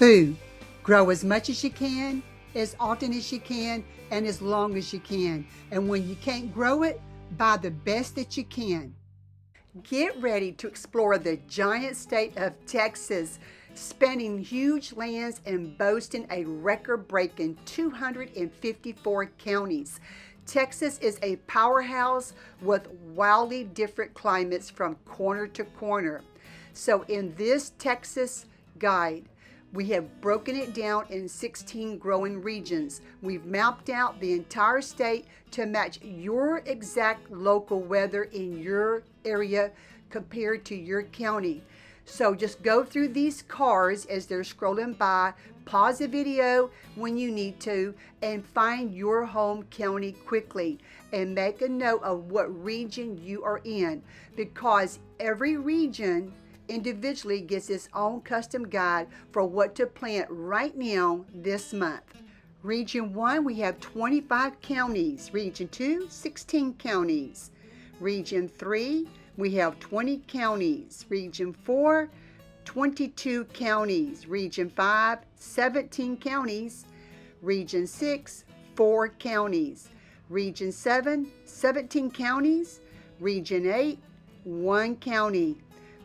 Food. Grow as much as you can, as often as you can, and as long as you can. And when you can't grow it, buy the best that you can. Get ready to explore the giant state of Texas, spanning huge lands and boasting a record-breaking 254 counties. Texas is a powerhouse with wildly different climates from corner to corner. So in this Texas guide, we have broken it down in 16 growing regions. We've mapped out the entire state to match your exact local weather in your area compared to your county. So just go through these cards as they're scrolling by, pause the video when you need to, and find your home county quickly and make a note of what region you are in, because every region individually gets its own custom guide for what to plant right now this month. Region 1, we have 25 counties. Region 2, 16 counties. Region 3, we have 20 counties. Region 4, 22 counties. Region 5, 17 counties. Region 6, 4 counties. Region 7, 17 counties. Region 8, 1 county.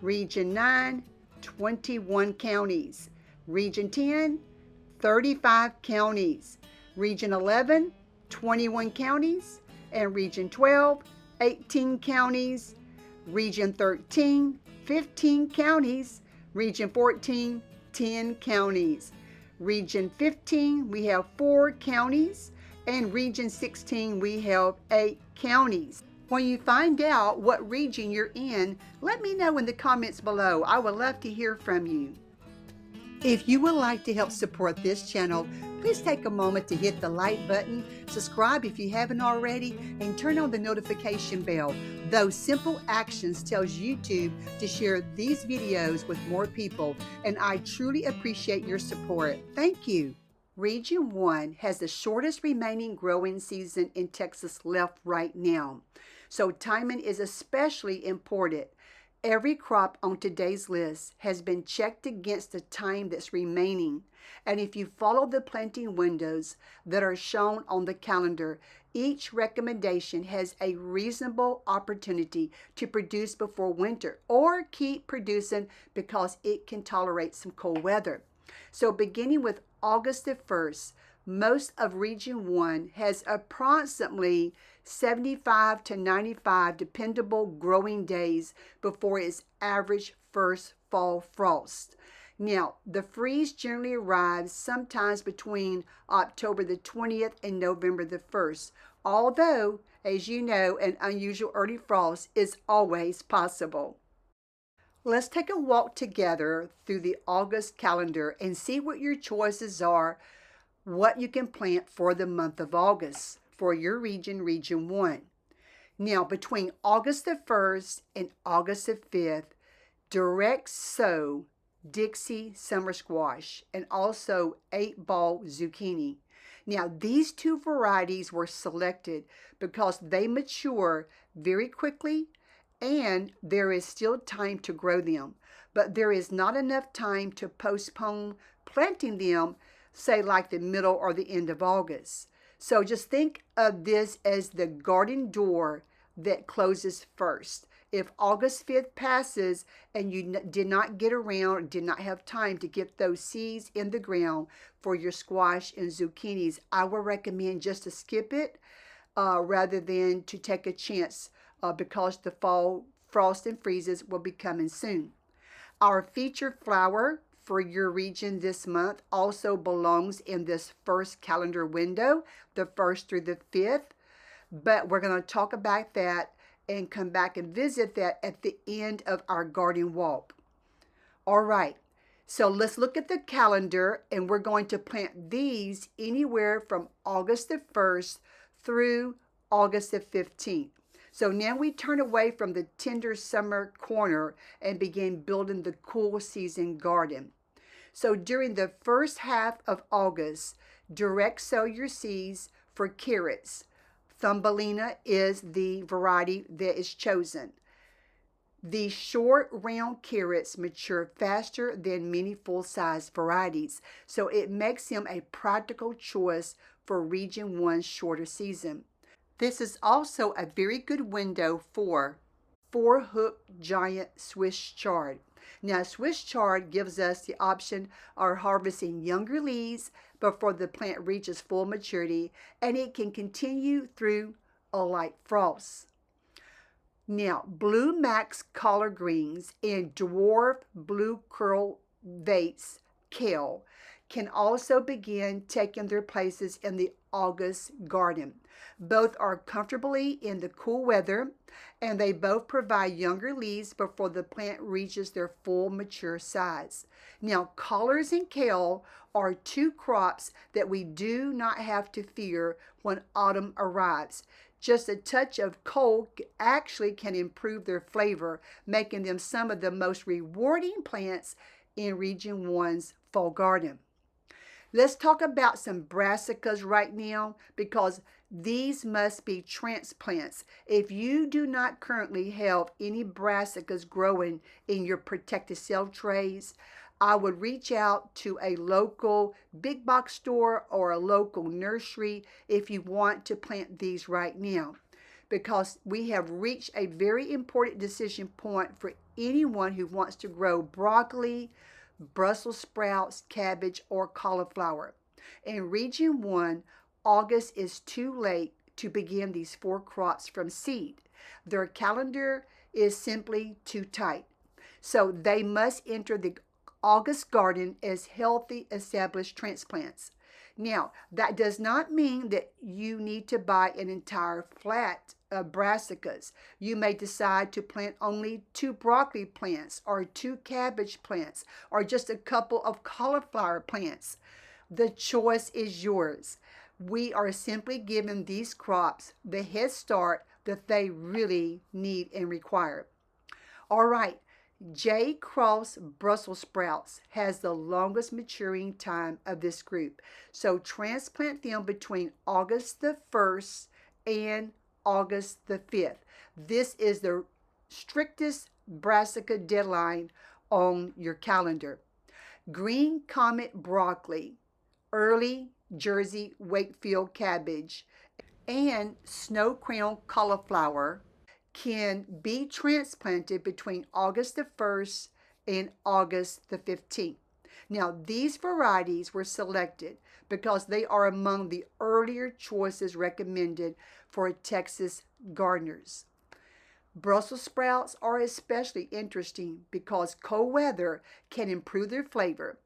Region 9, 21 counties. Region 10, 35 counties. Region 11, 21 counties. And Region 12, 18 counties. Region 13, 15 counties. Region 14, 10 counties. Region 15, we have 4 counties. And Region 16, we have 8 counties. When you find out what region you're in, let me know in the comments below. I would love to hear from you. If you would like to help support this channel, please take a moment to hit the like button, subscribe if you haven't already, and turn on the notification bell. Those simple actions tells YouTube to share these videos with more people, and I truly appreciate your support. Thank you. Region 1 has the shortest remaining growing season in Texas left right now, so timing is especially important. Every crop on today's list has been checked against the time that's remaining, and if you follow the planting windows that are shown on the calendar, each recommendation has a reasonable opportunity to produce before winter or keep producing because it can tolerate some cold weather. So beginning with August the 1st, most of Region 1 has approximately 75 to 95 dependable growing days before its average first fall frost. Now, the freeze generally arrives sometimes between October the 20th and November the 1st, although, as you know, an unusual early frost is always possible. Let's take a walk together through the August calendar and see what your choices are, what you can plant for the month of August for your region, Region 1. Now, between August the 1st and August the 5th, direct sow Dixie summer squash and also 8-ball zucchini. Now, these two varieties were selected because they mature very quickly and there is still time to grow them, but there is not enough time to postpone planting them, say like the middle or the end of August. So just think of this as the garden door that closes first. If August 5th passes and you did not get around, did not have time to get those seeds in the ground for your squash and zucchinis, I would recommend just to skip it rather than to take a chance because the fall frost and freezes will be coming soon. Our featured flower for your region this month also belongs in this first calendar window, the 1st through the 5th, but we're going to talk about that and come back and visit that at the end of our garden walk. All right, so let's look at the calendar, and we're going to plant these anywhere from August the 1st through August the 15th. So now we turn away from the tender summer corner and begin building the cool season garden. So during the first half of August, direct sow your seeds for carrots. Thumbelina is the variety that is chosen. These short, round carrots mature faster than many full-size varieties, so it makes them a practical choice for Region 1's shorter season. This is also a very good window for four-hook giant Swiss chard. Now, Swiss chard gives us the option of harvesting younger leaves before the plant reaches full maturity, and it can continue through a light frost. Now, blue max collard greens and dwarf blue curl vates kale can also begin taking their places in the August garden. Both are comfortably in the cool weather, and they both provide younger leaves before the plant reaches their full mature size. Now, collards and kale are two crops that we do not have to fear when autumn arrives. Just a touch of cold actually can improve their flavor, making them some of the most rewarding plants in Region 1's fall garden. Let's talk about some brassicas right now, because these must be transplants. If you do not currently have any brassicas growing in your protected cell trays, I would reach out to a local big box store or a local nursery if you want to plant these right now, because we have reached a very important decision point for anyone who wants to grow broccoli, Brussels sprouts, cabbage, or cauliflower. In Region 1, August is too late to begin these four crops from seed. Their calendar is simply too tight. So they must enter the August garden as healthy, established transplants. Now, that does not mean that you need to buy an entire flat of brassicas. You may decide to plant only 2 broccoli plants or 2 cabbage plants or just a couple of cauliflower plants. The choice is yours. We are simply giving these crops the head start that they really need and require. All right, J. Cross Brussels sprouts has the longest maturing time of this group. So transplant them between August the 1st and August the 5th. This is the strictest brassica deadline on your calendar. Green Comet broccoli, early Jersey Wakefield cabbage, and snow crown cauliflower can be transplanted between August the 1st and August the 15th. Now, these varieties were selected because they are among the earlier choices recommended for Texas gardeners. Brussels sprouts are especially interesting because cold weather can improve their flavor,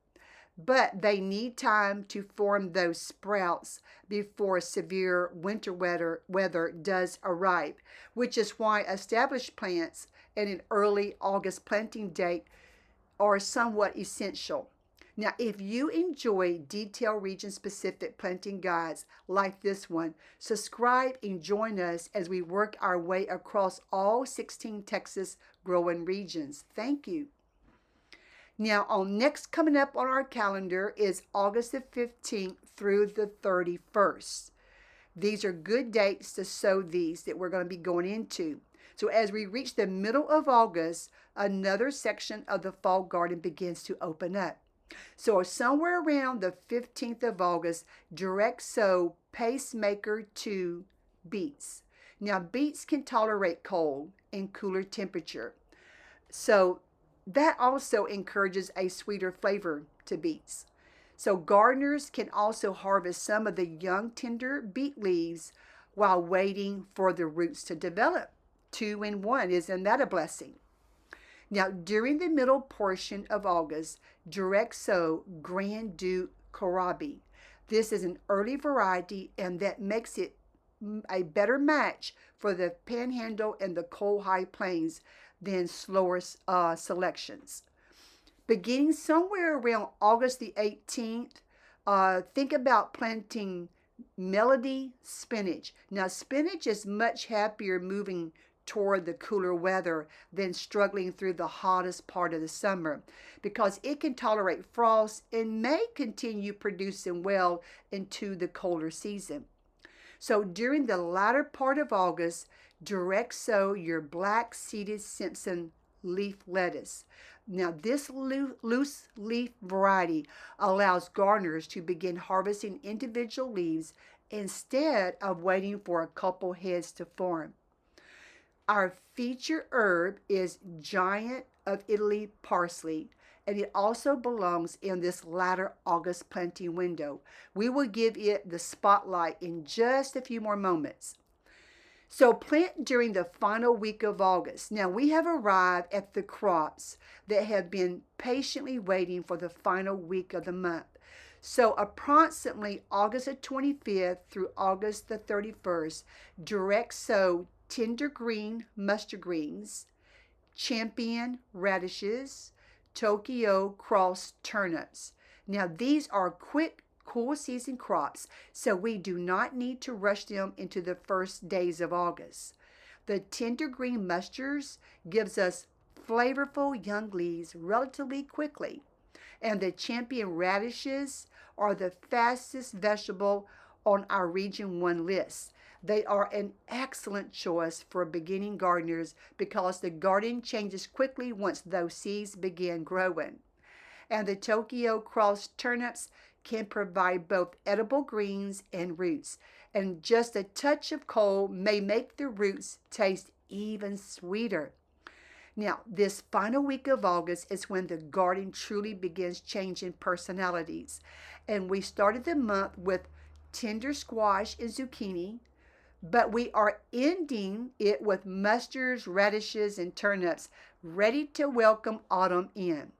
but they need time to form those sprouts before severe winter weather does arrive, which is why established plants and an early August planting date are somewhat essential. Now, if you enjoy detailed region-specific planting guides like this one, subscribe and join us as we work our way across all 16 Texas growing regions. Thank you. Now, next coming up on our calendar is August the 15th through the 31st. These are good dates to sow these that we're going to be going into. So as we reach the middle of August, another section of the fall garden begins to open up. So somewhere around the 15th of August, direct sow Pacemaker 2 beets. Now, beets can tolerate cold and cooler temperature. So that also encourages a sweeter flavor to beets. So gardeners can also harvest some of the young tender beet leaves while waiting for the roots to develop. 2 in 1, isn't that a blessing? Now, during the middle portion of August, direct sow Grande kohlrabi. This is an early variety, and that makes it a better match for the Panhandle and the cold high plains than slower selections. Beginning somewhere around August the 18th, think about planting Melody spinach. Now, spinach is much happier moving toward the cooler weather than struggling through the hottest part of the summer, because it can tolerate frost and may continue producing well into the colder season. So during the latter part of August, direct sow your black seeded Simpson leaf lettuce. Now, this loose leaf variety allows gardeners to begin harvesting individual leaves instead of waiting for a couple heads to form. Our feature herb is Giant of Italy parsley, and it also belongs in this latter August planting window. We will give it the spotlight in just a few more moments. So plant during the final week of August. Now we have arrived at the crops that have been patiently waiting for the final week of the month. So approximately August the 25th through August the 31st, direct sow tender green mustard greens, champion radishes, Tokyo cross turnips. Now these are quick cool season crops, so we do not need to rush them into the first days of August. The tender green mustards gives us flavorful young leaves relatively quickly, and the champion radishes are the fastest vegetable on our Region 1 list. They are an excellent choice for beginning gardeners because the garden changes quickly once those seeds begin growing. And the Tokyo cross turnips can provide both edible greens and roots, and just a touch of cold may make the roots taste even sweeter. Now, this final week of August is when the garden truly begins changing personalities, and we started the month with tender squash and zucchini, but we are ending it with mustards, radishes, and turnips, ready to welcome autumn in.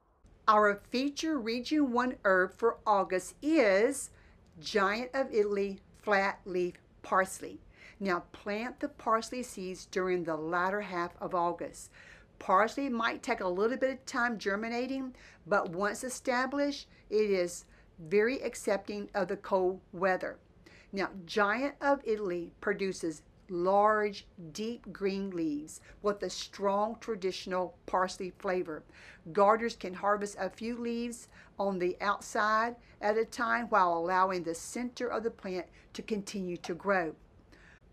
Our feature Region 1 herb for August is Giant of Italy flat leaf parsley. Now plant the parsley seeds during the latter half of August. Parsley might take a little bit of time germinating, but once established, it is very accepting of the cold weather. Now, Giant of Italy produces large, deep green leaves with a strong traditional parsley flavor. Gardeners can harvest a few leaves on the outside at a time while allowing the center of the plant to continue to grow.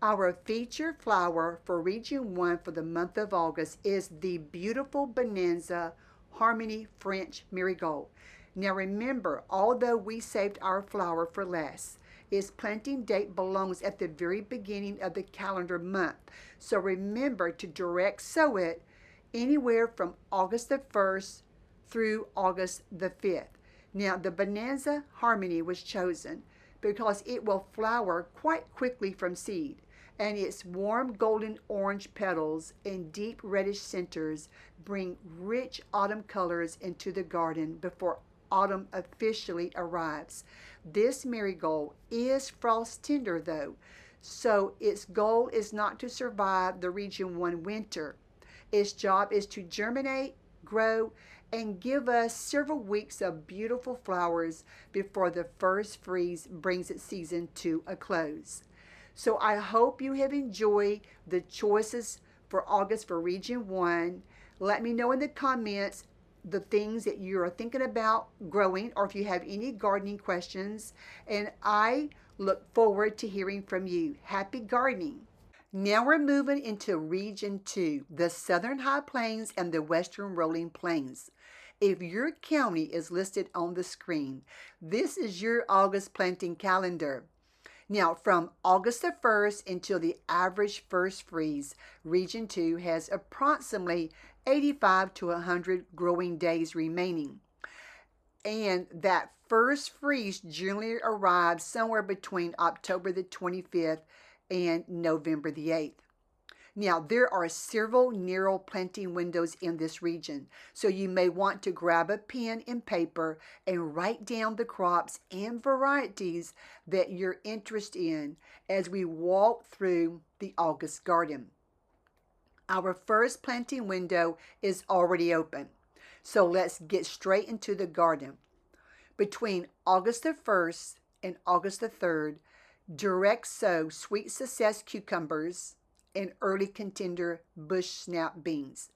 Our featured flower for Region 1 for the month of August is the beautiful Bonanza Harmony French Marigold. Now remember, although we saved our flower for last, its planting date belongs at the very beginning of the calendar month. So remember to direct sow it anywhere from August the 1st through August the 5th. Now the Bonanza Harmony was chosen because it will flower quite quickly from seed, and its warm golden orange petals and deep reddish centers bring rich autumn colors into the garden before autumn officially arrives. This marigold is frost tender though, so its goal is not to survive the Region 1 winter. Its job is to germinate, grow, and give us several weeks of beautiful flowers before the first freeze brings its season to a close. So I hope you have enjoyed the choices for August for Region 1. Let me know in the comments the things that you are thinking about growing, or if you have any gardening questions, and I look forward to hearing from you. Happy gardening. Now we're moving into Region 2, the Southern High Plains and the Western Rolling Plains. If your county is listed on the screen, this is your August planting calendar. Now, from August the 1st until the average first freeze, Region 2 has approximately 85 to 100 growing days remaining. And that first freeze generally arrives somewhere between October the 25th and November the 8th. Now, there are several narrow planting windows in this region, so you may want to grab a pen and paper and write down the crops and varieties that you're interested in as we walk through the August garden. Our first planting window is already open, so let's get straight into the garden. Between August the 1st and August the 3rd, direct sow sweet success cucumbers and early contender bush snap beans.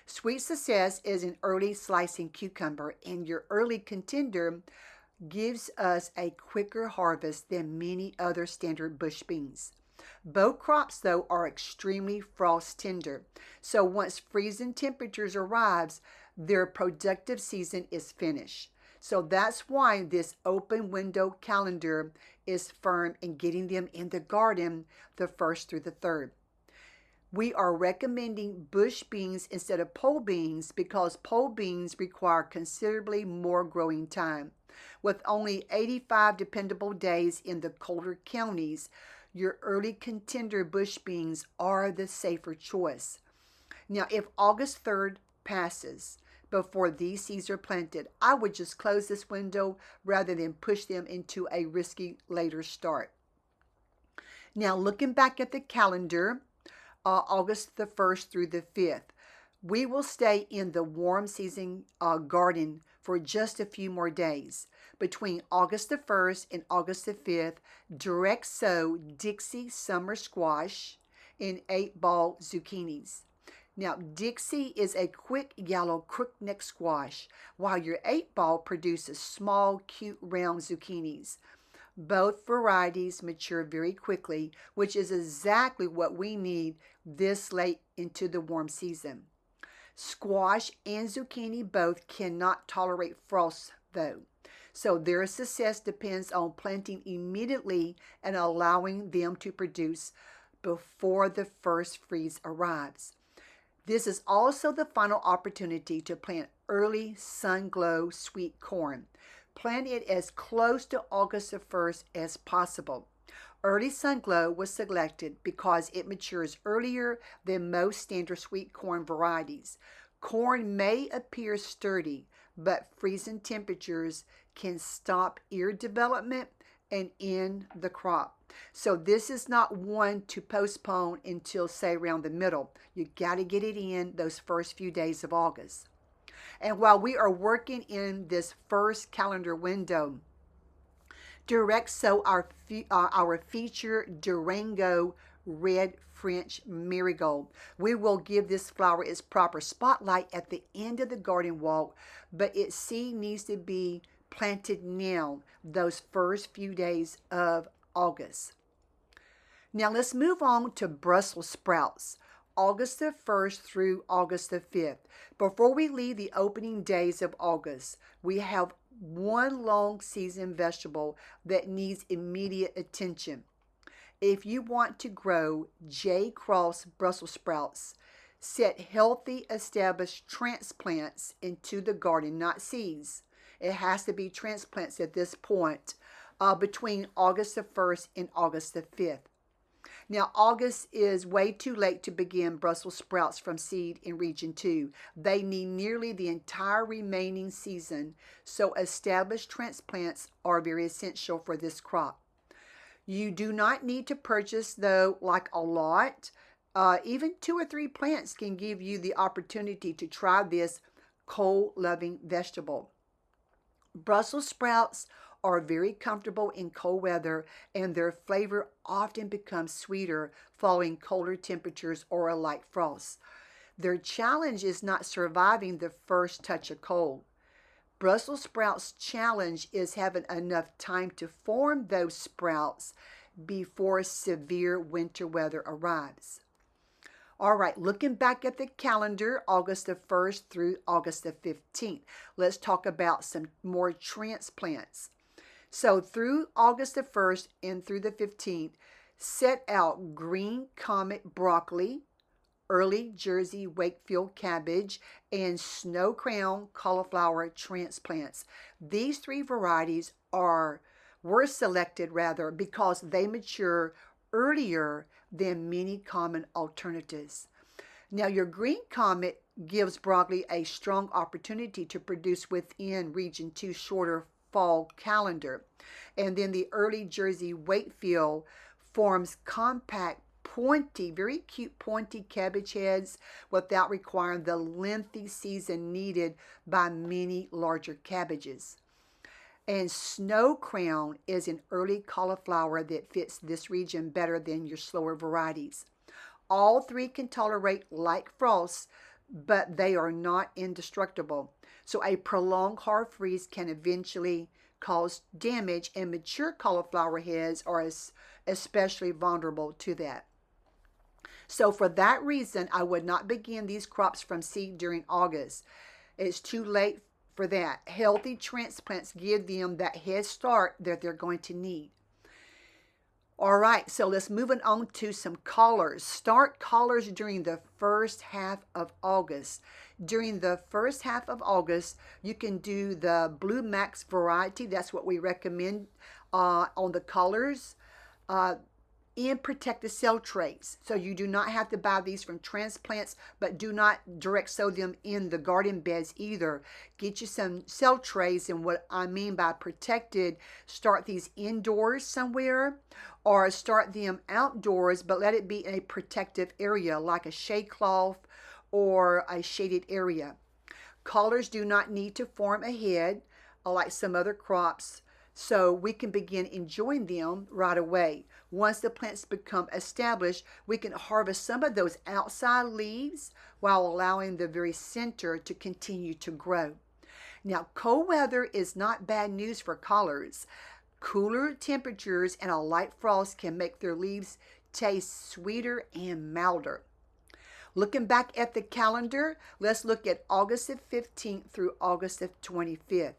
Sweet success is an early slicing cucumber, and your early contender gives us a quicker harvest than many other standard bush beans. Both crops, though, are extremely frost tender. So once freezing temperatures arrives, their productive season is finished. So that's why this open window calendar is firm in getting them in the garden the 1st through the 3rd. We are recommending bush beans instead of pole beans because pole beans require considerably more growing time. With only 85 dependable days in the colder counties, your early contender bush beans are the safer choice. Now, if August 3rd passes before these seeds are planted, I would just close this window rather than push them into a risky later start. Now, looking back at the calendar, August the 1st through the 5th, we will stay in the warm season garden for just a few more days. Between August the 1st and August the 5th, direct sow Dixie summer squash and 8-ball zucchinis. Now, Dixie is a quick yellow crookneck squash, while your 8-ball produces small, cute, round zucchinis. Both varieties mature very quickly, which is exactly what we need this late into the warm season. Squash and zucchini both cannot tolerate frost, though. So their success depends on planting immediately and allowing them to produce before the first freeze arrives. This is also the final opportunity to plant early sun-glow sweet corn. Plant it as close to August the 1st as possible. Early sun-glow was selected because it matures earlier than most standard sweet corn varieties. Corn may appear sturdy, but freezing temperatures can stop ear development and end the crop. So this is not one to postpone until, say, around the middle. You got to get it in those first few days of August. And while we are working in this first calendar window, direct sow our feature Durango red French marigold. We will give this flower its proper spotlight at the end of the garden walk, but its seed needs to be planted now, those first few days of August. Now let's move on to Brussels sprouts, August the 1st through August the 5th. Before we leave the opening days of August, we have one long season vegetable that needs immediate attention. If you want to grow J-Cross Brussels sprouts, set healthy established transplants into the garden, not seeds. It has to be transplants at this point between August the 1st and August the 5th. Now, August is way too late to begin Brussels sprouts from seed in Region 2. They need nearly the entire remaining season, so established transplants are very essential for this crop. You do not need to purchase, though, like a lot. Even 2 or 3 plants can give you the opportunity to try this cold-loving vegetable. Brussels sprouts are very comfortable in cold weather, and their flavor often becomes sweeter following colder temperatures or a light frost. Their challenge is not surviving the first touch of cold. Brussels sprouts' challenge is having enough time to form those sprouts before severe winter weather arrives. All right, looking back at the calendar, August the 1st through August the 15th, let's talk about some more transplants. So through August the 1st and through the 15th, set out green comet broccoli, early Jersey Wakefield cabbage, and snow crown cauliflower transplants. These 3 varieties were selected because they mature earlier than many common alternatives. Now, your green comet gives broccoli a strong opportunity to produce within Region 2 shorter fall calendar. And then the early Jersey Wakefield forms compact, pointy, very cute pointy cabbage heads without requiring the lengthy season needed by many larger cabbages. And snow crown is an early cauliflower that fits this region better than your slower varieties. All 3 can tolerate light frosts, but they are not indestructible. So a prolonged hard freeze can eventually cause damage, and mature cauliflower heads are especially vulnerable to that. So for that reason, I would not begin these crops from seed during August. It's too late for that. Healthy transplants give them that head start that they're going to need. All right, so let's move on to some collars. Start collars during the first half of August. During the first half of August, you can do the Blue Max variety. That's what we recommend on the collars. And protect the cell trays. So you do not have to buy these from transplants, but do not direct sow them in the garden beds either. Get you some cell trays, and what I mean by protected, start these indoors somewhere or start them outdoors, but let it be in a protective area like a shade cloth or a shaded area. Collars do not need to form a head like some other crops, so we can begin enjoying them right away. Once the plants become established, we can harvest some of those outside leaves while allowing the very center to continue to grow. Now, cold weather is not bad news for collards. Cooler temperatures and a light frost can make their leaves taste sweeter and milder. Looking back at the calendar, let's look at August the 15th through August the 25th.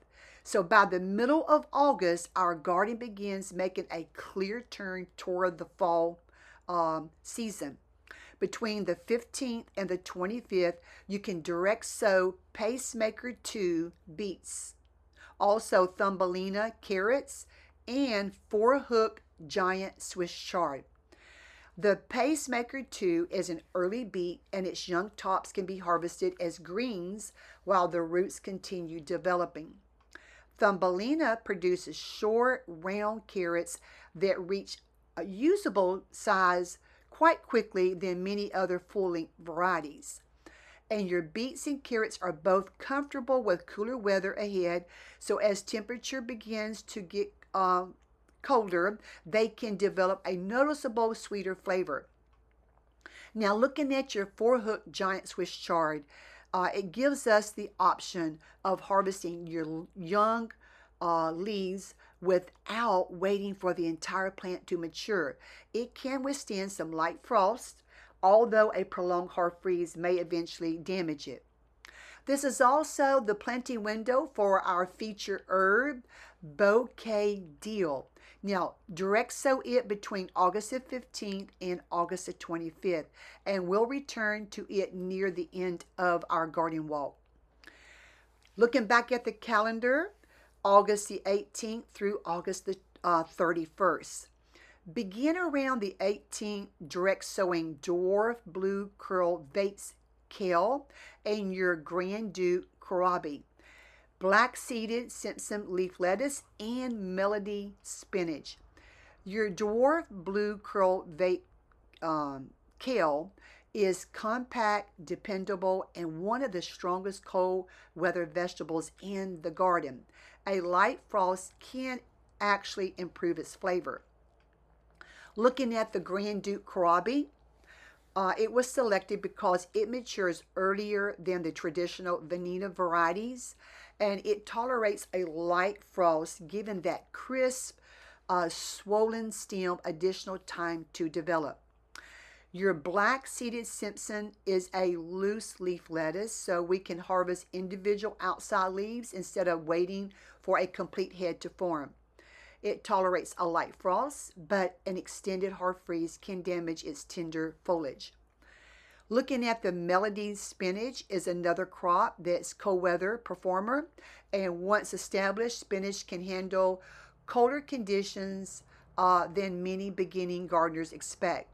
So by the middle of August, our garden begins making a clear turn toward the fall season. Between the 15th and the 25th, you can direct sow Pacemaker 2 beets, also Thumbelina carrots, and 4-hook giant Swiss chard. The Pacemaker 2 is an early beet, and its young tops can be harvested as greens while the roots continue developing. Thumbelina produces short, round carrots that reach a usable size quite quickly than many other full-length varieties. And your beets and carrots are both comfortable with cooler weather ahead, so as temperature begins to get colder, they can develop a noticeable sweeter flavor. Now, looking at your 4-hook giant Swiss chard, it gives us the option of harvesting your young leaves without waiting for the entire plant to mature. It can withstand some light frost, although a prolonged hard freeze may eventually damage it. This is also the planting window for our featured herb, bouquet dill. Now, direct sow it between August the 15th and August the 25th, and we'll return to it near the end of our garden walk. Looking back at the calendar, August the 18th through August the 31st. Begin around the 18th direct sowing dwarf blue curl Vates kale and your Grande kohlrabi, black-seeded Simpson leaf lettuce, and melody spinach. Your dwarf blue curl Vate kale is compact, dependable, and one of the strongest cold weather vegetables in the garden. A light frost can actually improve its flavor. Looking at the Grande kohlrabi, it was selected because it matures earlier than the traditional vanilla varieties, and it tolerates a light frost, giving that crisp, swollen stem additional time to develop. Your black-seeded Simpson is a loose leaf lettuce, so we can harvest individual outside leaves instead of waiting for a complete head to form. It tolerates a light frost, but an extended hard freeze can damage its tender foliage. Looking at the melody spinach is another crop that's cold weather performer, and once established, spinach can handle colder conditions than many beginning gardeners expect.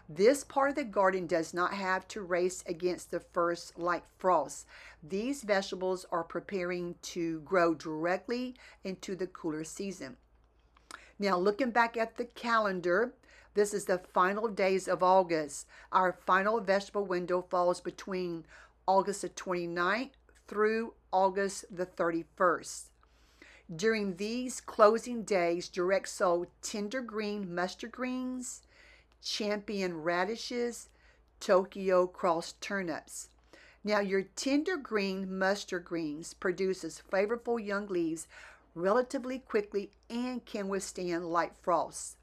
This part of the garden does not have to race against the first light frost. These vegetables are preparing to grow directly into the cooler season. Now, looking back at the calendar, this is the final days of August. Our final vegetable window falls between August the 29th through August the 31st. During these closing days, direct sow tender green mustard greens, champion radishes, Tokyo cross turnips. Now, your tender green mustard greens produces flavorful young leaves relatively quickly and can withstand light frosts.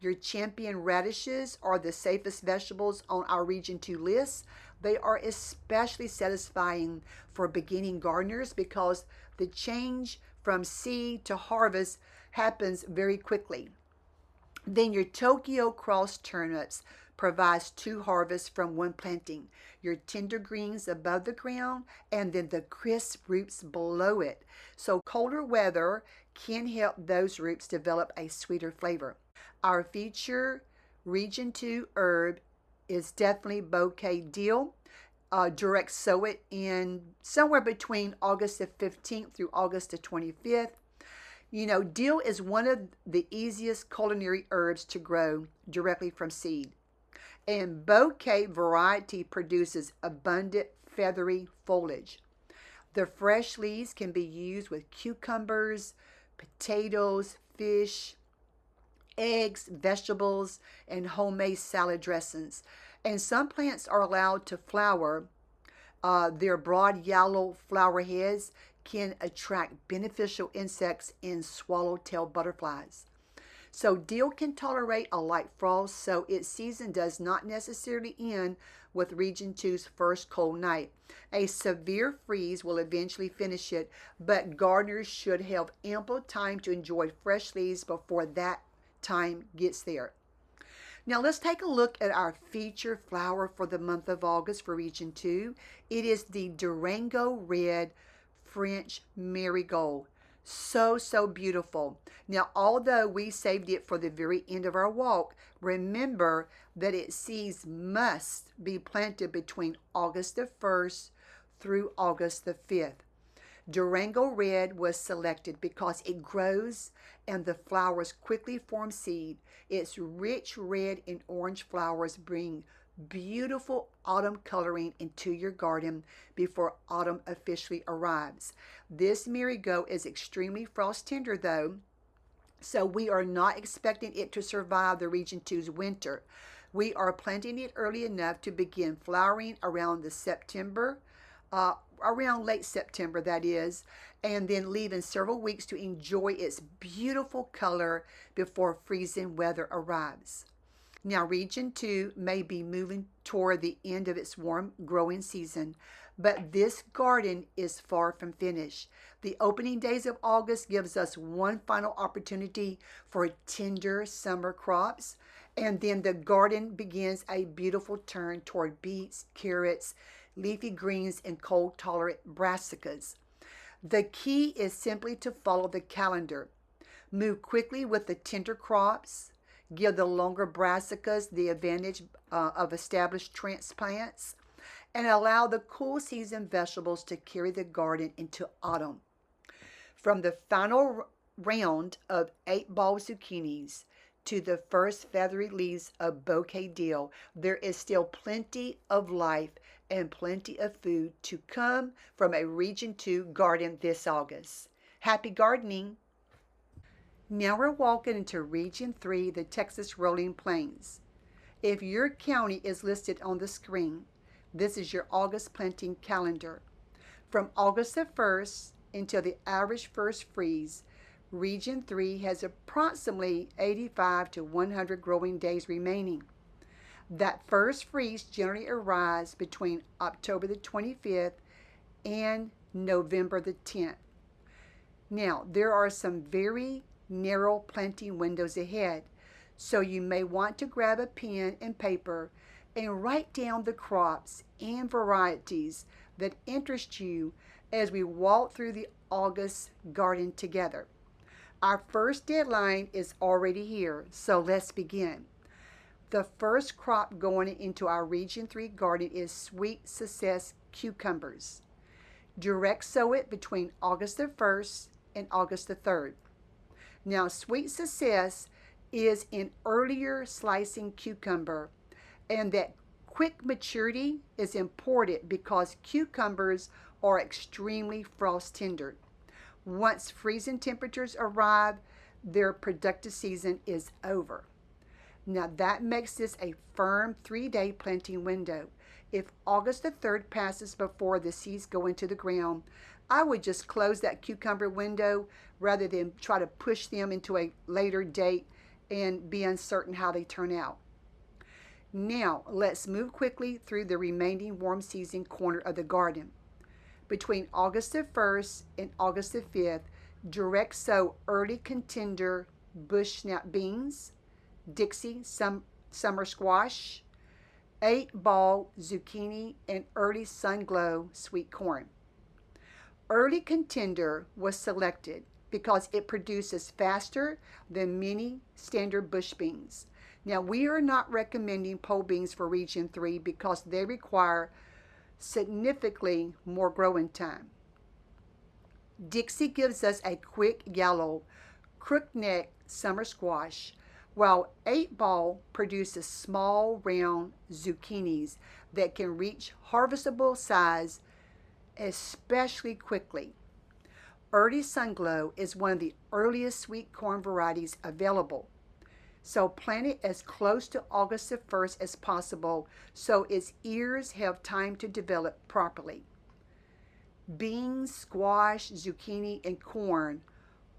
Your champion radishes are the safest vegetables on our Region 2 list. They are especially satisfying for beginning gardeners because the change from seed to harvest happens very quickly. Then your Tokyo cross turnips provides two harvests from one planting. Your tender greens above the ground and then the crisp roots below it. So colder weather can help those roots develop a sweeter flavor. Our feature Region 2 herb is definitely bouquet dill. Direct sow it in somewhere between August the 15th through August the 25th. You know, dill is one of the easiest culinary herbs to grow directly from seed. And bouquet variety produces abundant feathery foliage. The fresh leaves can be used with cucumbers, potatoes, fish, eggs, vegetables, and homemade salad dressings. And some plants are allowed to flower. Their broad yellow flower heads can attract beneficial insects and swallowtail butterflies. So dill can tolerate a light frost, so its season does not necessarily end with Region 2's first cold night. A severe freeze will eventually finish it, but gardeners should have ample time to enjoy fresh leaves before that time gets there. Now let's take a look at our feature flower for the month of August for Region 2. It is the Durango Red French Marigold. So beautiful. Now, although we saved it for the very end of our walk, remember that its seeds must be planted between August the 1st through August the 5th. Durango Red was selected because it grows and the flowers quickly form seed. Its rich red and orange flowers bring beautiful autumn coloring into your garden before autumn officially arrives. This marigold is extremely frost tender though, so we are not expecting it to survive the Region 2's winter. We are planting it early enough to begin flowering around around late September, that is, and then leaving several weeks to enjoy its beautiful color before freezing weather arrives. Now, Region 2 may be moving toward the end of its warm growing season, but this garden is far from finished. The opening days of August gives us one final opportunity for tender summer crops, and then the garden begins a beautiful turn toward beets, carrots, leafy greens, and cold-tolerant brassicas. The key is simply to follow the calendar. Move quickly with the tender crops. Give the longer brassicas the advantage of established transplants, and allow the cool season vegetables to carry the garden into autumn. From the final round of 8-ball zucchinis to the first feathery leaves of bouquet dill, there is still plenty of life and plenty of food to come from a Region 2 garden this August. Happy gardening! Now we're walking into Region 3, the Texas Rolling Plains. If your county is listed on the screen, this is your August planting calendar. From August the 1st until the average first freeze, Region 3 has approximately 85 to 100 growing days remaining. That first freeze generally arrives between October the 25th and November the 10th. Now, there are some very narrow planting windows ahead, so you may want to grab a pen and paper and write down the crops and varieties that interest you as we walk through the August garden together. Our first deadline is already here, so let's begin. The first crop going into our Region 3 garden is sweet success cucumbers. Direct sow it between August the 1st and August the 3rd. Now, sweet success is an earlier slicing cucumber, and that quick maturity is important because cucumbers are extremely frost tender. Once freezing temperatures arrive, their productive season is over. Now that makes this a firm 3-day planting window. If August the 3rd passes before the seeds go into the ground, I would just close that cucumber window rather than try to push them into a later date and be uncertain how they turn out. Now, let's move quickly through the remaining warm season corner of the garden. Between August the 1st and August the 5th, direct sow early contender bush snap beans, Dixie summer squash, 8-ball zucchini, and early sun glow sweet corn. Early contender was selected because it produces faster than many standard bush beans. Now, we are not recommending pole beans for Region 3 because they require significantly more growing time. Dixie gives us a quick yellow crookneck summer squash, while 8-ball produces small round zucchinis that can reach harvestable size especially quickly. Early Sunglow is one of the earliest sweet corn varieties available, so plant it as close to August the 1st as possible so its ears have time to develop properly. Beans, squash, zucchini, and corn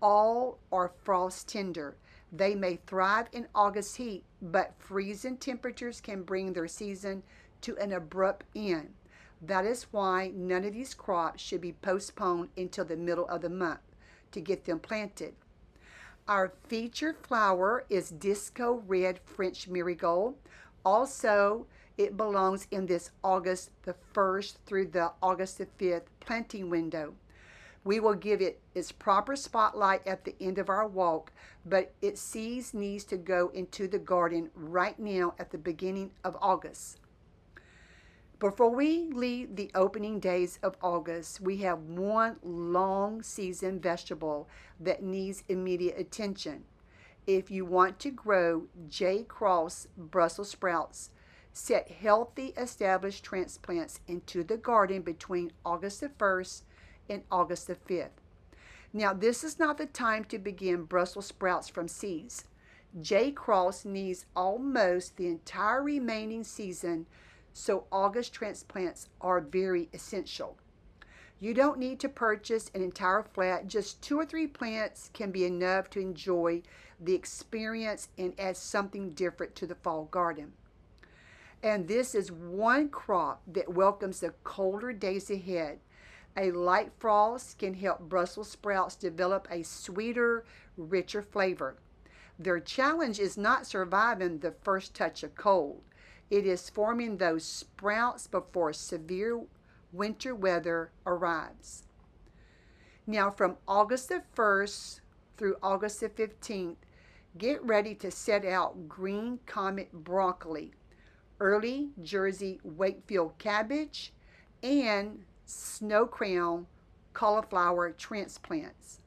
all are frost tender. They may thrive in August heat, but freezing temperatures can bring their season to an abrupt end. That is why none of these crops should be postponed until the middle of the month to get them planted. Our featured flower is Disco Red French Marigold. Also, it belongs in this August the 1st through the August the 5th planting window. We will give it its proper spotlight at the end of our walk, but its seeds needs to go into the garden right now at the beginning of August. Before we leave the opening days of August, we have one long season vegetable that needs immediate attention. If you want to grow J. Cross Brussels sprouts, set healthy established transplants into the garden between August the 1st and August the 5th. Now, this is not the time to begin Brussels sprouts from seeds. J. Cross needs almost the entire remaining season, so August transplants are very essential. You don't need to purchase an entire flat. Just 2 or 3 plants can be enough to enjoy the experience and add something different to the fall garden. And this is one crop that welcomes the colder days ahead. A light frost can help Brussels sprouts develop a sweeter, richer flavor. Their challenge is not surviving the first touch of cold. It is forming those sprouts before severe winter weather arrives. Now, from August the 1st through August the 15th, get ready to set out green comet broccoli, early Jersey Wakefield cabbage, and snow crown cauliflower transplants.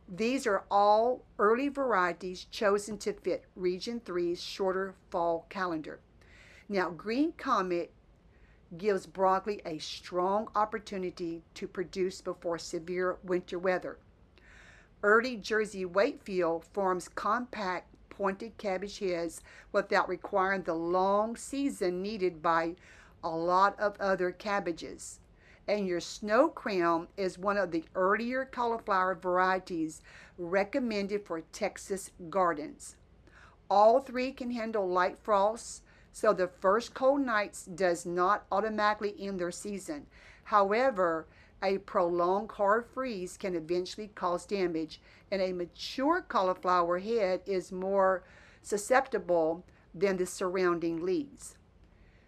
These are all early varieties chosen to fit Region 3's shorter fall calendar. Now, green comet gives broccoli a strong opportunity to produce before severe winter weather. Early Jersey Wakefield forms compact pointed cabbage heads without requiring the long season needed by a lot of other cabbages. And your snow crown is one of the earlier cauliflower varieties recommended for Texas gardens. All 3 can handle light frosts, so the first cold nights does not automatically end their season. However, a prolonged hard freeze can eventually cause damage, and a mature cauliflower head is more susceptible than the surrounding leaves.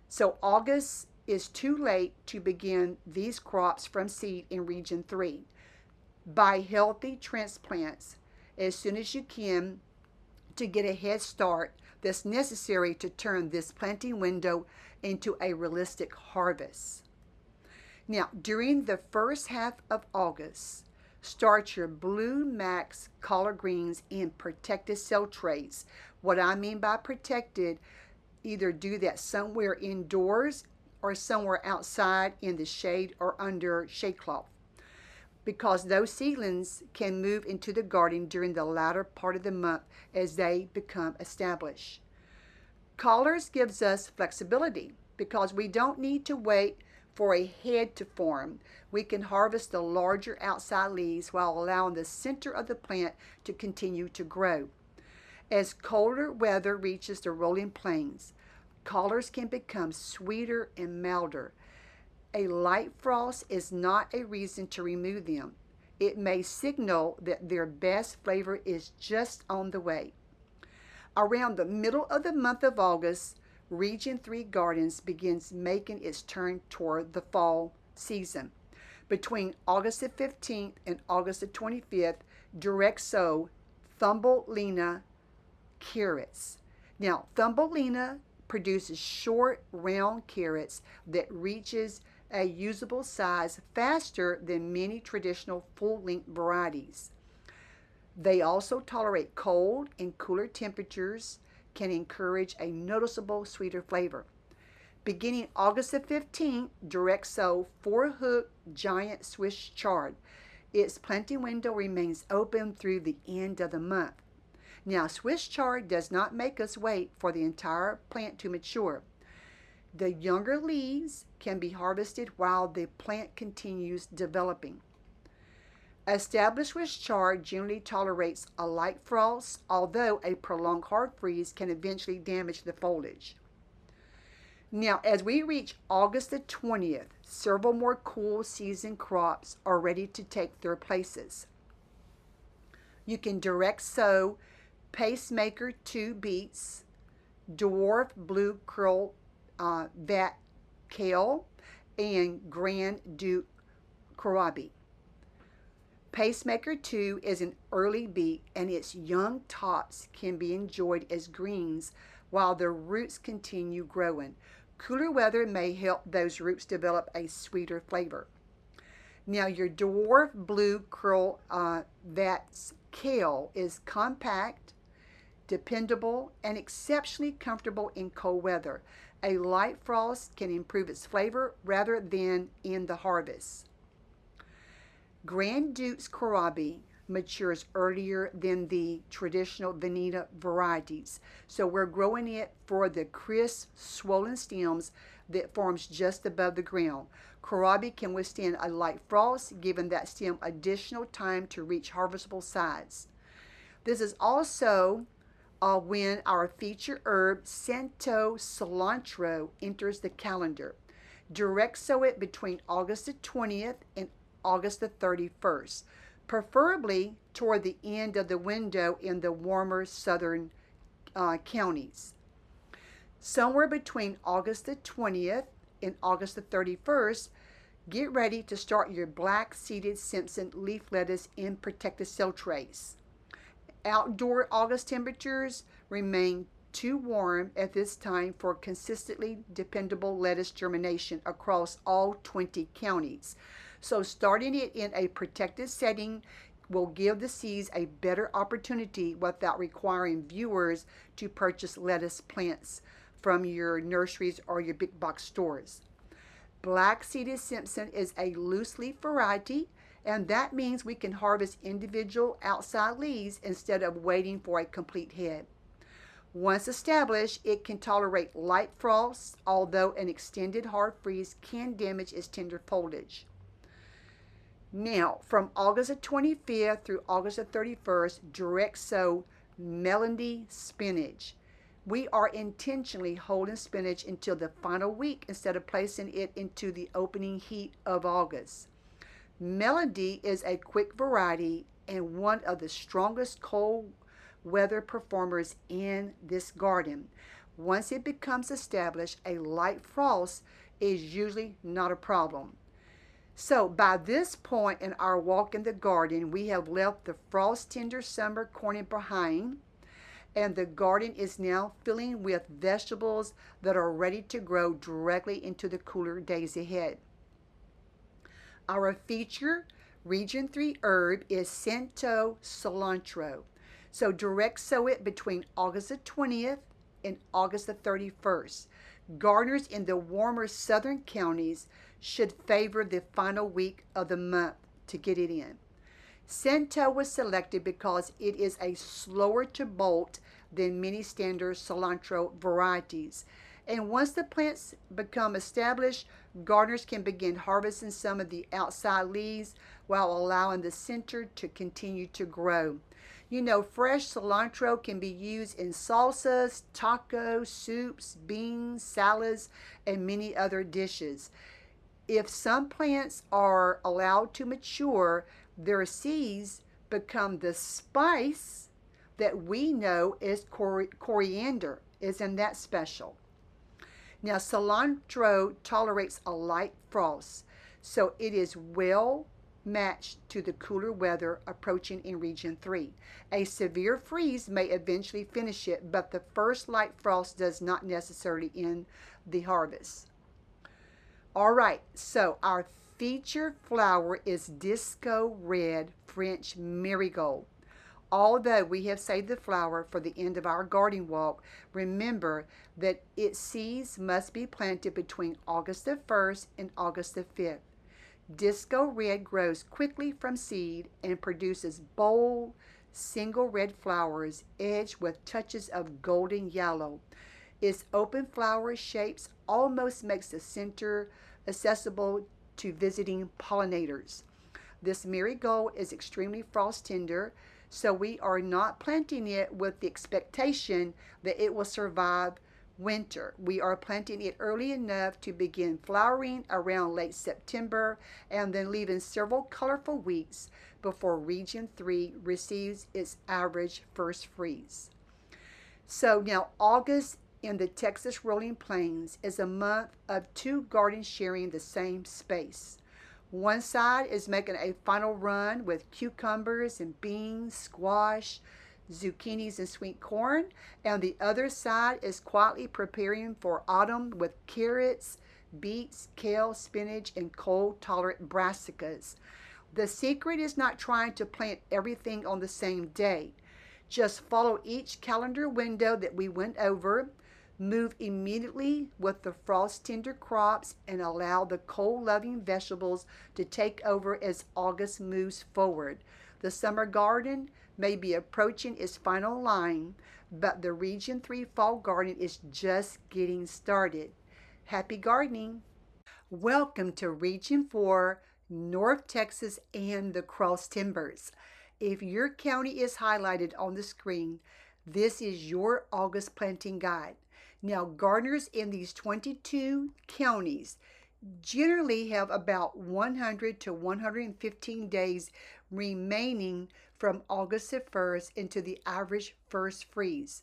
So August is too late to begin these crops from seed in Region 3. Buy healthy transplants as soon as you can to get a head start that's necessary to turn this planting window into a realistic harvest. Now, during the first half of August, start your Blue Max collard greens in protected cell trays. What I mean by protected, either do that somewhere indoors or somewhere outside in the shade or under shade cloth, because those seedlings can move into the garden during the latter part of the month as they become established. Collards gives us flexibility because we don't need to wait For a head to form, we can harvest the larger outside leaves while allowing the center of the plant to continue to grow. As colder weather reaches the rolling plains, colors can become sweeter and milder. A light frost is not a reason to remove them. It may signal that their best flavor is just on the way. Around the middle of the month of August, Region 3 Gardens begins making its turn toward the fall season. Between August the 15th and August the 25th, direct sow Thumbelina carrots. Now, Thumbelina produces short, round carrots that reaches a usable size faster than many traditional full-length varieties. They also tolerate cold and cooler temperatures, can encourage a noticeable sweeter flavor. Beginning August the 15th, direct sow 4-hook giant Swiss chard. Its planting window remains open through the end of the month. Now, Swiss chard does not make us wait for the entire plant to mature. The younger leaves can be harvested while the plant continues developing. Established Swiss chard generally tolerates a light frost, although a prolonged hard freeze can eventually damage the foliage. Now, as we reach August the 20th, several more cool season crops are ready to take their places. You can direct sow Pacemaker 2 beets, dwarf blue curl vat kale, and Grande kohlrabi. Pacemaker 2 is an early beet, and its young tops can be enjoyed as greens while the roots continue growing. Cooler weather may help those roots develop a sweeter flavor. Now, your dwarf blue curl vat kale is compact, dependable, and exceptionally comfortable in cold weather. A light frost can improve its flavor rather than in the harvest. Grande kohlrabi matures earlier than the traditional Vanita varieties, so we're growing it for the crisp, swollen stems that forms just above the ground. Kohlrabi can withstand a light frost, giving that stem additional time to reach harvestable size. This is also when our featured herb, Santo cilantro, enters the calendar. Direct sow it between August the 20th and August the 31st, preferably toward the end of the window in the warmer southern counties. Somewhere between August the 20th and August the 31st, get ready to start your black-seeded Simpson leaf lettuce in protected cell trays. Outdoor August temperatures remain too warm at this time for consistently dependable lettuce germination across all 20 counties. So starting it in a protected setting will give the seeds a better opportunity without requiring viewers to purchase lettuce plants from your nurseries or your big box stores. Black-seeded Simpson is a loose leaf variety, and that means we can harvest individual outside leaves instead of waiting for a complete head. Once established, it can tolerate light frosts, although an extended hard freeze can damage its tender foliage. Now, from August the 25th through August the 31st, direct sow melody spinach. We are intentionally holding spinach until the final week instead of placing it into the opening heat of August. Melody is a quick variety and one of the strongest cold weather performers in this garden. Once it becomes established, a light frost is usually not a problem. So by this point in our walk in the garden, we have left the frost-tender summer corn behind, and the garden is now filling with vegetables that are ready to grow directly into the cooler days ahead. Our feature Region 3 herb is Santo cilantro. So direct sow it between August the 20th and August the 31st. Gardeners in the warmer southern counties should favor the final week of the month to get it in. Santo was selected because it is a slower to bolt than many standard cilantro varieties. And once the plants become established, Gardeners can begin harvesting some of the outside leaves while allowing the center to continue to grow. You know, fresh cilantro can be used in salsas, tacos, soups, beans, salads, and many other dishes. If some plants are allowed to mature, their seeds become the spice that we know as coriander. Isn't that special? Now, cilantro tolerates a light frost, so it is well matched to the cooler weather approaching in Region 3. A severe freeze may eventually finish it, but the first light frost does not necessarily end the harvest. All right, so our featured flower is Disco Red French Marigold. Although we have saved the flower for the end of our garden walk, remember that its seeds must be planted between August the 1st and August the 5th. Disco Red grows quickly from seed and produces bold, single red flowers edged with touches of golden yellow. Its open flower shapes almost makes the center accessible to visiting pollinators. This marigold is extremely frost tender, so we are not planting it with the expectation that it will survive winter. We are planting it early enough to begin flowering around late September and then leaving several colorful weeks before Region 3 receives its average first freeze. So now August in the Texas Rolling Plains is a month of two gardens sharing the same space. One side is making a final run with cucumbers and beans, squash, zucchinis, and sweet corn, and the other side is quietly preparing for autumn with carrots, beets, kale, spinach, and cold-tolerant brassicas. The secret is not trying to plant everything on the same day. Just follow each calendar window that we went over. Move immediately with the frost-tender crops and allow the cold-loving vegetables to take over as August moves forward. The summer garden may be approaching its final line, but the Region 3 fall garden is just getting started. Happy gardening! Welcome to Region 4, North Texas and the Cross Timbers. If your county is highlighted on the screen, this is your August planting guide. Now, gardeners in these 22 counties generally have about 100 to 115 days remaining from August the 1st into the average first freeze.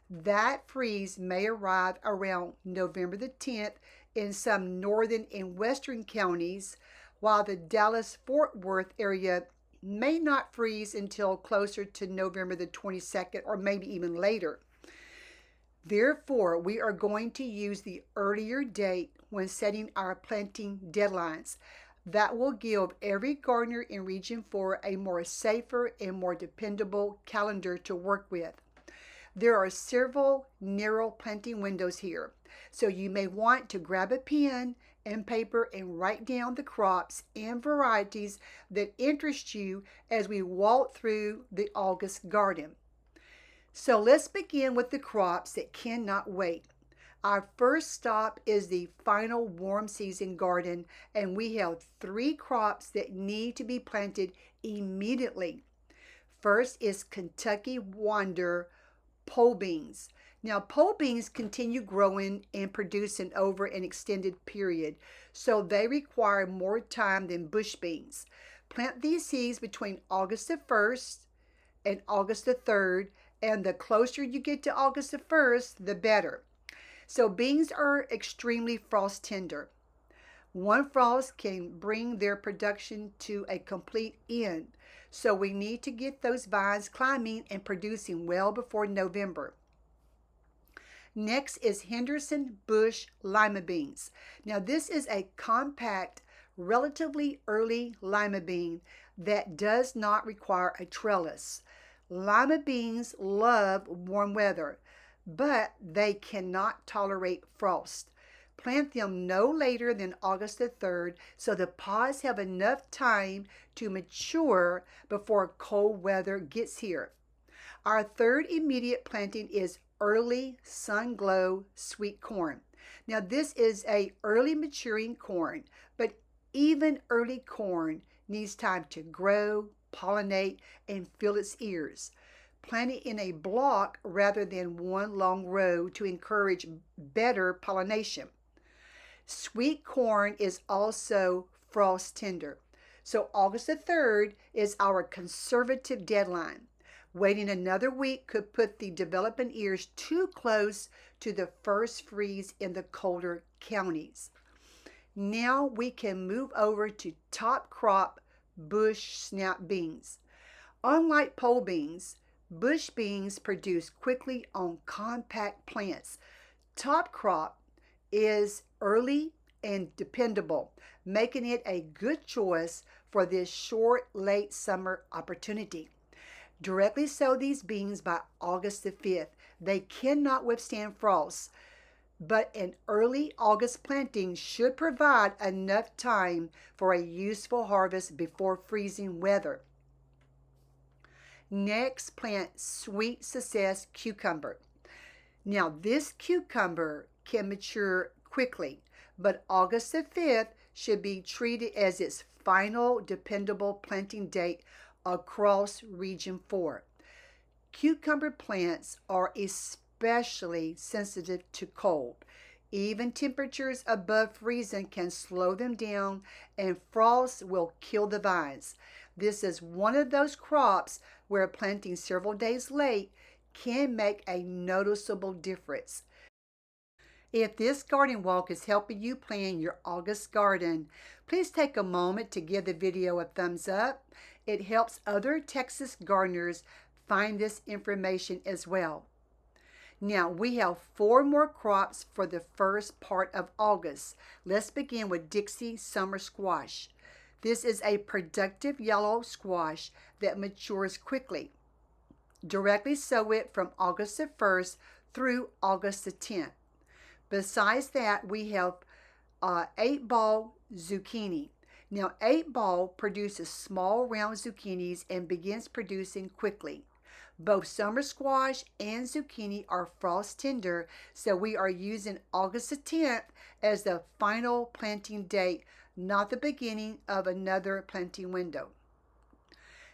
That freeze may arrive around November the 10th in some northern and western counties, while the Dallas-Fort Worth area may not freeze until closer to November the 22nd or maybe even later. Therefore, we are going to use the earlier date when setting our planting deadlines. That will give every gardener in Region 4 a more safer and more dependable calendar to work with. There are several narrow planting windows here, so you may want to grab a pen and paper and write down the crops and varieties that interest you as we walk through the August garden. So let's begin with the crops that cannot wait. Our first stop is the final warm season garden, and we have 3 crops that need to be planted immediately. First is Kentucky Wonder pole beans. Now, pole beans continue growing and producing over an extended period, so they require more time than bush beans. Plant these seeds between August the 1st and August the 3rd, and the closer you get to August the 1st, the better. So beans are extremely frost tender. One frost can bring their production to a complete end, so we need to get those vines climbing and producing well before November. Next is Henderson Bush lima beans. Now this is a compact, relatively early lima bean that does not require a trellis. Lima beans love warm weather, but they cannot tolerate frost. Plant them no later than August the 3rd so the pods have enough time to mature before cold weather gets here. Our third immediate planting is early sun glow sweet corn. Now this is a early maturing corn, but even early corn needs time to grow, pollinate, and fill its ears. Plant it in a block rather than one long row to encourage better pollination. Sweet corn is also frost tender. So August the 3rd is our conservative deadline. Waiting another week could put the developing ears too close to the first freeze in the colder counties. Now we can move over to top crop bush snap beans. Unlike pole beans, bush beans produce quickly on compact plants. Top crop is early and dependable, making it a good choice for this short late summer opportunity. Directly sow these beans by August the 5th. They cannot withstand frost, but an early August planting should provide enough time for a useful harvest before freezing weather. Next, plant Sweet Success cucumber. Now, this cucumber can mature quickly, but August the 5th should be treated as its final dependable planting date across Region 4. Cucumber plants are especially sensitive to cold. Even temperatures above freezing can slow them down, and frost will kill the vines. This is one of those crops where planting several days late can make a noticeable difference. If this garden walk is helping you plan your August garden, please take a moment to give the video a thumbs up. It helps other Texas gardeners find this information as well. Now we have 4 more crops for the first part of August. Let's begin with Dixie Summer Squash. This is a productive yellow squash that matures quickly. Directly sow it from August the 1st through August the 10th. Besides that, we have 8-ball zucchini. Now, 8-ball produces small round zucchinis and begins producing quickly. Both summer squash and zucchini are frost tender, so we are using August the 10th as the final planting date, not the beginning of another planting window.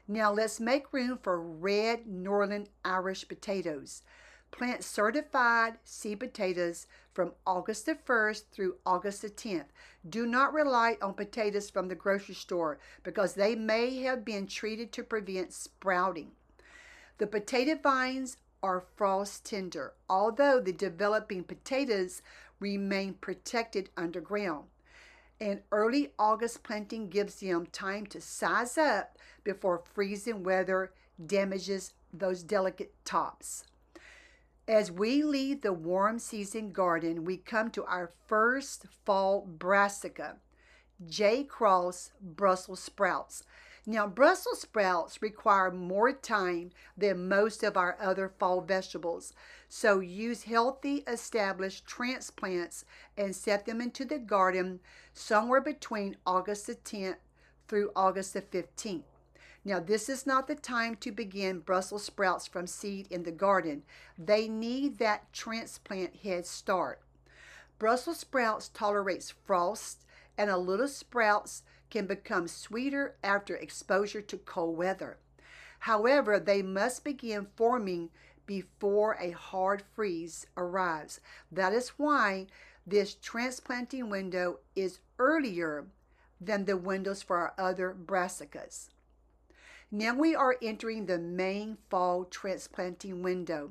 Now let's make room for red Northern Irish potatoes. Plant certified seed potatoes from August the 1st through August the 10th. Do not rely on potatoes from the grocery store because they may have been treated to prevent sprouting. The potato vines are frost tender, although the developing potatoes remain protected underground. An early August planting gives them time to size up before freezing weather damages those delicate tops. As we leave the warm season garden, we come to our first fall brassica, J. Cross Brussels sprouts. Now, Brussels sprouts require more time than most of our other fall vegetables, so use healthy established transplants and set them into the garden somewhere between August the 10th through August the 15th. Now, this is not the time to begin Brussels sprouts from seed in the garden. They need that transplant head start. Brussels sprouts tolerates frost, and a little sprouts can become sweeter after exposure to cold weather. However, they must begin forming before a hard freeze arrives. That is why this transplanting window is earlier than the windows for our other brassicas. Now we are entering the main fall transplanting window.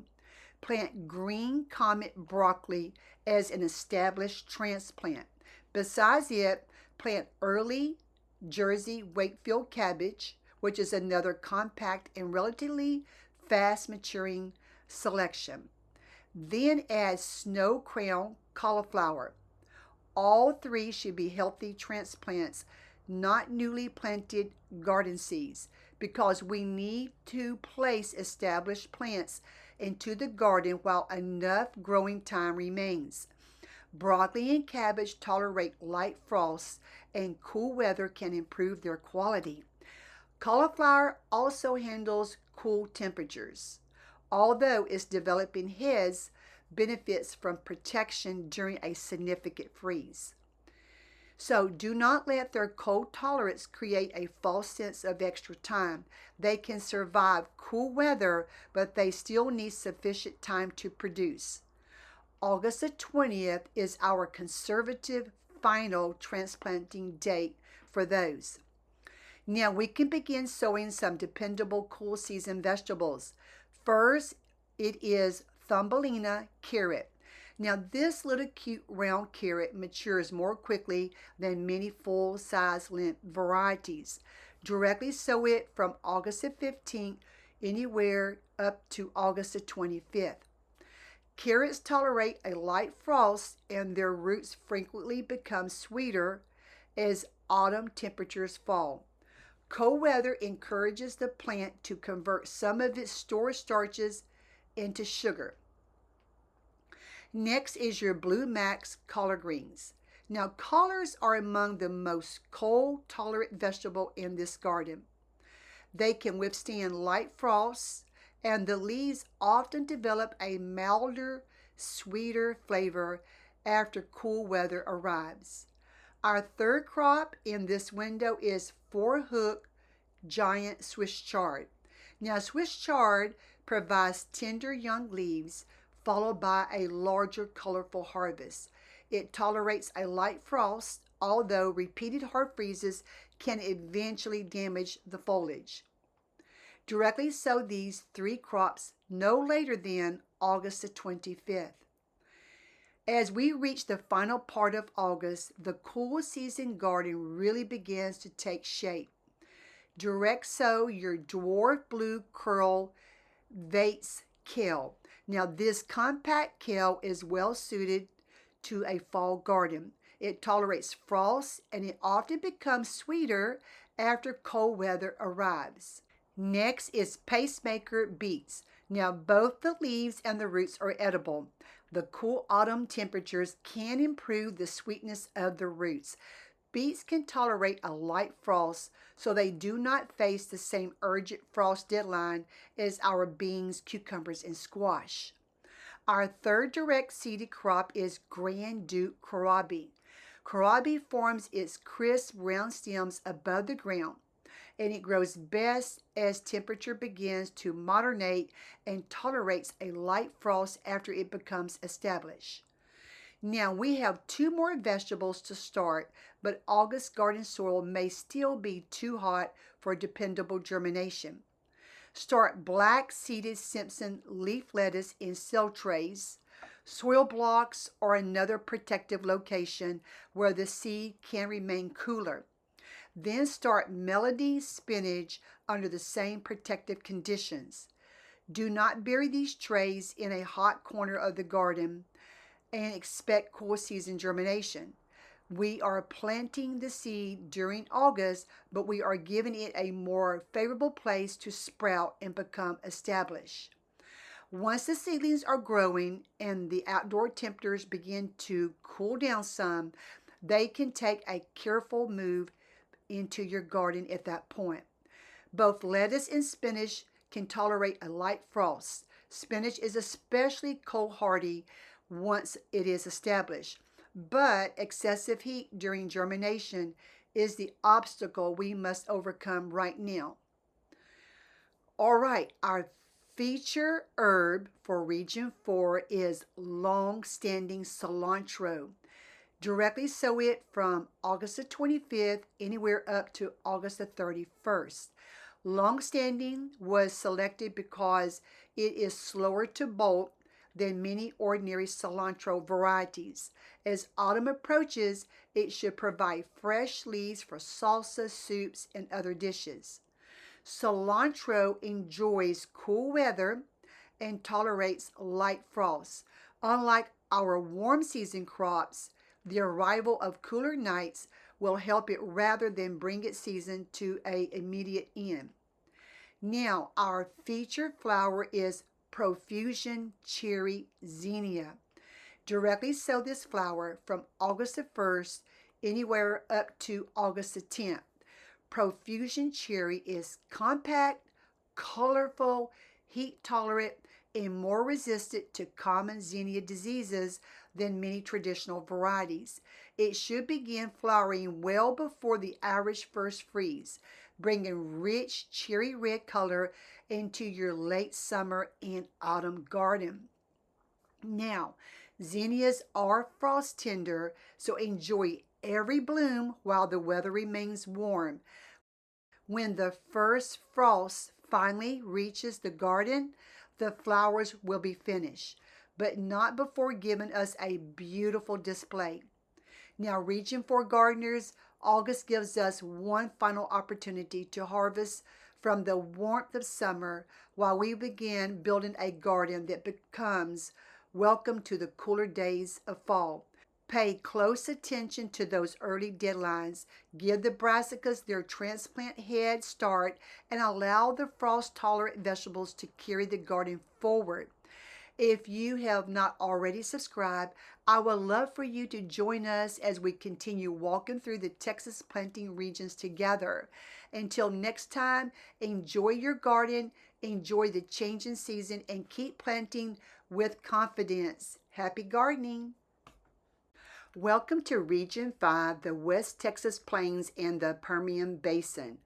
Plant green comet broccoli as an established transplant. Besides it, plant early Jersey Wakefield cabbage, which is another compact and relatively fast maturing selection. Then add snow crown cauliflower. All 3 should be healthy transplants, not newly planted garden seeds, because we need to place established plants into the garden while enough growing time remains. Broccoli and cabbage tolerate light frosts, and cool weather can improve their quality. Cauliflower also handles cool temperatures. Although it's developing heads, benefits from protection during a significant freeze. So do not let their cold tolerance create a false sense of extra time. They can survive cool weather, but they still need sufficient time to produce. August the 20th is our conservative final transplanting date for those. Now we can begin sowing some dependable cool season vegetables. First, it is Thumbelina carrot. Now this little cute round carrot matures more quickly than many full-size length varieties. Directly sow it from August the 15th anywhere up to August the 25th. Carrots tolerate a light frost and their roots frequently become sweeter as autumn temperatures fall. Cold weather encourages the plant to convert some of its stored starches into sugar. Next is your Blue Max collard greens. Now, collards are among the most cold-tolerant vegetable in this garden. They can withstand light frosts, and the leaves often develop a milder, sweeter flavor after cool weather arrives. Our third crop in this window is four-hook giant Swiss chard. Now, Swiss chard provides tender young leaves followed by a larger colorful harvest. It tolerates a light frost, although repeated hard freezes can eventually damage the foliage. Directly sow these three crops no later than August the 25th. As we reach the final part of August, the cool season garden really begins to take shape. Direct sow your dwarf blue curl Vates kale. Now this compact kale is well suited to a fall garden. It tolerates frost and it often becomes sweeter after cold weather arrives. Next is pacemaker beets. Now both the leaves and the roots are edible. The cool autumn temperatures can improve the sweetness of the roots. Beets can tolerate a light frost, so they do not face the same urgent frost deadline as our beans, cucumbers, and squash. Our third direct seeded crop is Grande kohlrabi. Kohlrabi forms its crisp round stems above the ground, and it grows best as temperature begins to moderate and tolerates a light frost after it becomes established. Now we have two more vegetables to start, but August garden soil may still be too hot for dependable germination. Start black seeded Simpson leaf lettuce in cell trays, soil blocks, or another protective location where the seed can remain cooler. Then start Melody spinach under the same protective conditions. Do not bury these trays in a hot corner of the garden and expect cool season germination. We are planting the seed during August, but we are giving it a more favorable place to sprout and become established. Once the seedlings are growing and the outdoor temperatures begin to cool down some, they can take a careful move into your garden at that point. Both lettuce and spinach can tolerate a light frost. Spinach is especially cold hardy once it is established, but excessive heat during germination is the obstacle we must overcome right now. All right, our feature herb for Region 4 is long-standing cilantro. Directly sow it from August the 25th anywhere up to August the 31st. Long-standing was selected because it is slower to bolt than many ordinary cilantro varieties. As autumn approaches, it should provide fresh leaves for salsa, soups, and other dishes. Cilantro enjoys cool weather and tolerates light frosts. Unlike our warm season crops, the arrival of cooler nights will help it rather than bring its season to an immediate end. Now, our featured flower is Profusion Cherry Zinnia. Directly sow this flower from August the 1st anywhere up to August the 10th. Profusion Cherry is compact, colorful, heat tolerant, and more resistant to common zinnia diseases than many traditional varieties. It should begin flowering well before the average first freeze, bringing rich cherry red color into your late summer and autumn garden. Now, zinnias are frost tender, so enjoy every bloom while the weather remains warm. When the first frost finally reaches the garden, the flowers will be finished, but not before giving us a beautiful display. Now, Region 4 gardeners, August gives us one final opportunity to harvest from the warmth of summer while we begin building a garden that becomes welcome to the cooler days of fall. Pay close attention to those early deadlines. Give the brassicas their transplant head start and allow the frost-tolerant vegetables to carry the garden forward. If you have not already subscribed, I would love for you to join us as we continue walking through the Texas planting regions together. Until next time, enjoy your garden, enjoy the changing season, and keep planting with confidence. Happy gardening! Welcome to Region 5, the West Texas Plains and the Permian Basin.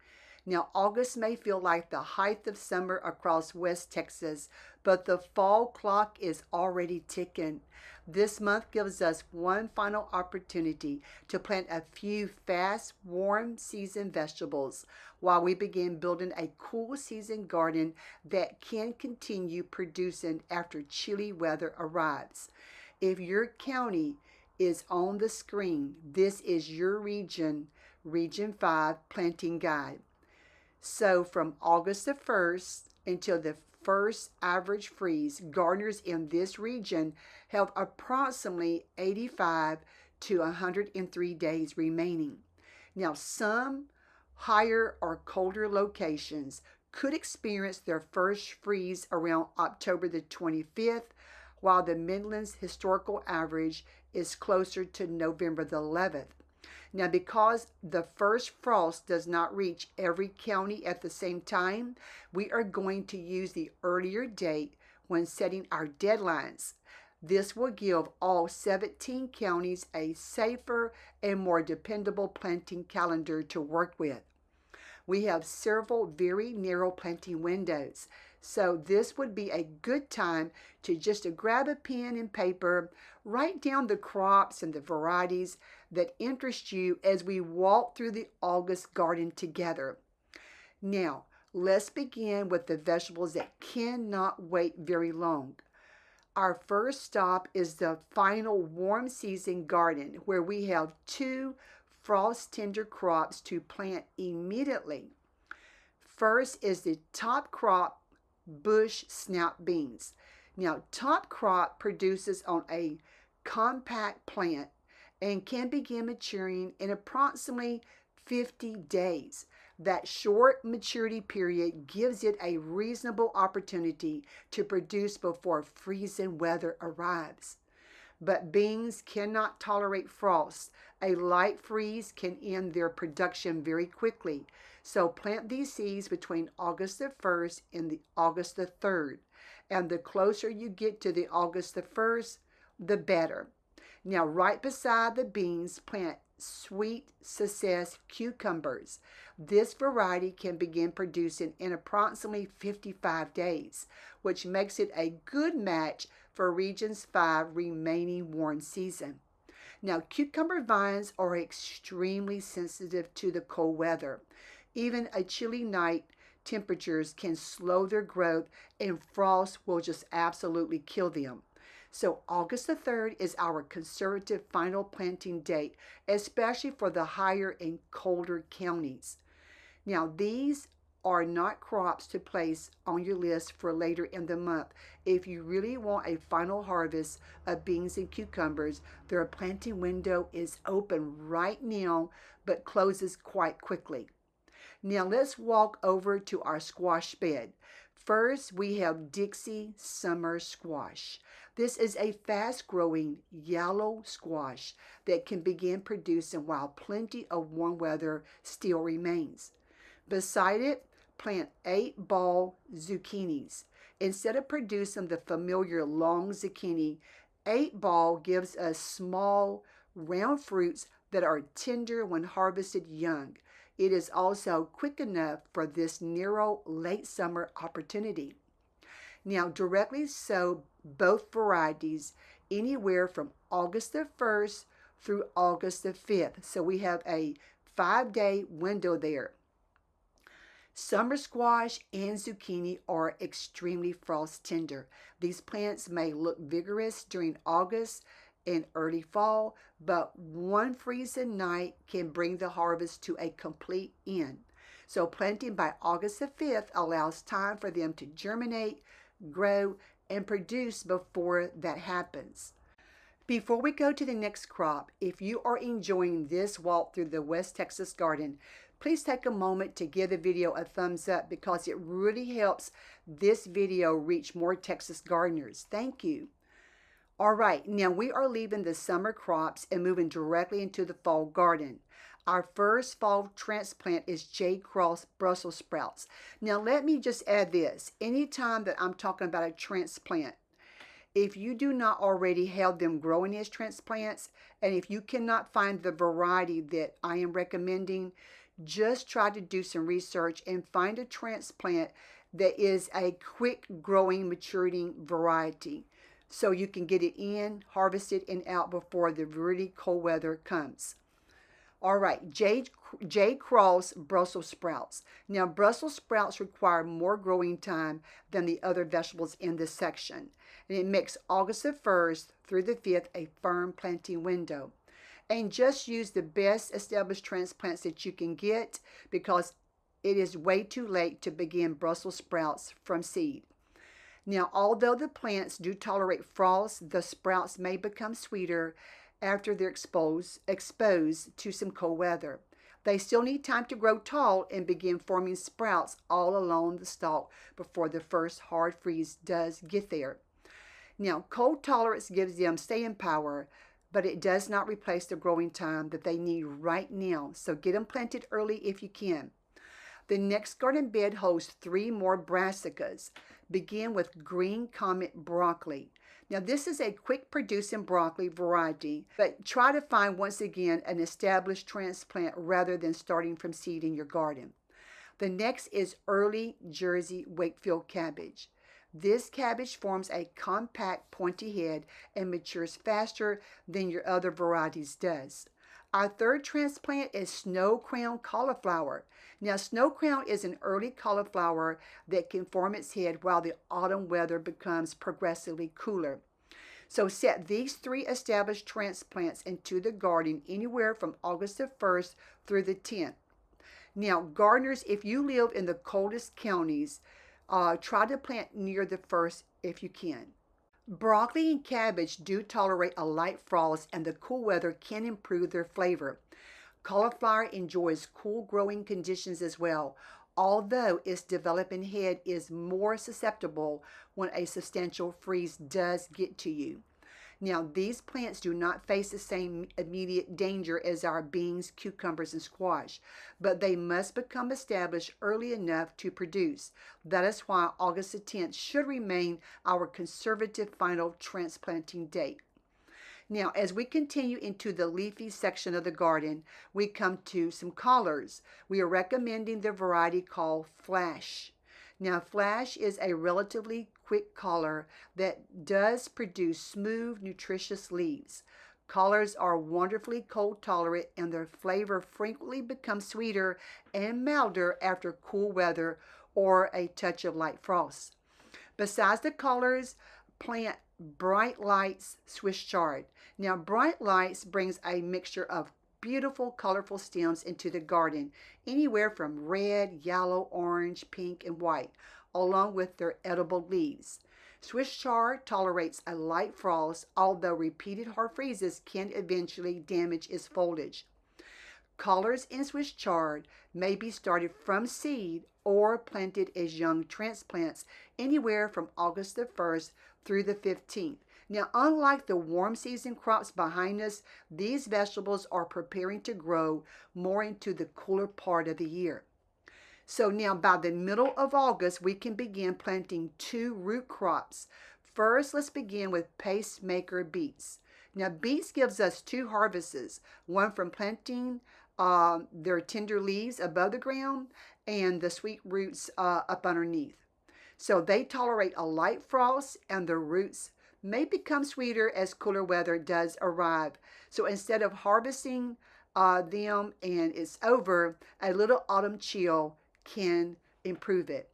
Now, August may feel like the height of summer across West Texas, but the fall clock is already ticking. This month gives us one final opportunity to plant a few fast, warm season vegetables while we begin building a cool season garden that can continue producing after chilly weather arrives. If your county is on the screen, this is your Region 5 planting guide. So from August the 1st until the first average freeze, gardeners in this region have approximately 85 to 103 days remaining. Now, some higher or colder locations could experience their first freeze around October the 25th, while the Midland's historical average is closer to November the 11th. Now, because the first frost does not reach every county at the same time, we are going to use the earlier date when setting our deadlines. This will give all 17 counties a safer and more dependable planting calendar to work with. We have several very narrow planting windows, so this would be a good time to just grab a pen and paper, write down the crops and the varieties that interest you as we walk through the August garden together. Now, let's begin with the vegetables that cannot wait very long. Our first stop is the final warm season garden, where we have two frost tender crops to plant immediately. First is the top crop, bush snap beans. Now, top crop produces on a compact plant and can begin maturing in approximately 50 days. That short maturity period gives it a reasonable opportunity to produce before freezing weather arrives. But beans cannot tolerate frost. A light freeze can end their production very quickly. So plant these seeds between August the 1st and the August the 3rd. And the closer you get to the August the 1st, the better. Now, right beside the beans, plant sweet success cucumbers. This variety can begin producing in approximately 55 days, which makes it a good match for Region 5 remaining warm season. Now, cucumber vines are extremely sensitive to the cold weather. Even a chilly night temperatures can slow their growth, and frost will just absolutely kill them. So August the 3rd is our conservative final planting date, especially for the higher and colder counties. Now, these are not crops to place on your list for later in the month. If you really want a final harvest of beans and cucumbers, their planting window is open right now, but closes quite quickly. Now let's walk over to our squash bed. First, we have Dixie Summer Squash. This is a fast-growing yellow squash that can begin producing while plenty of warm weather still remains. Beside it, plant 8 ball zucchinis. Instead of producing the familiar long zucchini, 8-ball gives us small, round fruits that are tender when harvested young. It is also quick enough for this narrow late summer opportunity. Now, directly sow both varieties anywhere from August the 1st through August the 5th. So we have a 5-day window there. Summer squash and zucchini are extremely frost tender. These plants may look vigorous during August and early fall, but one freezing night can bring the harvest to a complete end. So planting by August the 5th allows time for them to germinate, grow, and produce before that happens. Before we go to the next crop, if you are enjoying this walk through the West Texas garden, please take a moment to give the video a thumbs up because it really helps this video reach more Texas gardeners. Thank you. All right, now we are leaving the summer crops and moving directly into the fall garden. Our first fall transplant is J. Cross Brussels sprouts. Now let me just add this. Anytime that I'm talking about a transplant, if you do not already have them growing as transplants, and if you cannot find the variety that I am recommending, just try to do some research and find a transplant that is a quick growing, maturing variety so you can get it in, harvested, and out before the really cold weather comes. All right, J. Cross Brussels sprouts. Now, Brussels sprouts require more growing time than the other vegetables in this section. And it makes August the 1st through the 5th a firm planting window. And just use the best established transplants that you can get because it is way too late to begin Brussels sprouts from seed. Now, although the plants do tolerate frost, the sprouts may become sweeter after they're exposed to some cold weather. They still need time to grow tall and begin forming sprouts all along the stalk before the first hard freeze does get there. Now, cold tolerance gives them staying power, but it does not replace the growing time that they need right now. So get them planted early if you can. The next garden bed holds 3 more brassicas. Begin with green comet broccoli. Now this is a quick producing broccoli variety, but try to find once again an established transplant rather than starting from seed in your garden. The next is early Jersey Wakefield cabbage. This cabbage forms a compact pointy head and matures faster than your other varieties does. Our third transplant is snow crown cauliflower. Now, snow crown is an early cauliflower that can form its head while the autumn weather becomes progressively cooler. So set these 3 established transplants into the garden anywhere from August the 1st through the 10th. Now, gardeners, if you live in the coldest counties, try to plant near the 1st if you can. Broccoli and cabbage do tolerate a light frost, and the cool weather can improve their flavor. Cauliflower enjoys cool growing conditions as well, although its developing head is more susceptible when a substantial freeze does get to you. Now, these plants do not face the same immediate danger as our beans, cucumbers, and squash, but they must become established early enough to produce. That is why August the 10th should remain our conservative final transplanting date. Now, as we continue into the leafy section of the garden, we come to some collards. We are recommending the variety called Flash. Now, Flash is a relatively quick collar that does produce smooth, nutritious leaves. Collards are wonderfully cold tolerant, and their flavor frequently becomes sweeter and milder after cool weather or a touch of light frost. Besides the collards, plant Bright Lights Swiss chard. Now, Bright Lights brings a mixture of beautiful, colorful stems into the garden, anywhere from red, yellow, orange, pink, and white, along with their edible leaves. Swiss chard tolerates a light frost, although repeated hard freezes can eventually damage its foliage. Collards in Swiss chard may be started from seed or planted as young transplants anywhere from August the 1st through the 15th. Now, unlike the warm season crops behind us, these vegetables are preparing to grow more into the cooler part of the year. So now by the middle of August, we can begin planting 2 root crops. First, let's begin with pacemaker beets. Now, beets gives us 2 harvests, one from planting their tender leaves above the ground and the sweet roots up underneath. So they tolerate a light frost and the roots may become sweeter as cooler weather does arrive. So instead of harvesting them and it's over, a little autumn chill can improve it.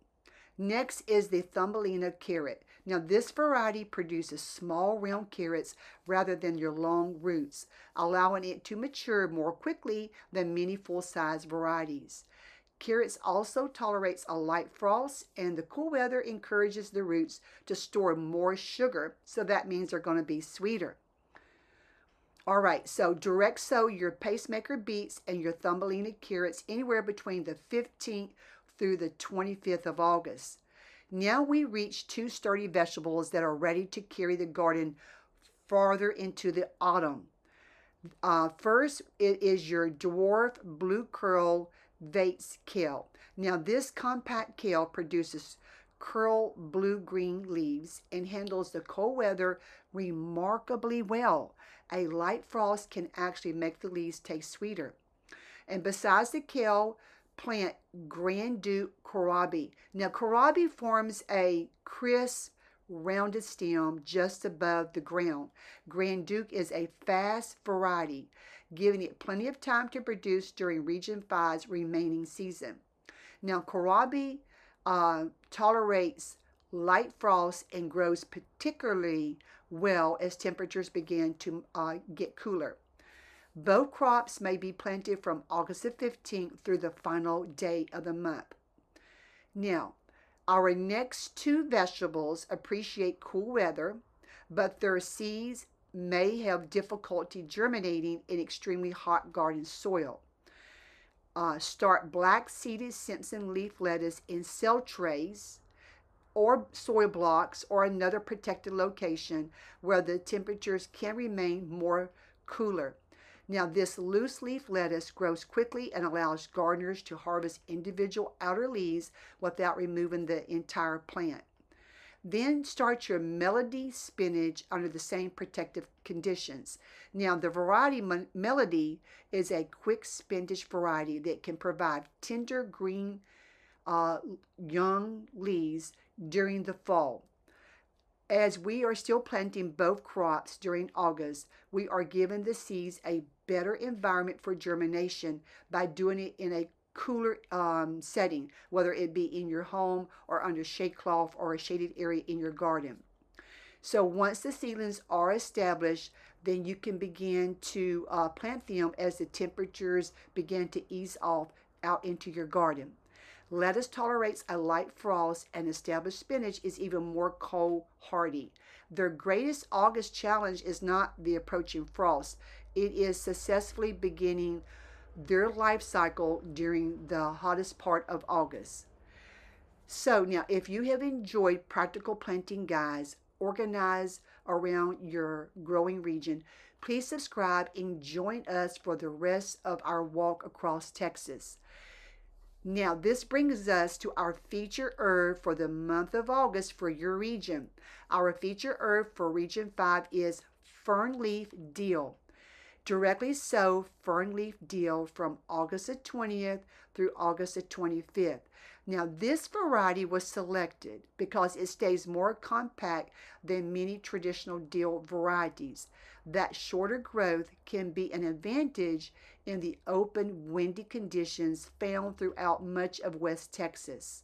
Next is the Thumbelina carrot. Now this variety produces small round carrots rather than your long roots, allowing it to mature more quickly than many full-size varieties. Carrots also tolerates a light frost, and the cool weather encourages the roots to store more sugar, so that means they're going to be sweeter. All right, so direct sow your pacemaker beets and your Thumbelina carrots anywhere between the 15th through the 25th of August. Now we reach 2 sturdy vegetables that are ready to carry the garden farther into the autumn. First, it is your dwarf blue curl Vates kale. Now this compact kale produces curl blue-green leaves and handles the cold weather remarkably well. A light frost can actually make the leaves taste sweeter. And besides the kale, plant Grande kohlrabi. Now kohlrabi forms a crisp, rounded stem just above the ground. Grande is a fast variety, giving it plenty of time to produce during Region 5's remaining season. Now kohlrabi tolerates light frost and grows particularly well as temperatures begin to get cooler. Both crops may be planted from August the 15th through the final day of the month. Now, our next 2 vegetables appreciate cool weather, but their seeds may have difficulty germinating in extremely hot garden soil. Start black-seeded Simpson leaf lettuce in cell trays or soil blocks or another protected location where the temperatures can remain more cooler. Now this loose leaf lettuce grows quickly and allows gardeners to harvest individual outer leaves without removing the entire plant. Then start your Melody spinach under the same protective conditions. Now the variety Melody is a quick spinach variety that can provide tender green young leaves during the fall. As we are still planting both crops during August, we are giving the seeds a better environment for germination by doing it in a cooler setting, whether it be in your home or under shade cloth or a shaded area in your garden. So once the seedlings are established, then you can begin to plant them as the temperatures begin to ease off out into your garden. Lettuce tolerates a light frost, and established spinach is even more cold hardy. Their greatest August challenge is not the approaching frost. It is successfully beginning their life cycle during the hottest part of August. So now, if you have enjoyed practical planting guides organized around your growing region, please subscribe and join us for the rest of our walk across Texas. Now, this brings us to our feature herb for the month of August for your region. Our feature herb for Region 5 is fernleaf dill. Directly sow fernleaf dill from August the 20th through August the 25th. Now, this variety was selected because it stays more compact than many traditional dill varieties. That shorter growth can be an advantage in the open, windy conditions found throughout much of West Texas.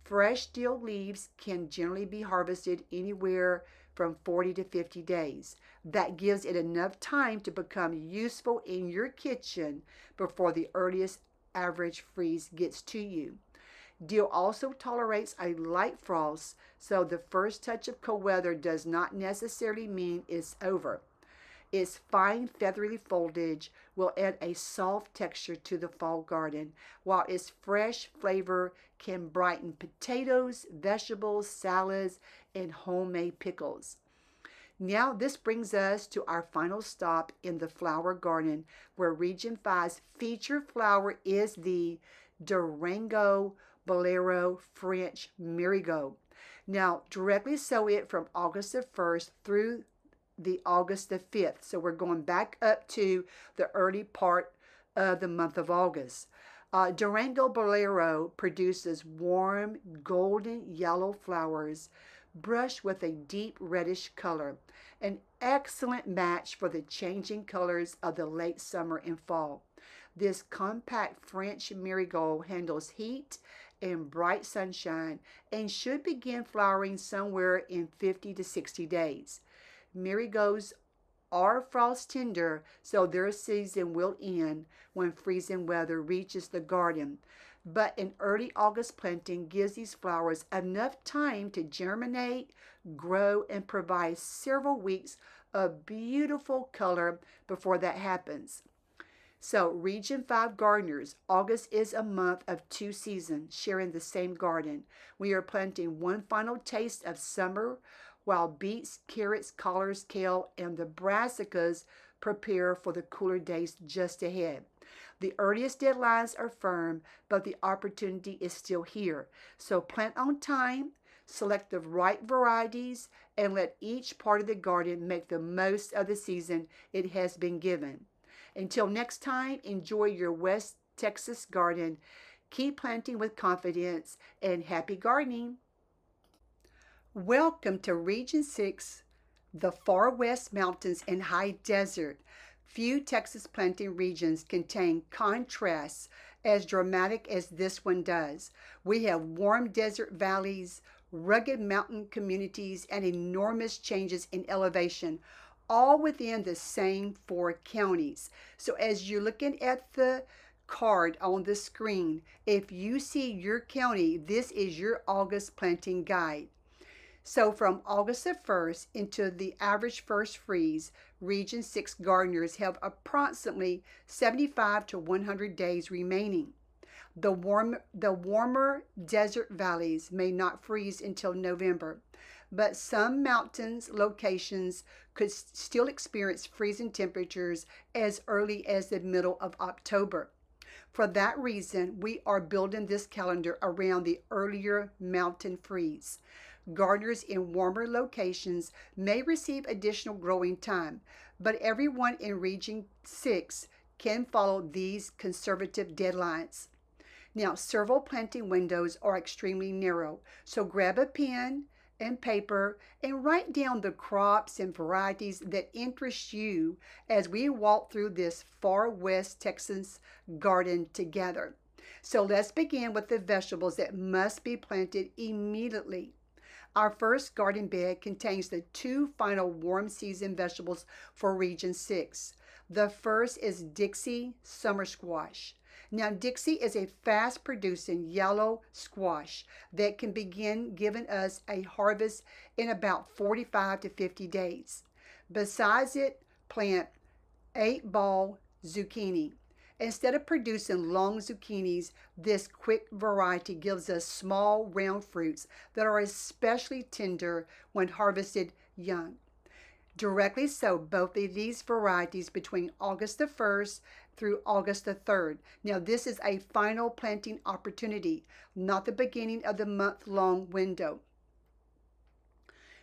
Fresh dill leaves can generally be harvested anywhere from 40 to 50 days. That gives it enough time to become useful in your kitchen before the earliest average freeze gets to you. Dill also tolerates a light frost, so the first touch of cold weather does not necessarily mean it's over. Its fine feathery foliage will add a soft texture to the fall garden, while its fresh flavor can brighten potatoes, vegetables, salads, and homemade pickles. Now this brings us to our final stop in the flower garden, where Region 5's featured flower is the Durango Bolero French Marigot. Now, directly sow it from August the 1st through the August the 5th. So we're going back up to the early part of the month of August. Durango Bolero produces warm golden yellow flowers brushed with a deep reddish color, an excellent match for the changing colors of the late summer and fall. This compact French marigold handles heat and bright sunshine and should begin flowering somewhere in 50 to 60 days. Marigolds are frost tender, so their season will end when freezing weather reaches the garden. But an early August planting gives these flowers enough time to germinate, grow, and provide several weeks of beautiful color before that happens. So, Region 5 gardeners, August is a month of two seasons sharing the same garden. We are planting one final taste of summer while beets, carrots, collards, kale, and the brassicas prepare for the cooler days just ahead. The earliest deadlines are firm, but the opportunity is still here. So plant on time, select the right varieties, and let each part of the garden make the most of the season it has been given. Until next time, enjoy your West Texas garden. Keep planting with confidence and happy gardening. Welcome to Region 6, the far west mountains and high desert. Few Texas planting regions contain contrasts as dramatic as this one does. We have warm desert valleys, rugged mountain communities, and enormous changes in elevation, all within the same four counties. So as you're looking at the card on the screen, if you see your county, this is your August planting guide. So from August the 1st into the average first freeze, Region 6 gardeners have approximately 75 to 100 days remaining. The warmer desert valleys may not freeze until November, but some mountains locations could still experience freezing temperatures as early as the middle of October. For that reason, we are building this calendar around the earlier mountain freeze. Gardeners in warmer locations may receive additional growing time, but everyone in Region 6 can follow these conservative deadlines. Now, several planting windows are extremely narrow, so grab a pen and paper and write down the crops and varieties that interest you as we walk through this far west Texas garden together. So let's begin with the vegetables that must be planted immediately. Our first garden bed contains the two final warm season vegetables for Region 6. The first is Dixie summer squash. Now, Dixie is a fast producing yellow squash that can begin giving us a harvest in about 45 to 50 days. Besides it, plant 8-ball zucchini. Instead of producing long zucchinis, this quick variety gives us small round fruits that are especially tender when harvested young. Directly sow both of these varieties between August the 1st through August the 3rd. Now, this is a final planting opportunity, not the beginning of the month-long window.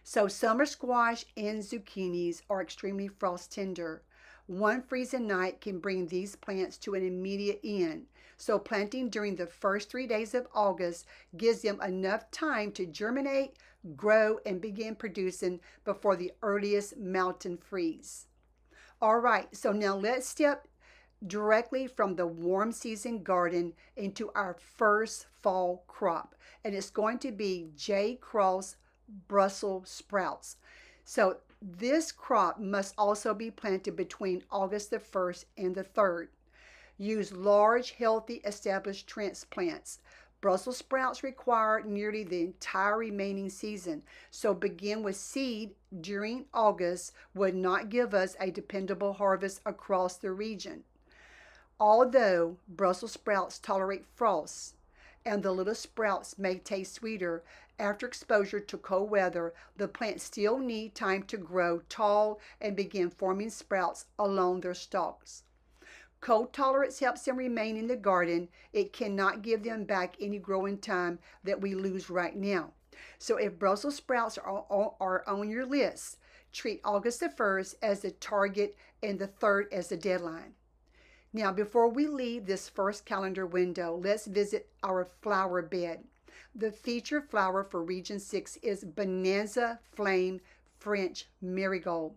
So summer squash and zucchinis are extremely frost tender. One freezing night can bring these plants to an immediate end. So planting during the first 3 days of August gives them enough time to germinate, grow, and begin producing before the earliest mountain freeze. All right, so now let's step directly from the warm season garden into our first fall crop. And it's going to be J. Cross Brussels sprouts. So this crop must also be planted between August the 1st and the 3rd. Use large, healthy, established transplants. Brussels sprouts require nearly the entire remaining season, so begin with seed during August would not give us a dependable harvest across the region. Although Brussels sprouts tolerate frost, and the little sprouts may taste sweeter after exposure to cold weather, the plants still need time to grow tall and begin forming sprouts along their stalks. Cold tolerance helps them remain in the garden. It cannot give them back any growing time that we lose right now. So if Brussels sprouts are on your list, treat August the 1st as the target and the 3rd as the deadline. Now, before we leave this first calendar window, let's visit our flower bed. The featured flower for Region 6 is Bonanza Flame French Marigold.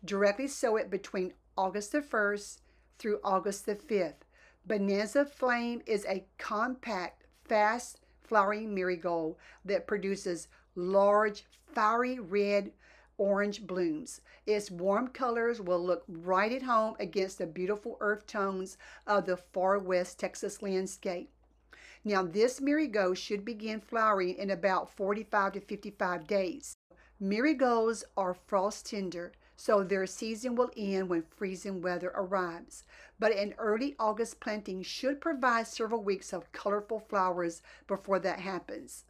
Directly sow it between August the 1st through August the 5th. Bonanza Flame is a compact, fast flowering marigold that produces large, fiery red orange blooms. Its warm colors will look right at home against the beautiful earth tones of the far west Texas landscape. Now, this marigold should begin flowering in about 45 to 55 days. Marigolds are frost tender, so their season will end when freezing weather arrives. But an early August planting should provide several weeks of colorful flowers before that happens.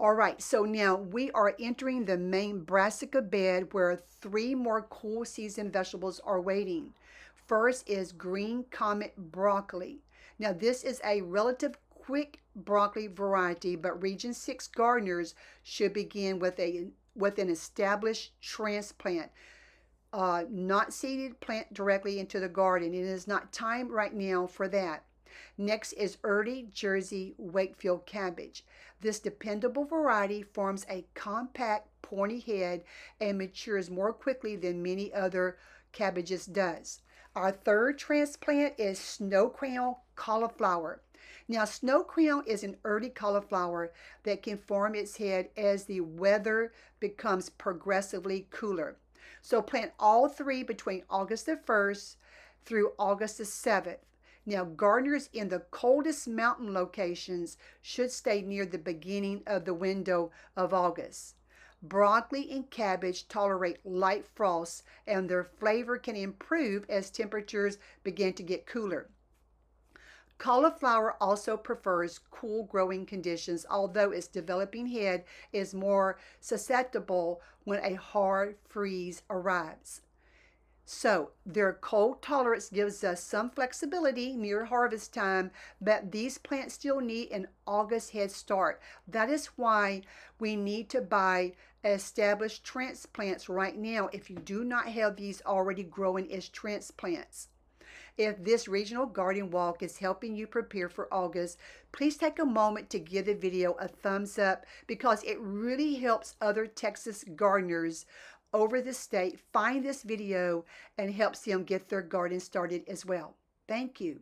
All right, so now we are entering the main brassica bed where 3 more cool season vegetables are waiting. First is green comet broccoli. Now this is a relative quick broccoli variety, but Region 6 gardeners should begin with an established transplant, not seeded plant directly into the garden. It is not time right now for that. Next is early Jersey Wakefield cabbage. This dependable variety forms a compact, pointy head and matures more quickly than many other cabbages does. Our third transplant is snow crown cauliflower. Now, snow crown is an early cauliflower that can form its head as the weather becomes progressively cooler. So plant all 3 between August the 1st through August the 7th. Now, gardeners in the coldest mountain locations should stay near the beginning of the window of August. Broccoli and cabbage tolerate light frosts, and their flavor can improve as temperatures begin to get cooler. Cauliflower also prefers cool growing conditions, although its developing head is more susceptible when a hard freeze arrives. So their cold tolerance gives us some flexibility near harvest time, but these plants still need an August head start. That is why we need to buy established transplants right now if you do not have these already growing as transplants. If this regional garden walk is helping you prepare for August, please take a moment to give the video a thumbs up because it really helps other Texas gardeners over the state find this video and helps them get their garden started as well. Thank you.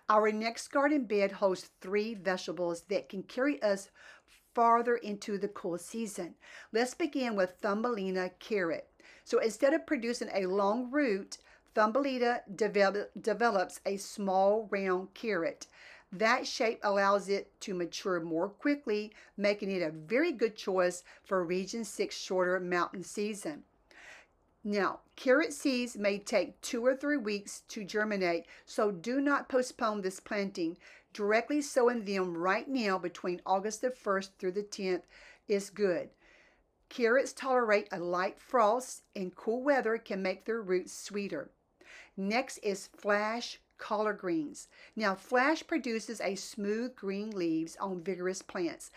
Our next garden bed hosts 3 vegetables that can carry us farther into the cool season. Let's begin with Thumbelina carrot. So instead of producing a long root, Thumbelina develops a small round carrot. That shape allows it to mature more quickly, making it a very good choice for Region 6 shorter mountain season. Now, carrot seeds may take 2 or 3 weeks to germinate, so do not postpone this planting. Directly sowing them right now between August the 1st through the 10th is good. Carrots tolerate a light frost, and cool weather can make their roots sweeter. Next is flash collard greens. Now, flash produces a smooth green leaves on vigorous plants.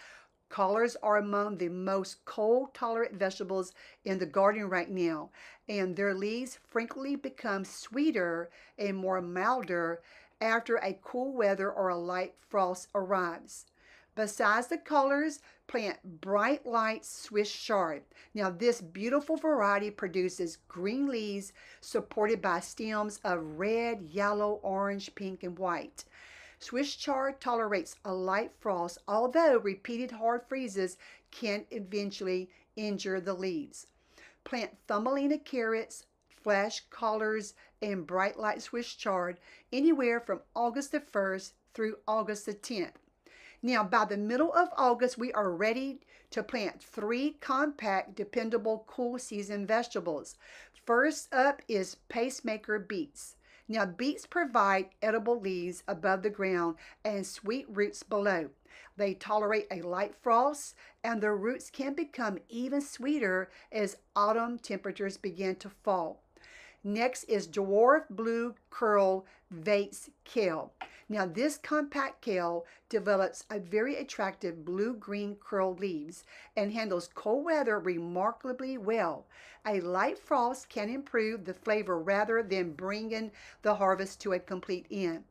Collards are among the most cold-tolerant vegetables in the garden right now, and their leaves frequently become sweeter and more milder after a cool weather or a light frost arrives. Besides the collards, plant bright light Swiss chard. Now, this beautiful variety produces green leaves supported by stems of red, yellow, orange, pink, and white. Swiss chard tolerates a light frost, although repeated hard freezes can eventually injure the leaves. Plant Thumbelina carrots, flash collards, and bright light Swiss chard anywhere from August the 1st through August the 10th. Now, by the middle of August, we are ready to plant 3 compact, dependable, cool season vegetables. First up is pacemaker beets. Now, beets provide edible leaves above the ground and sweet roots below. They tolerate a light frost, and their roots can become even sweeter as autumn temperatures begin to fall. Next is dwarf blue curl Vates kale. Now this compact kale develops a very attractive blue-green curled leaves and handles cold weather remarkably well. A light frost can improve the flavor rather than bringing the harvest to a complete end.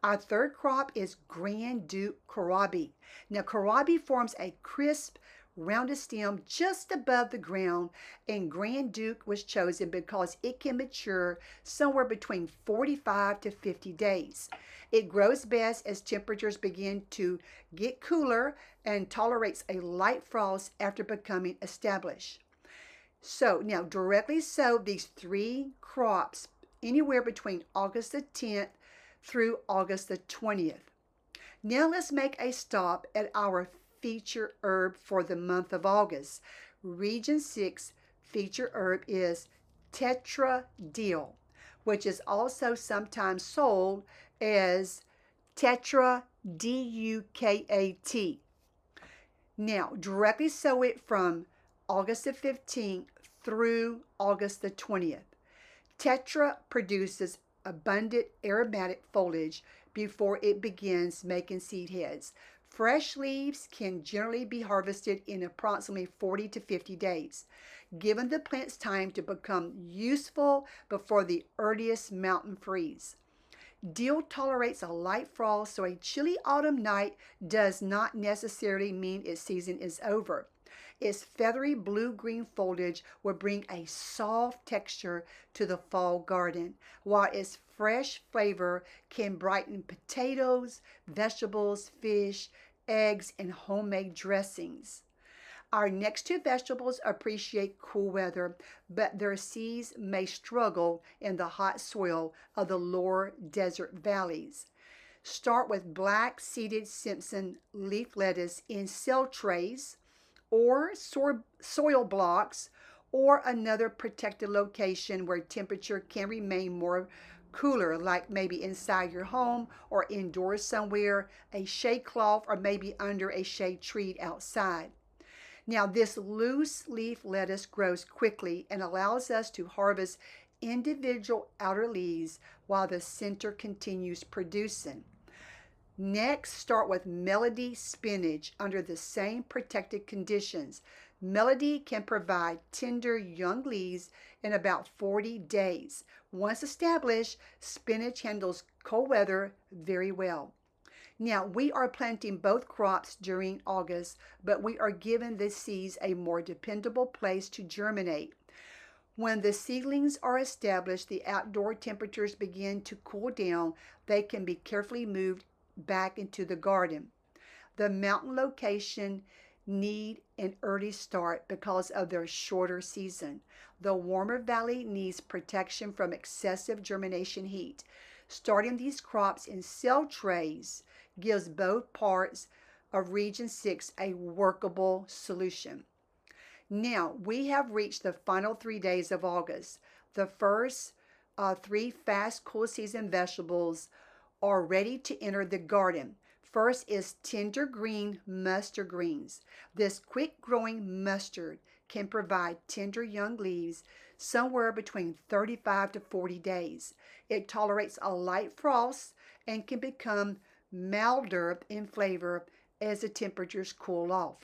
Our third crop is Grande kohlrabi. Now kohlrabi forms a crisp, rounded stem just above the ground, and Grand Duke was chosen because it can mature somewhere between 45 to 50 days. It grows best as temperatures begin to get cooler and tolerates a light frost after becoming established. So now directly sow these three crops anywhere between August the 10th through August the 20th. Now let's make a stop at our feature herb for the month of August. Region 6 feature herb is tetradill, which is also sometimes sold as tetra dukat. Now, directly sow it from August the 15th through August the 20th. Tetra produces abundant aromatic foliage before it begins making seed heads. Fresh leaves can generally be harvested in approximately 40 to 50 days, giving the plants time to become useful before the earliest mountain freeze. Dill tolerates a light frost, so a chilly autumn night does not necessarily mean its season is over. Its feathery blue-green foliage will bring a soft texture to the fall garden, while its fresh flavor can brighten potatoes, vegetables, fish, eggs, and homemade dressings. Our next two vegetables appreciate cool weather, but their seeds may struggle in the hot soil of the lower desert valleys. Start with black-seeded Simpson leaf lettuce in cell trays or soil blocks, or another protected location where temperature can remain more cooler, like maybe inside your home or indoors somewhere, a shade cloth, or maybe under a shade tree outside. Now, this loose leaf lettuce grows quickly and allows us to harvest individual outer leaves while the center continues producing. Next, start with Melody spinach under the same protected conditions. Melody can provide tender young leaves in about 40 days. Once established, spinach handles cold weather very well. Now, we are planting both crops during August, but we are giving the seeds a more dependable place to germinate. When the seedlings are established, the outdoor temperatures begin to cool down. They can be carefully moved back into the garden. The mountain location need an early start because of their shorter season. The warmer valley needs protection from excessive germination heat. Starting these crops in cell trays gives both parts of Region 6 a workable solution. Now, we have reached the final 3 days of August. The first three fast cool season vegetables are ready to enter the garden. First is tender green mustard greens. This quick growing mustard can provide tender young leaves somewhere between 35 to 40 days. It tolerates a light frost and can become milder in flavor as the temperatures cool off.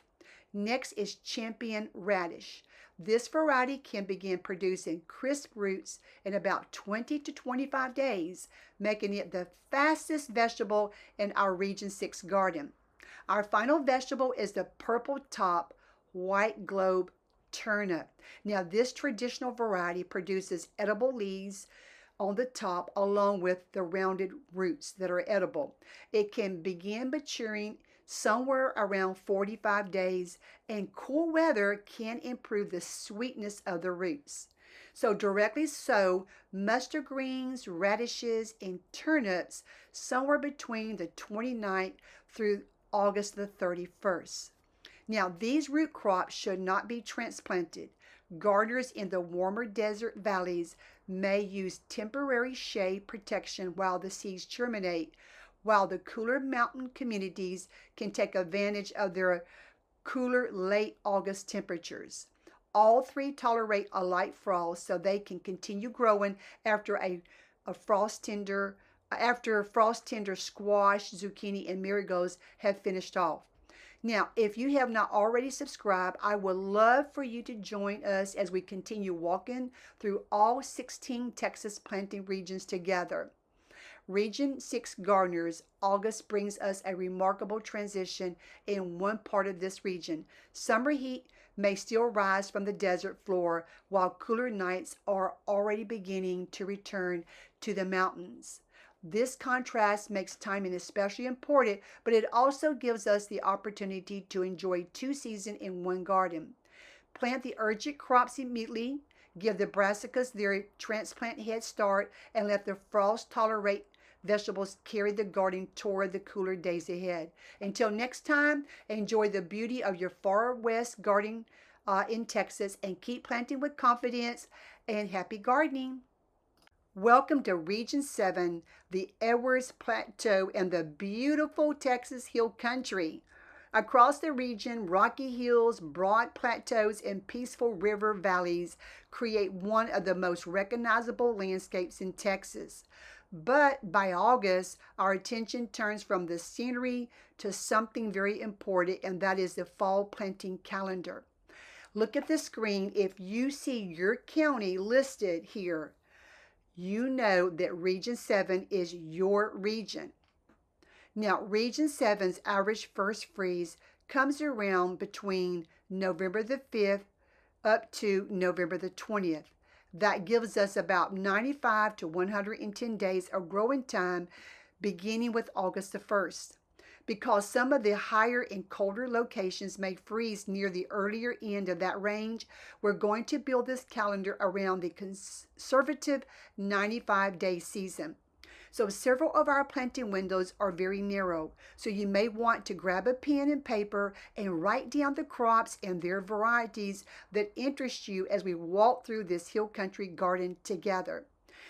Next is champion radish. This variety can begin producing crisp roots in about 20 to 25 days, making it the fastest vegetable in our Region 6 garden. Our final vegetable is the purple top white globe turnip. Now, this traditional variety produces edible leaves on the top along with the rounded roots that are edible. It can begin maturing somewhere around 45 days, and cool weather can improve the sweetness of the roots. So directly sow mustard greens, radishes, and turnips somewhere between the 29th through August the 31st. Now, these root crops should not be transplanted. Gardeners in the warmer desert valleys may use temporary shade protection while the seeds germinate, while the cooler mountain communities can take advantage of their cooler late August temperatures. All three tolerate a light frost, so they can continue growing after a frost tender after frost tender squash, zucchini, and marigolds have finished off. Now, if you have not already subscribed, I would love for you to join us as we continue walking through all 16 Texas planting regions together. Region 6 gardeners, August brings us a remarkable transition in one part of this region. Summer heat may still rise from the desert floor, while cooler nights are already beginning to return to the mountains. This contrast makes timing especially important, but it also gives us the opportunity to enjoy two seasons in one garden. Plant the urgent crops immediately, give the brassicas their transplant head start, and let the frost-tolerant vegetables carry the garden toward the cooler days ahead. Until next time, enjoy the beauty of your far west garden in Texas, and keep planting with confidence, and happy gardening. Welcome to Region 7, the Edwards Plateau and the beautiful Texas Hill Country. Across the region, rocky hills, broad plateaus, and peaceful river valleys create one of the most recognizable landscapes in Texas. But by August, our attention turns from the scenery to something very important, and that is the fall planting calendar. Look at the screen. If you see your county listed here, you know that Region 7 is your region. Now, Region 7's average first freeze comes around between November the 5th up to November the 20th. That gives us about 95 to 110 days of growing time, beginning with August the 1st. Because some of the higher and colder locations may freeze near the earlier end of that range, we're going to build this calendar around the conservative 95-day season. So several of our planting windows are very narrow, so you may want to grab a pen and paper and write down the crops and their varieties that interest you as we walk through this hill country garden together.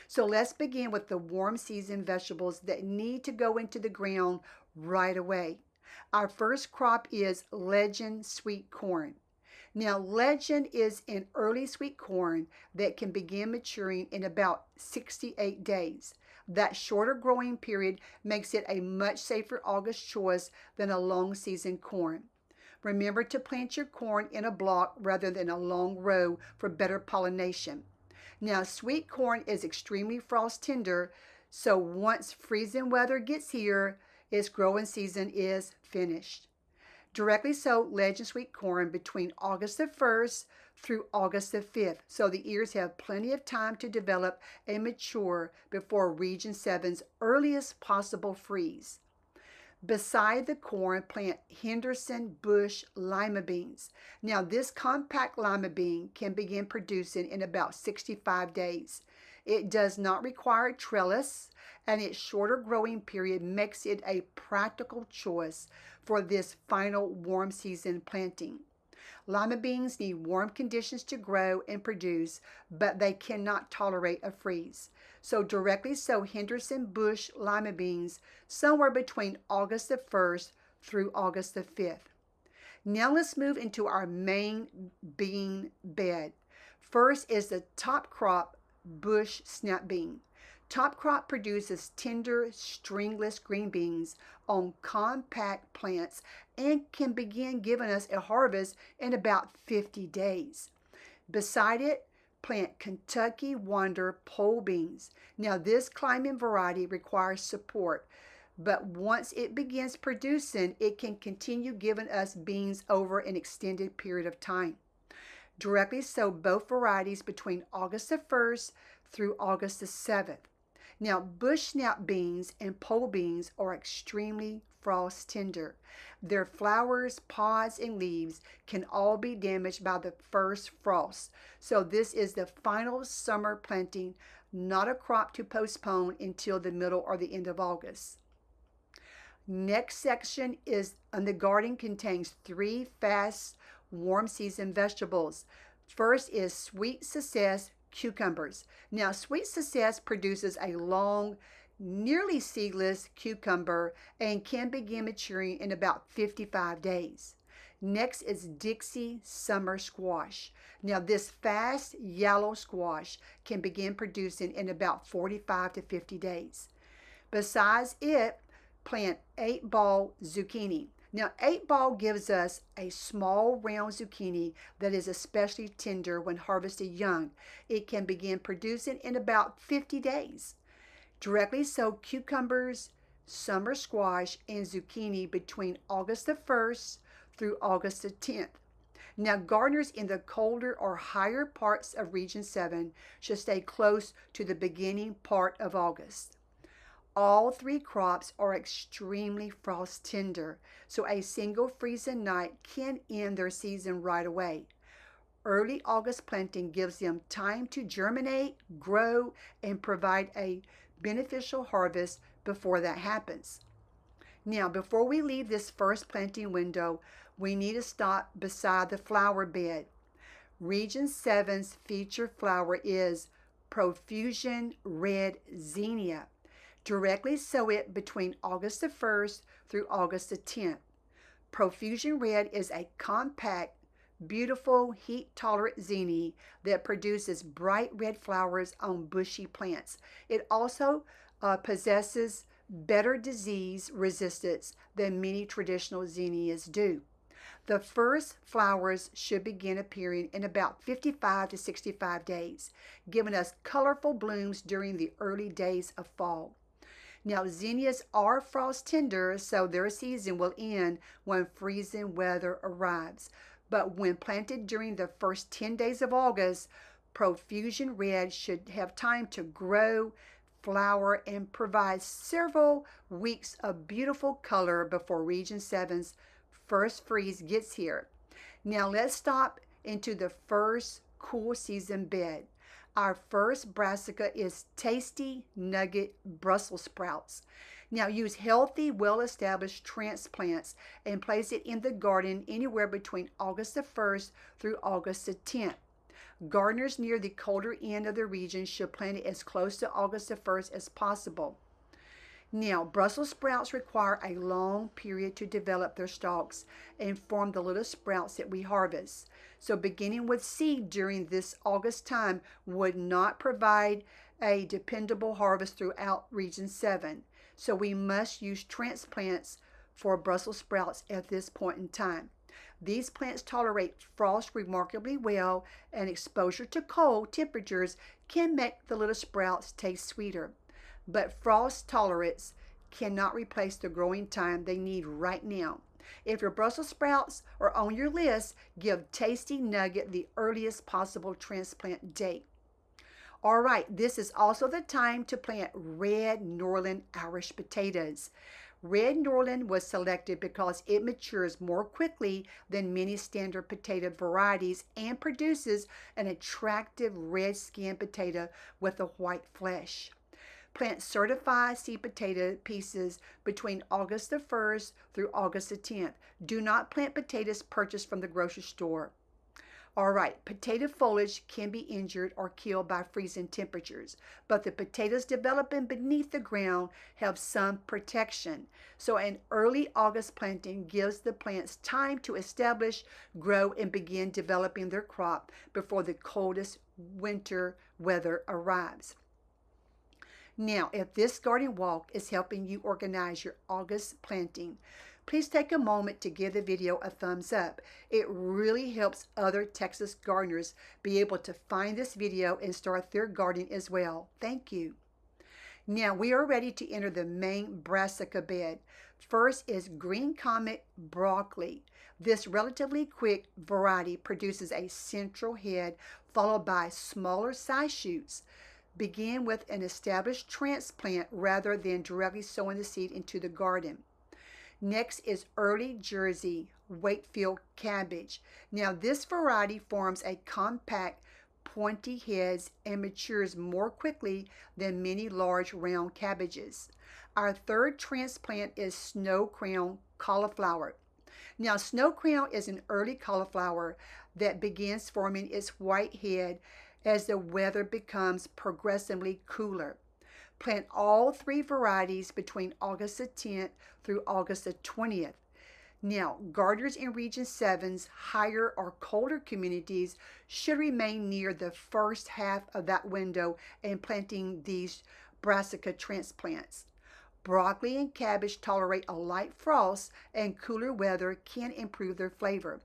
So let's begin with the warm season vegetables that need to go into the ground right away. Our first crop is Legend sweet corn. Now, Legend is an early sweet corn that can begin maturing in about 68 days. That shorter growing period makes it a much safer August choice than a long season corn. Remember to plant your corn in a block rather than a long row for better pollination. Now, sweet corn is extremely frost tender, so once freezing weather gets here, its growing season is finished. Directly sow Legend sweet corn between August the 1st through August the 5th, so the ears have plenty of time to develop and mature before Region 7's earliest possible freeze. Beside the corn, plant Henderson bush lima beans. Now, this compact lima bean can begin producing in about 65 days. It does not require trellis, and its shorter growing period makes it a practical choice for this final warm season planting. Lima beans need warm conditions to grow and produce, but they cannot tolerate a freeze. So directly sow Henderson bush lima beans somewhere between August the 1st through August the 5th. Now let's move into our main bean bed. First is the top crop bush snap bean. Top crop produces tender, stringless green beans on compact plants and can begin giving us a harvest in about 50 days. Beside it, plant Kentucky Wonder pole beans. Now, this climbing variety requires support, but once it begins producing, it can continue giving us beans over an extended period of time. Directly sow both varieties between August the 1st through August the 7th. Now, bush snap beans and pole beans are extremely frost tender. Their flowers, pods, and leaves can all be damaged by the first frost. So this is the final summer planting, not a crop to postpone until the middle or the end of August. Next section is on the garden contains 3 fast warm season vegetables. First is sweet success cucumbers. Now, sweet success produces a long, nearly seedless cucumber and can begin maturing in about 55 days. Next is Dixie Summer Squash. Now this fast yellow squash can begin producing in about 45 to 50 days. Besides it, plant 8-ball zucchini. Now 8-ball gives us a small round zucchini that is especially tender when harvested young. It can begin producing in about 50 days. Directly sow cucumbers, summer squash, and zucchini between August the 1st through August the 10th. Now, gardeners in the colder or higher parts of Region 7 should stay close to the beginning part of August. All three crops are extremely frost tender, so a single freezing night can end their season right away. Early August planting gives them time to germinate, grow, and provide a beneficial harvest before that happens. Now, before we leave this first planting window, we need to stop beside the flower bed. Region 7's featured flower is Profusion Red Zinnia. Directly sow it between August the 1st through August the 10th. Profusion Red is a compact, beautiful, heat-tolerant zinnia that produces bright red flowers on bushy plants. It also possesses better disease resistance than many traditional zinnias do. The first flowers should begin appearing in about 55 to 65 days, giving us colorful blooms during the early days of fall. Now, zinnias are frost tender, so their season will end when freezing weather arrives. But when planted during the first 10 days of August, Profusion Red should have time to grow, flower, and provide several weeks of beautiful color before Region 7's first freeze gets here. Now let's stop into the first cool season bed. Our first brassica is Tasty Nugget Brussels sprouts. Now use healthy, well-established transplants and place it in the garden anywhere between August the 1st through August the 10th. Gardeners near the colder end of the region should plant it as close to August the 1st as possible. Now, Brussels sprouts require a long period to develop their stalks and form the little sprouts that we harvest. So beginning with seed during this August time would not provide a dependable harvest throughout Region 7. So we must use transplants for Brussels sprouts at this point in time. These plants tolerate frost remarkably well, and exposure to cold temperatures can make the little sprouts taste sweeter. But frost tolerance cannot replace the growing time they need right now. If your Brussels sprouts are on your list, give Tasty Nugget the earliest possible transplant date. All right, this is also the time to plant red Norland Irish potatoes. Red Norland was selected because it matures more quickly than many standard potato varieties and produces an attractive red skin potato with a white flesh. Plant certified seed potato pieces between August the 1st through August the 10th. Do not plant potatoes purchased from the grocery store. All right, potato foliage can be injured or killed by freezing temperatures, but the potatoes developing beneath the ground have some protection. So an early August planting gives the plants time to establish, grow, and begin developing their crop before the coldest winter weather arrives. Now, if this garden walk is helping you organize your August planting, please take a moment to give the video a thumbs up. It really helps other Texas gardeners be able to find this video and start their garden as well. Thank you. Now we are ready to enter the main brassica bed. First is Green Comet broccoli. This relatively quick variety produces a central head followed by smaller side shoots. Begin with an established transplant rather than directly sowing the seed into the garden. Next is Early Jersey Wakefield cabbage. Now this variety forms a compact, pointy heads and matures more quickly than many large round cabbages. Our third transplant is Snow Crown cauliflower. Now Snow Crown is an early cauliflower that begins forming its white head as the weather becomes progressively cooler. Plant all three varieties between August the 10th through August the 20th. Now, gardeners in Region 7's higher or colder communities should remain near the first half of that window in planting these brassica transplants. Broccoli and cabbage tolerate a light frost, and cooler weather can improve their flavor.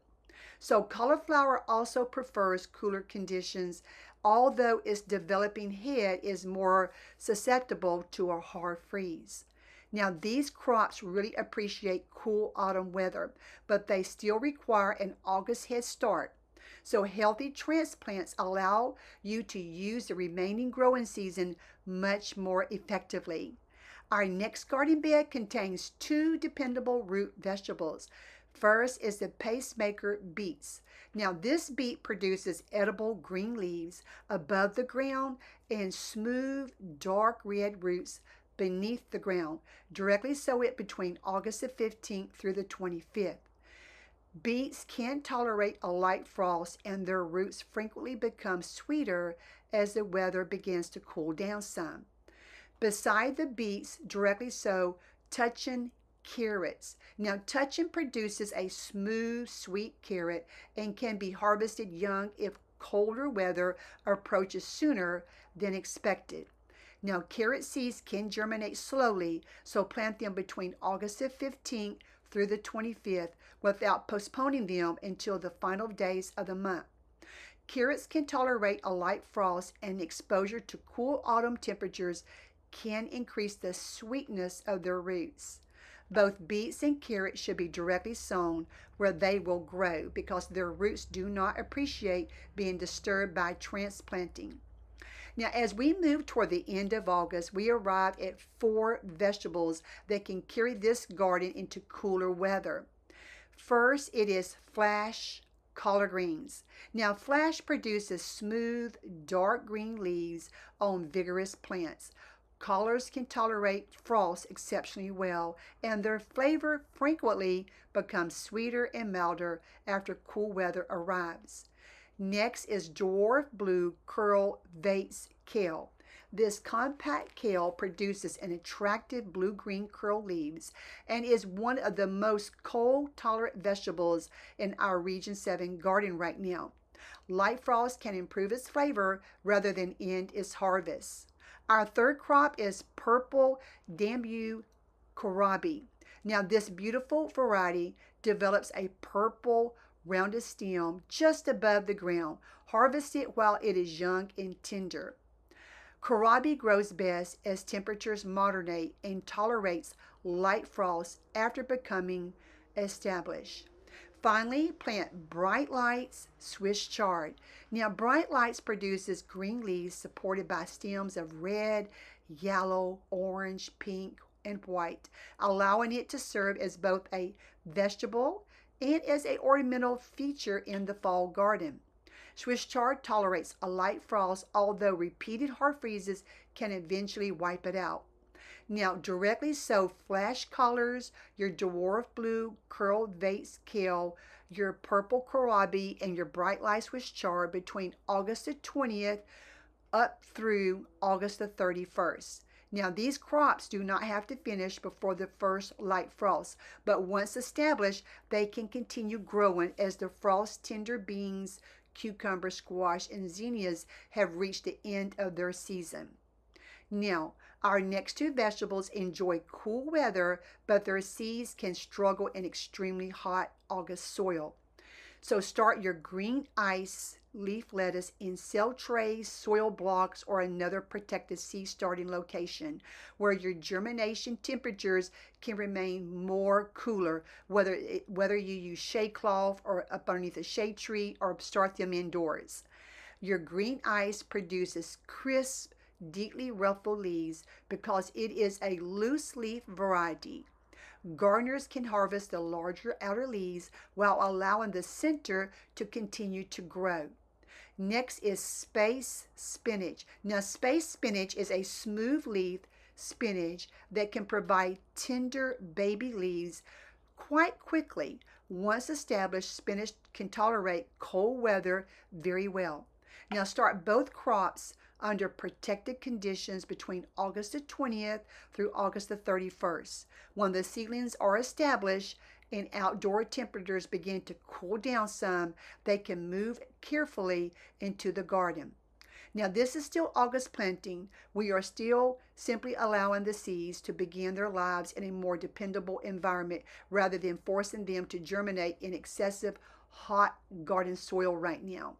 So cauliflower also prefers cooler conditions, although its developing head is more susceptible to a hard freeze. Now, these crops really appreciate cool autumn weather, but they still require an August head start. So healthy transplants allow you to use the remaining growing season much more effectively. Our next garden bed contains two dependable root vegetables. First is the pacemaker beets. Now, this beet produces edible green leaves above the ground and smooth, dark red roots beneath the ground. Directly sow it between August the 15th through the 25th. Beets can tolerate a light frost, and their roots frequently become sweeter as the weather begins to cool down some. Beside the beets, directly sow touching carrots. Now, touching produces a smooth, sweet carrot and can be harvested young if colder weather approaches sooner than expected. Now, carrot seeds can germinate slowly, so plant them between August the 15th through the 25th without postponing them until the final days of the month. Carrots can tolerate a light frost, and exposure to cool autumn temperatures can increase the sweetness of their roots. Both beets and carrots should be directly sown where they will grow because their roots do not appreciate being disturbed by transplanting. Now, as we move toward the end of August, we arrive at four vegetables that can carry this garden into cooler weather. First, it is flash collard greens. Now, flash produces smooth, dark green leaves on vigorous plants. Collards can tolerate frost exceptionally well, and their flavor frequently becomes sweeter and milder after cool weather arrives. Next is dwarf blue curl Vates kale. This compact kale produces an attractive blue-green curl leaves and is one of the most cold-tolerant vegetables in our Region 7 garden right now. Light frost can improve its flavor rather than end its harvest. Our third crop is purple Dambu kohlrabi. Now, this beautiful variety develops a purple rounded stem just above the ground. Harvest it while it is young and tender. Kohlrabi grows best as temperatures moderate and tolerates light frost after becoming established. Finally, plant Bright Lights Swiss chard. Now, Bright Lights produces green leaves supported by stems of red, yellow, orange, pink, and white, allowing it to serve as both a vegetable and as an ornamental feature in the fall garden. Swiss chard tolerates a light frost, although repeated hard freezes can eventually wipe it out. Now, directly sow flash collards, your dwarf blue curl Vates kale, your purple kohlrabi, and your Bright Light Swiss chard between August the 20th up through August the 31st. Now, these crops do not have to finish before the first light frost, but once established, they can continue growing as the frost-tender beans, cucumber, squash, and zinnias have reached the end of their season. Now, our next two vegetables enjoy cool weather, but their seeds can struggle in extremely hot August soil. So start your green ice leaf lettuce in cell trays, soil blocks, or another protected seed starting location where your germination temperatures can remain more cooler, whether you use shade cloth or up underneath a shade tree or start them indoors. Your green ice produces crisp, deeply ruffled leaves because it is a loose leaf variety. Gardeners can harvest the larger outer leaves while allowing the center to continue to grow. Next is space spinach. Now, space spinach is a smooth leaf spinach that can provide tender baby leaves quite quickly. Once established, spinach can tolerate cold weather very well. Now, start both crops under protected conditions between August the 20th through August the 31st. When the seedlings are established, and outdoor temperatures begin to cool down some, they can move carefully into the garden. Now, this is still August planting. We are still simply allowing the seeds to begin their lives in a more dependable environment rather than forcing them to germinate in excessive hot garden soil right now.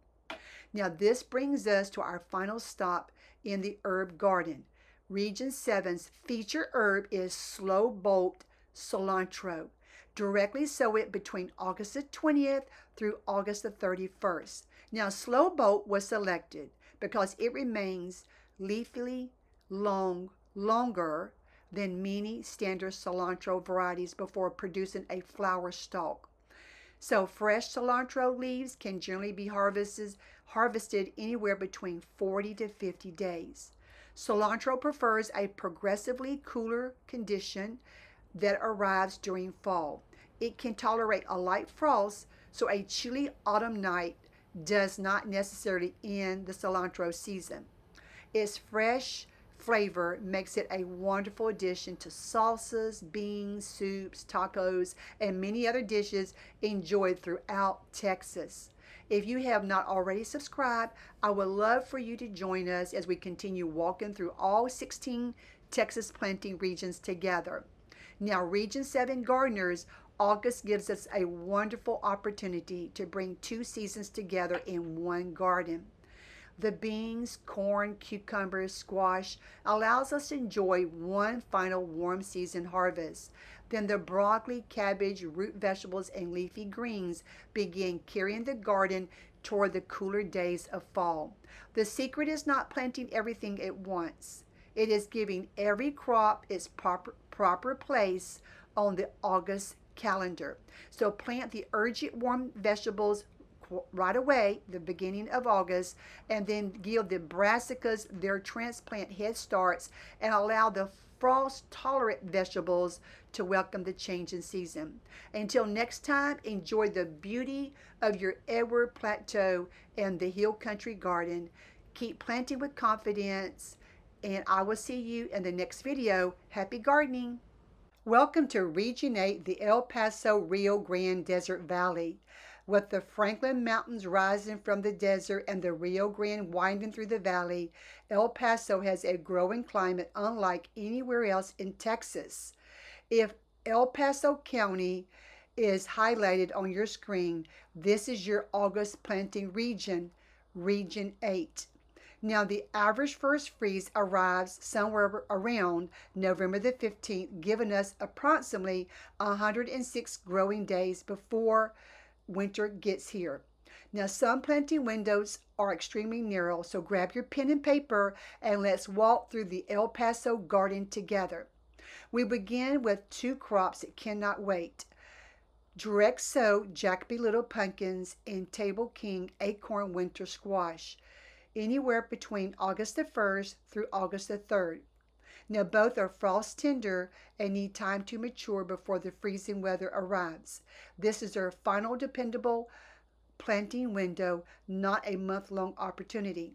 Now, this brings us to our final stop in the herb garden. Region 7's feature herb is slow bolt cilantro. Directly sow it between August the 20th through August the 31st. Now, slow bolt was selected because it remains leafily longer than many standard cilantro varieties before producing a flower stalk. So fresh cilantro leaves can generally be harvested anywhere between 40 to 50 days. Cilantro prefers a progressively cooler condition that arrives during fall. It can tolerate a light frost, so a chilly autumn night does not necessarily end the cilantro season. Its fresh flavor makes it a wonderful addition to salsas, beans, soups, tacos, and many other dishes enjoyed throughout Texas. If you have not already subscribed, I would love for you to join us as we continue walking through all 16 Texas planting regions together. Now, Region 7 gardeners, August gives us a wonderful opportunity to bring two seasons together in one garden. The beans, corn, cucumbers, squash allows us to enjoy one final warm season harvest. Then the broccoli, cabbage, root vegetables, and leafy greens begin carrying the garden toward the cooler days of fall. The secret is not planting everything at once. It is giving every crop its proper place on the August calendar. So plant the urgent warm vegetables right away, the beginning of August, and then give the brassicas their transplant head starts and allow the frost-tolerant vegetables to welcome the change in season. Until next time, enjoy the beauty of your Edward Plateau and the Hill Country Garden. Keep planting with confidence, and I will see you in the next video. Happy gardening! Welcome to Region 8, the El Paso Rio Grande Desert Valley. With the Franklin Mountains rising from the desert and the Rio Grande winding through the valley, El Paso has a growing climate unlike anywhere else in Texas. If El Paso County is highlighted on your screen, this is your August planting region, Region 8. Now, the average first freeze arrives somewhere around November the 15th, giving us approximately 106 growing days before winter gets here. Now, some planting windows are extremely narrow, so grab your pen and paper and let's walk through the El Paso garden together. We begin with two crops that cannot wait. Direct sow Jacoby Little pumpkins and Table King acorn winter squash, anywhere between August the 1st through August the 3rd. Now, both are frost tender and need time to mature before the freezing weather arrives. This is their final dependable planting window, not a month-long opportunity.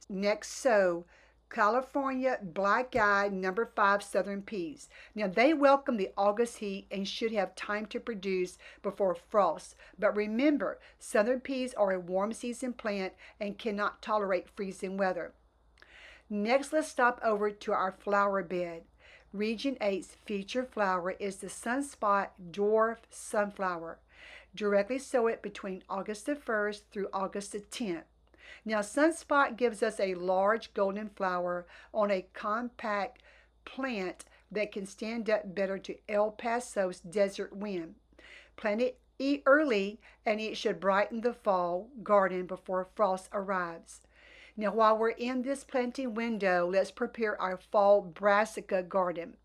Next, sow California Black Eye No. 5 Southern Peas. Now, they welcome the August heat and should have time to produce before frost. But remember, Southern peas are a warm season plant and cannot tolerate freezing weather. Next, let's stop over to our flower bed. Region 8's featured flower is the Sunspot Dwarf Sunflower. Directly sow it between August the 1st through August the 10th. Now, Sunspot gives us a large golden flower on a compact plant that can stand up better to El Paso's desert wind. Plant it early and it should brighten the fall garden before frost arrives. Now, while we're in this planting window, let's prepare our fall brassica garden.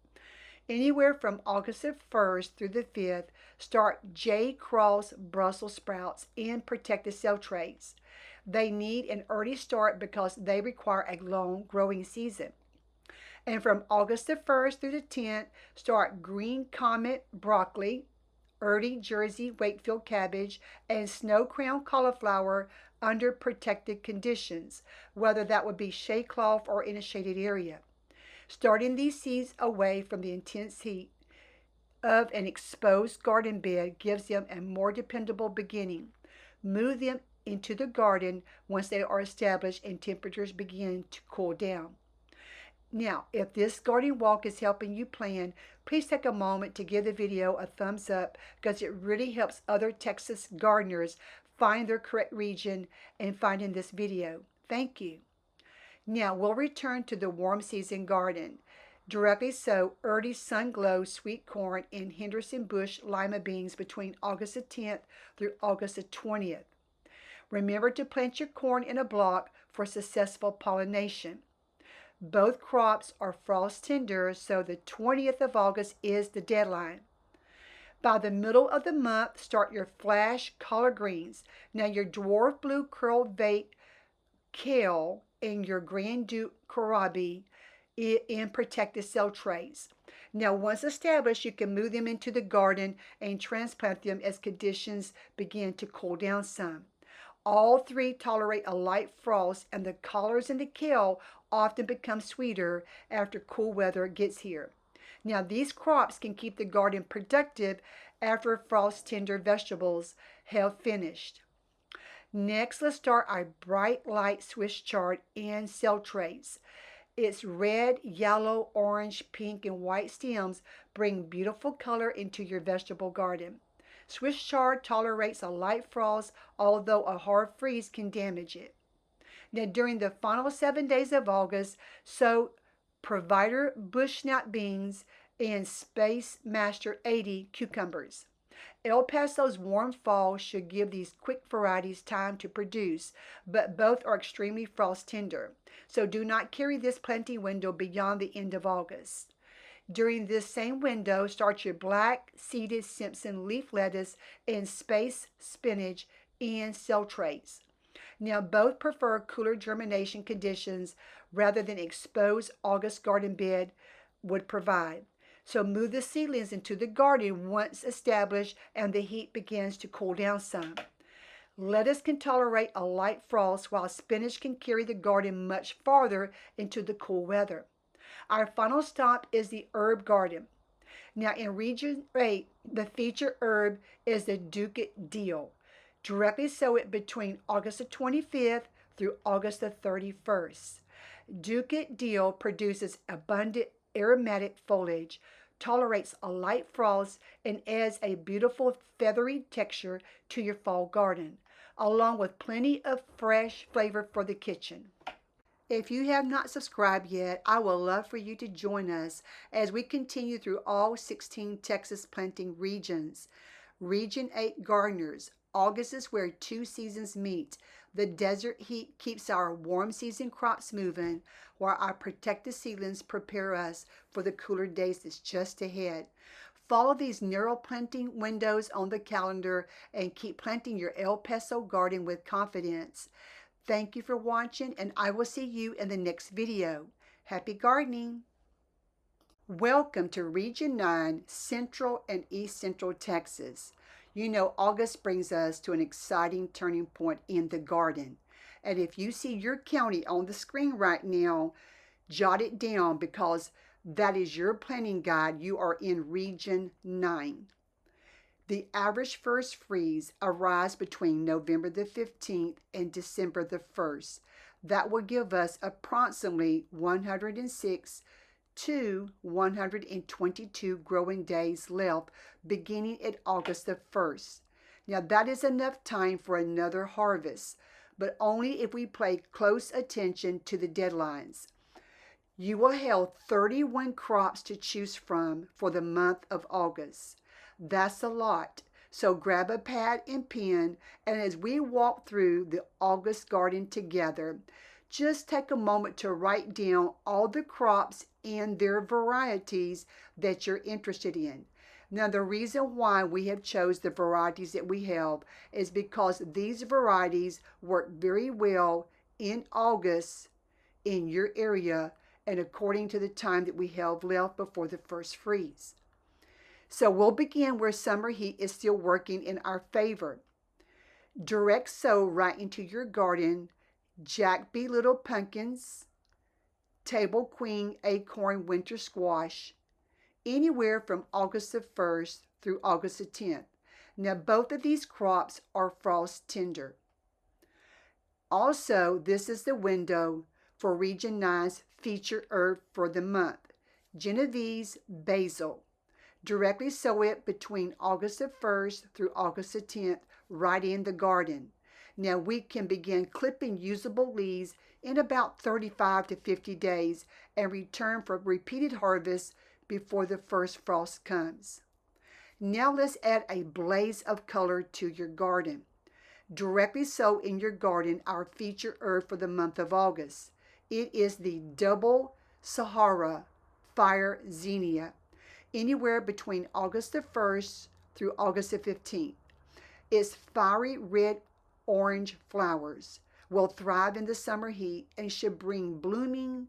Anywhere from August the 1st through the 5th, start J. Cross Brussels sprouts in protected cell trays. They need an early start because they require a long growing season. And from August the 1st through the 10th, start Green Comet broccoli, early Jersey Wakefield cabbage, and snow crown cauliflower under protected conditions, whether that would be shade cloth or in a shaded area. Starting these seeds away from the intense heat of an exposed garden bed gives them a more dependable beginning. Move them into the garden once they are established and temperatures begin to cool down. Now, if this garden walk is helping you plan, please take a moment to give the video a thumbs up because it really helps other Texas gardeners find their correct region and finding this video. Thank you. Now, we'll return to the warm season garden. Directly sow early sun glow sweet corn and Henderson bush lima beans between August the 10th through August the 20th. Remember to plant your corn in a block for successful pollination. Both crops are frost tender, so the 20th of August is the deadline. By the middle of the month, start your flash collard greens. Now your dwarf blue curl vate kale and your Grande kohlrabi in protected cell trays. Now once established, you can move them into the garden and transplant them as conditions begin to cool down some. All three tolerate a light frost, and the collards and the kale often become sweeter after cool weather gets here. Now these crops can keep the garden productive after frost tender vegetables have finished. Next, let's start our bright light Swiss chard in cell trays. Its red, yellow, orange, pink, and white stems bring beautiful color into your vegetable garden. Swiss chard tolerates a light frost, although a hard freeze can damage it. Now, during the final 7 days of August, sow Provider bush snap beans and Space Master 80 cucumbers. El Paso's warm fall should give these quick varieties time to produce, but both are extremely frost tender, so do not carry this planting window beyond the end of August. During this same window, start your black seeded Simpson leaf lettuce and space spinach in cell trays. Now, both prefer cooler germination conditions rather than exposed August garden bed would provide. So move the seedlings into the garden once established and the heat begins to cool down some. Lettuce can tolerate a light frost, while spinach can carry the garden much farther into the cool weather. Our final stop is the herb garden. Now in Region 8, the featured herb is the Ducat dill. Directly sow it between August the 25th through August the 31st. Ducat dill produces abundant aromatic foliage, tolerates a light frost, and adds a beautiful feathery texture to your fall garden, along with plenty of fresh flavor for the kitchen. If you have not subscribed yet, I would love for you to join us as we continue through all 16 Texas planting regions. Region 8 gardeners, August is where two seasons meet. The desert heat keeps our warm season crops moving, while our protected seedlings prepare us for the cooler days that's just ahead. Follow these narrow planting windows on the calendar and keep planting your El Paso garden with confidence. Thank you for watching, and I will see you in the next video. Happy gardening! Welcome to Region 9, Central and East Central Texas. You know, August brings us to an exciting turning point in the garden. And if you see your county on the screen right now, jot it down because that is your planting guide. You are in Region 9. The average first freeze arrives between November the 15th and December the 1st. That will give us approximately 106 to 122 growing days left beginning at August the 1st. Now that is enough time for another harvest, but only if we pay close attention to the deadlines. You will have 31 crops to choose from for the month of August. That's a lot. So grab a pad and pen, and as we walk through the August garden together, just take a moment to write down all the crops and their varieties that you're interested in. Now, the reason why we have chose the varieties that we have is because these varieties work very well in August in your area and according to the time that we have left before the first freeze. So we'll begin where summer heat is still working in our favor. Direct sow right into your garden Jack B. Little pumpkins, Table Queen acorn winter squash, anywhere from August the 1st through August the 10th. Now, both of these crops are frost tender. Also, this is the window for Region 9's featured herb for the month, Genovese basil. Directly sow it between August the 1st through August the 10th right in the garden. Now we can begin clipping usable leaves in about 35 to 50 days and return for repeated harvests before the first frost comes. Now let's add a blaze of color to your garden. Directly sow in your garden our featured herb for the month of August. It is the double Sahara fire zinnia, anywhere between August the 1st through August the 15th. Its fiery red-orange flowers will thrive in the summer heat and should bring blooming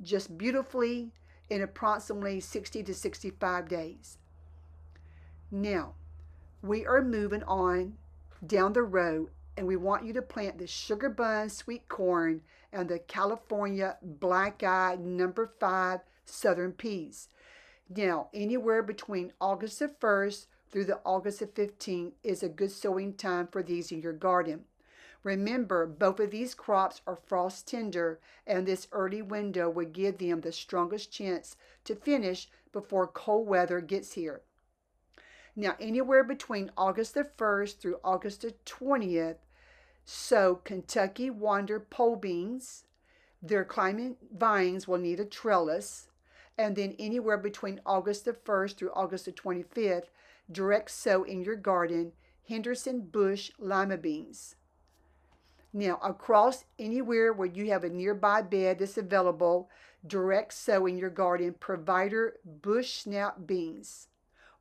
just beautifully in approximately 60 to 65 days. Now, we are moving on down the road, and we want you to plant the sugar bun sweet corn and the California black-eye number 5 southern peas. Now, anywhere between August the 1st through the August the 15th is a good sowing time for these in your garden. Remember, both of these crops are frost tender, and this early window will give them the strongest chance to finish before cold weather gets here. Now, anywhere between August the 1st through August the 20th, sow Kentucky Wander pole beans. Their climbing vines will need a trellis. And then anywhere between August the 1st through August the 25th, direct sow in your garden Henderson bush lima beans. Now, across anywhere where you have a nearby bed that's available, direct sow in your garden Provider bush snap beans.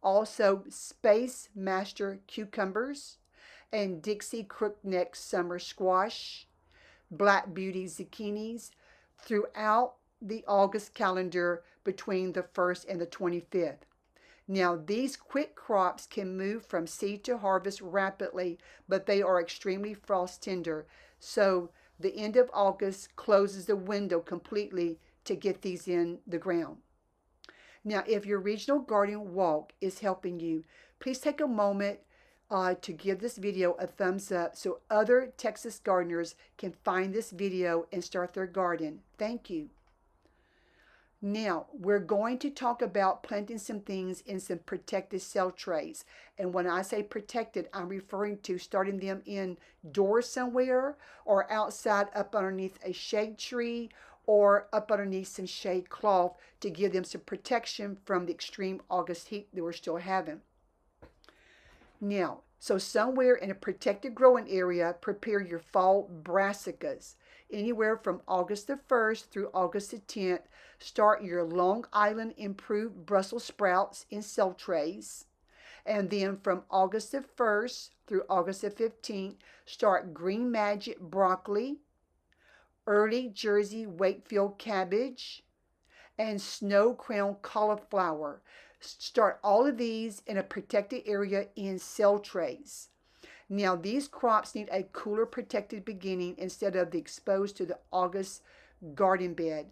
Also, Space Master cucumbers and Dixie crookneck summer squash, Black Beauty zucchinis throughout the August calendar between the 1st and the 25th. Now, these quick crops can move from seed to harvest rapidly, but they are extremely frost tender. So the end of August closes the window completely to get these in the ground. Now, if your regional garden walk is helping you, please take a moment to give this video a thumbs up so other Texas gardeners can find this video and start their garden. Thank you. Now, we're going to talk about planting some things in some protected cell trays. And when I say protected, I'm referring to starting them indoors somewhere or outside up underneath a shade tree or up underneath some shade cloth to give them some protection from the extreme August heat that we're still having. Now, so somewhere in a protected growing area, prepare your fall brassicas. Anywhere from August the 1st through August the 10th, start your Long Island improved Brussels sprouts in cell trays. And then from August the 1st through August the 15th, start Green Magic broccoli, Early Jersey Wakefield cabbage, and Snow Crown cauliflower. Start all of these in a protected area in cell trays. Now, these crops need a cooler protected beginning instead of the exposed to the August garden bed.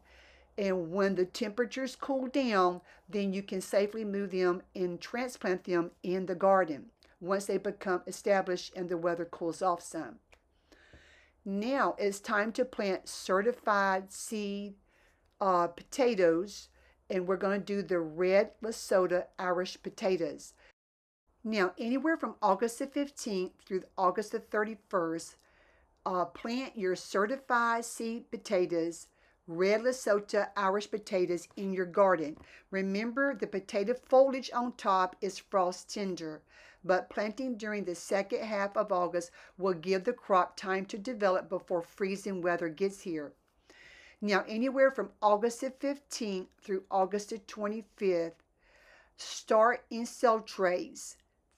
And when the temperatures cool down, then you can safely move them and transplant them in the garden once they become established and the weather cools off some. Now it's time to plant certified seed potatoes, and we're going to do the red Lesotho Irish potatoes. Now, anywhere from August the 15th through August the 31st, plant your certified seed potatoes, red Lesotho Irish potatoes in your garden. Remember, the potato foliage on top is frost tender, but planting during the second half of August will give the crop time to develop before freezing weather gets here. Now, anywhere from August the 15th through August the 25th, start in cell trays,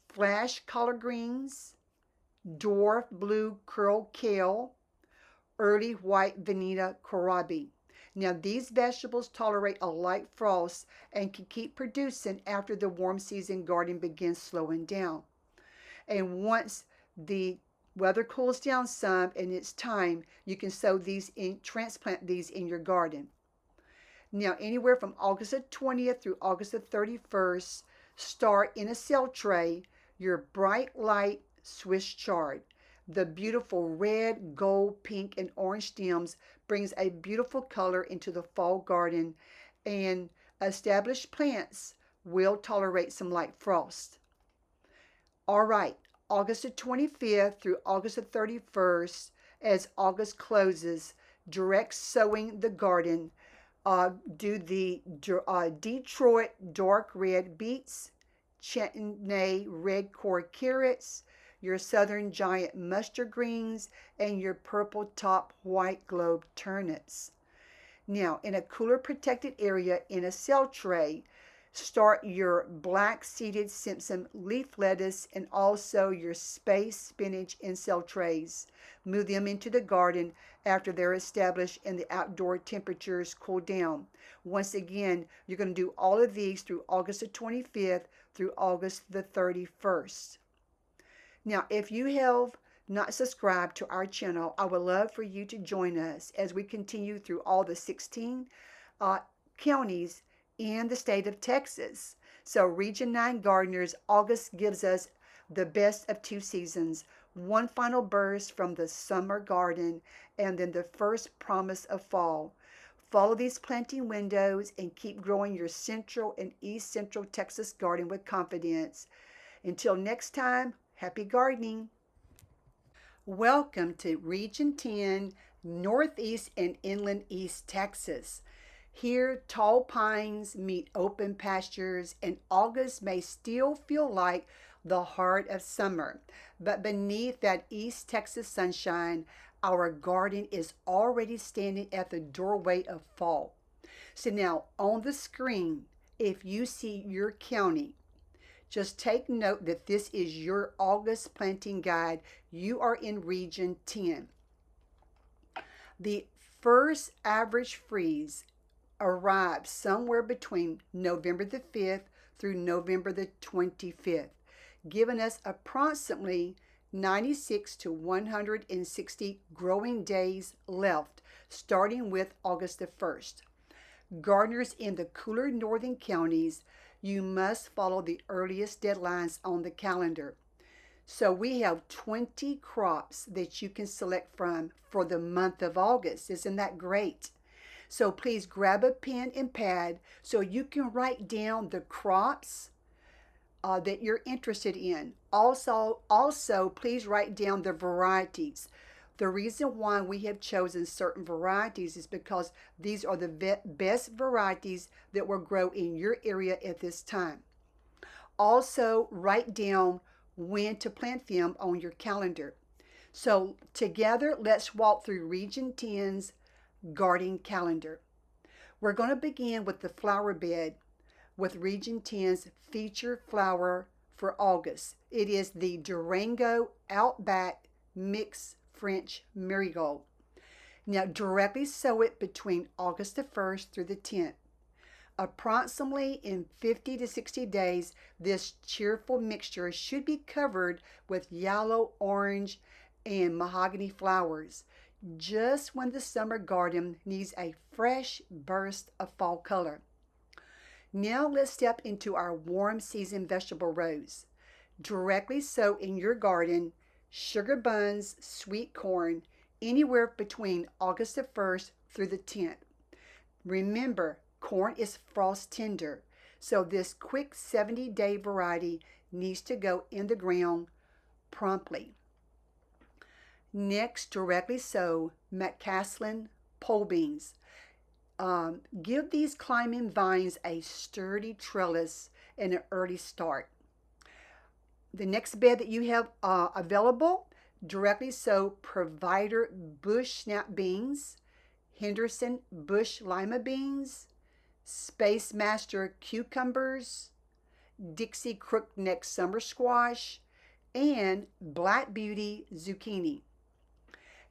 flash collard greens, dwarf blue curl kale, early white Veneta kohlrabi. Now, these vegetables tolerate a light frost and can keep producing after the warm season garden begins slowing down. And once the weather cools down some and it's time, you can sow these in, transplant these in your garden. Now, anywhere from August the 20th through August the 31st, start in a cell tray your bright light Swiss chard. The beautiful red, gold, pink, and orange stems brings a beautiful color into the fall garden, and established plants will tolerate some light frost. All right, August the 25th through August the 31st, as August closes, direct sowing the garden. Do the Detroit dark red beets, Chittenden red core carrots, your southern giant mustard greens, and your purple top white globe turnips. Now, in a cooler protected area in a cell tray, start your black seeded Simpson leaf lettuce and also your space spinach in cell trays. Move them into the garden after they're established and the outdoor temperatures cool down. Once again, you're going to do all of these through August the 25th through August the 31st. Now, if you have not subscribed to our channel, I would love for you to join us as we continue through all the 16 counties in the state of Texas. So Region 9 gardeners, August gives us the best of two seasons. One final burst from the summer garden and then the first promise of fall. Follow these planting windows and keep growing your central and east central Texas garden with confidence. Until next time, happy gardening. Welcome to Region 10, Northeast and Inland East Texas. Here, tall pines meet open pastures, and August may still feel like the heart of summer. But beneath that East Texas sunshine, our garden is already standing at the doorway of fall. So now, on the screen, if you see your county, just take note that this is your August planting guide. You are in Region 10. The first average freeze arrives somewhere between November the 5th through November the 25th, giving us approximately 96 to 160 growing days left, starting with August the 1st. Gardeners in the cooler northern counties, you must follow the earliest deadlines on the calendar. So we have 20 crops that you can select from for the month of August. Isn't that great? So please grab a pen and pad so you can write down the crops that you're interested in. Also, please write down the varieties. The reason why we have chosen certain varieties is because these are the best varieties that will grow in your area at this time. Also, write down when to plant them on your calendar. So together, let's walk through Region 10's garden calendar. We're going to begin with the flower bed with Region 10's feature flower for August. It is the Durango Outback Mixed French Marigold. Now directly sow it between August the 1st through the 10th. Approximately in 50 to 60 days, this cheerful mixture should be covered with yellow, orange, and mahogany flowers, just when the summer garden needs a fresh burst of fall color. Now let's step into our warm season vegetable rows. Directly sow in your garden sugar buns, sweet corn, anywhere between August the 1st through the 10th. Remember, corn is frost tender, so this quick 70-day variety needs to go in the ground promptly. Next, directly sow McCaslin pole beans. Give these climbing vines a sturdy trellis and an early start. The next bed that you have available, directly sow Provider bush snap beans, Henderson bush lima beans, Space Master cucumbers, Dixie crookneck summer squash, and Black Beauty zucchini.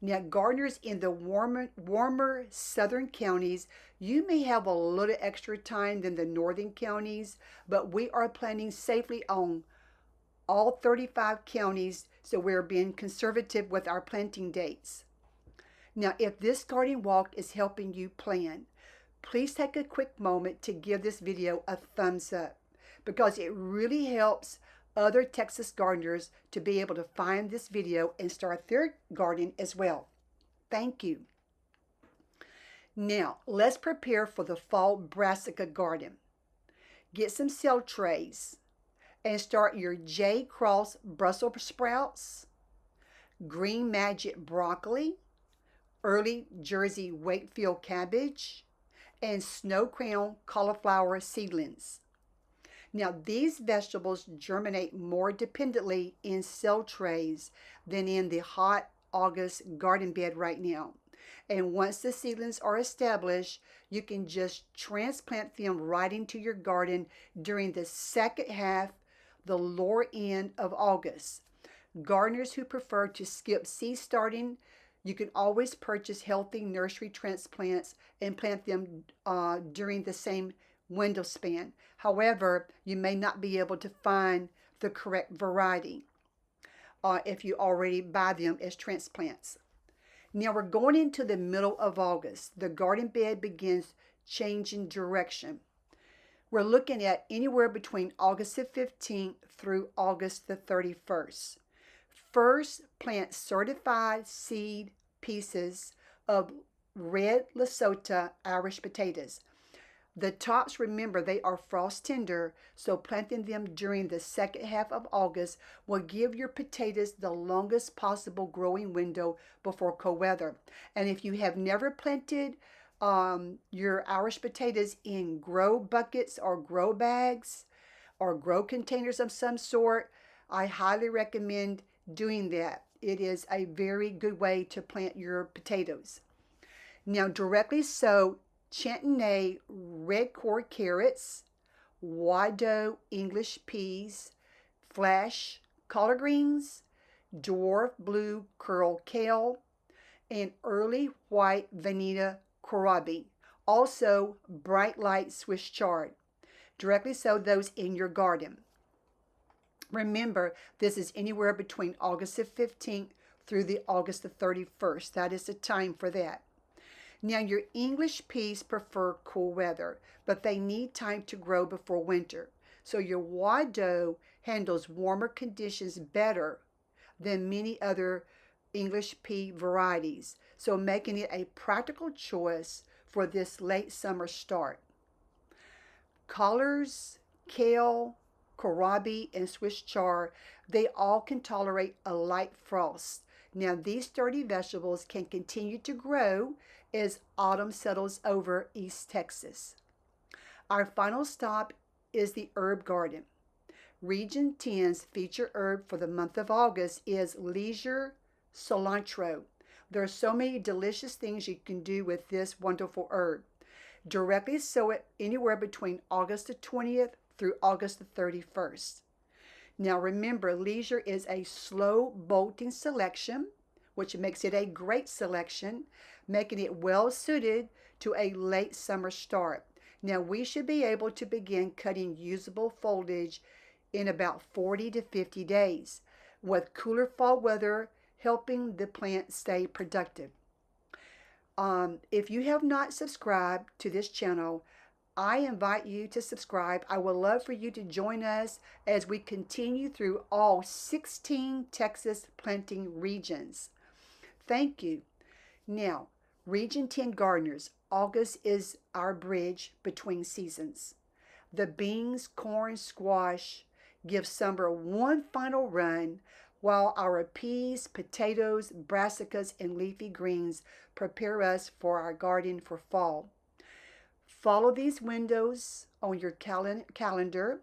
Now, gardeners in the warmer southern counties, you may have a little extra time than the northern counties, but we are planting safely on all 35 counties, so we're being conservative with our planting dates. Now, if this garden walk is helping you plan, please take a quick moment to give this video a thumbs up because it really helps other Texas gardeners to be able to find this video and start their garden as well. Thank you. Now, let's prepare for the fall brassica garden. Get some cell trays and start your J. Cross Brussels sprouts, Green Magic broccoli, early Jersey Wakefield cabbage, and Snow Crown cauliflower seedlings. Now, these vegetables germinate more dependently in cell trays than in the hot August garden bed right now. And once the seedlings are established, you can just transplant them right into your garden during the second half, the lower end of August. Gardeners who prefer to skip seed starting, you can always purchase healthy nursery transplants and plant them during the same window span. However, you may not be able to find the correct variety if you already buy them as transplants. Now we're going into the middle of August. The garden bed begins changing direction. We're looking at anywhere between August the 15th through August the 31st. First, plant certified seed pieces of red Lesotho Irish potatoes. The tops, remember, they are frost tender, so planting them during the second half of August will give your potatoes the longest possible growing window before cold weather. And if you have never planted your Irish potatoes in grow buckets or grow bags or grow containers of some sort, I highly recommend doing that. It is a very good way to plant your potatoes. Now, directly sow Chantenay red core carrots, Wado English peas, flash collard greens, dwarf blue curl kale, and early white Vanita kohlrabi. Also, bright light Swiss chard. Directly sow those in your garden. Remember, this is anywhere between August the 15th through the August the 31st. That is the time for that. Now, your English peas prefer cool weather, but they need time to grow before winter. So your Wado handles warmer conditions better than many other English pea varieties, so making it a practical choice for this late summer start. Collards, kale, kohlrabi, and Swiss chard, they all can tolerate a light frost. Now, these sturdy vegetables can continue to grow as autumn settles over East Texas. Our final stop is the herb garden. Region 10's featured herb for the month of August is leisure cilantro. There are so many delicious things you can do with this wonderful herb. Directly sow it anywhere between August the 20th through August the 31st. Now remember, leisure is a slow bolting selection, which makes it a great selection, making it well suited to a late summer start. Now we should be able to begin cutting usable foliage in about 40 to 50 days, with cooler fall weather helping the plant stay productive. If you have not subscribed to this channel, I invite you to subscribe. I would love for you to join us as we continue through all 16 Texas planting regions. Thank you. Now, Region 10 gardeners, August is our bridge between seasons. The beans, corn, squash give summer one final run, while our peas, potatoes, brassicas, and leafy greens prepare us for our garden for fall. Follow these windows on your calendar,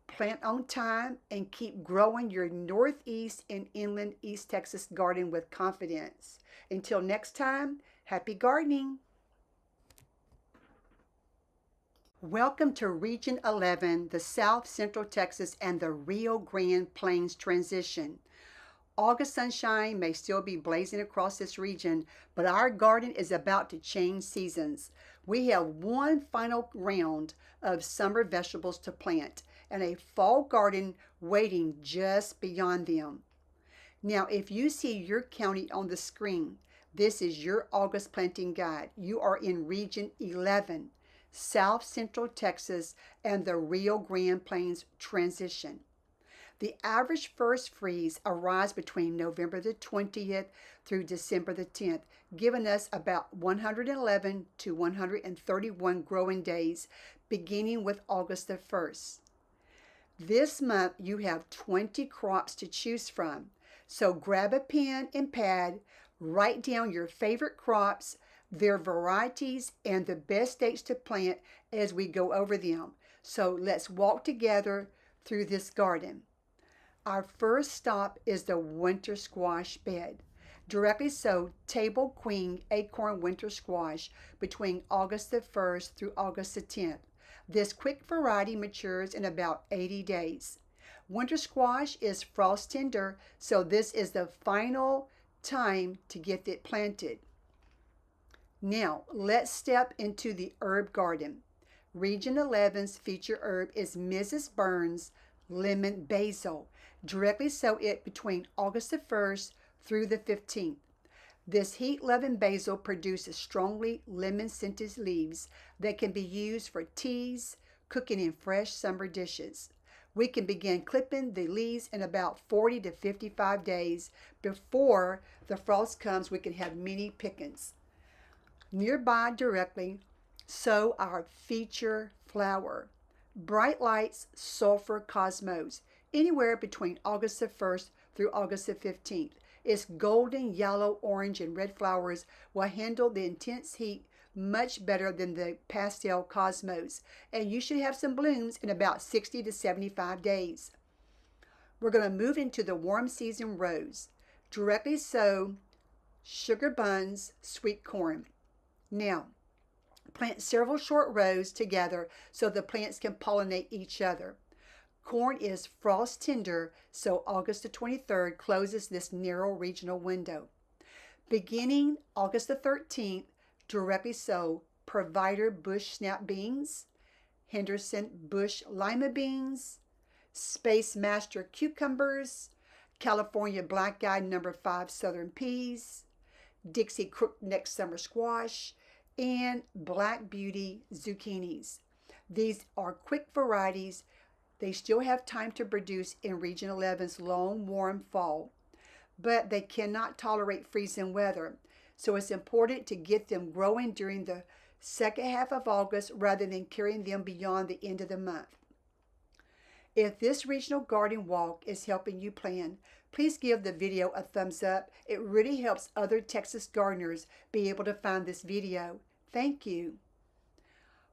plant on time, and keep growing your Northeast and Inland East Texas garden with confidence. Until next time, happy gardening. Welcome to Region 11, the South Central Texas and the Rio Grande Plains transition. August sunshine may still be blazing across this region, but our garden is about to change seasons. We have one final round of summer vegetables to plant and a fall garden waiting just beyond them. Now, if you see your county on the screen, this is your August planting guide. You are in Region 11. South Central Texas, and the Rio Grande Plains transition. The average first freeze arrives between November the 20th through December the 10th, giving us about 111 to 131 growing days, beginning with August the 1st. This month you have 20 crops to choose from, so grab a pen and pad, write down your favorite crops, their varieties, and the best dates to plant as we go over them. So let's walk together through this garden. Our first stop is the winter squash bed. Directly sow table queen acorn winter squash between August the 1st through August the 10th. This quick variety matures in about 80 days. Winter squash is frost tender, so this is the final time to get it planted. Now, let's step into the herb garden. Region 11's feature herb is Mrs. Burns' lemon basil. Directly sow it between August the 1st through the 15th. This heat-loving basil produces strongly lemon-scented leaves that can be used for teas, cooking in fresh summer dishes. We can begin clipping the leaves in about 40 to 55 days. Before the frost comes, we can have many pickings. Nearby directly, sow our feature flower, Bright Lights Sulfur Cosmos, anywhere between August the 1st through August the 15th. Its golden, yellow, orange, and red flowers will handle the intense heat much better than the pastel cosmos, and you should have some blooms in about 60 to 75 days. We're going to move into the warm season rose. Directly sow sugar buns, sweet corn. Now, plant several short rows together so the plants can pollinate each other. Corn is frost tender, so August the 23rd closes this narrow regional window. Beginning August the 13th, directly sow Provider bush snap beans, Henderson bush lima beans, Space Master cucumbers, California black-eyed number 5 southern peas, Dixie crookneck summer squash, and Black Beauty zucchinis. These are quick varieties. They still have time to produce in Region 11's long, warm fall, but they cannot tolerate freezing weather, so it's important to get them growing during the second half of August rather than carrying them beyond the end of the month. If this regional garden walk is helping you plan, please give the video a thumbs up. It really helps other Texas gardeners be able to find this video. Thank you.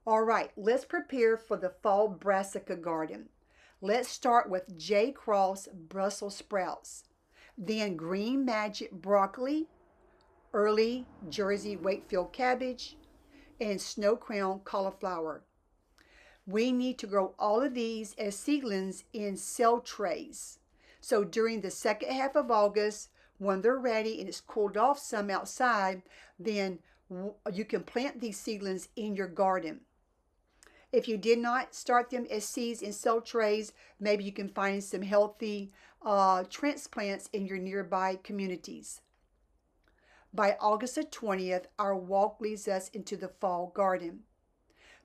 All right, let's prepare for the fall brassica garden. Let's start with J. Cross Brussels sprouts, then Green Magic broccoli, early Jersey Wakefield cabbage, and Snow Crown cauliflower. We need to grow all of these as seedlings in cell trays. So during the second half of August, when they're ready and it's cooled off some outside, then you can plant these seedlings in your garden. If you did not start them as seeds in cell trays, maybe you can find some healthy transplants in your nearby communities. By August the 20th, our walk leads us into the fall garden.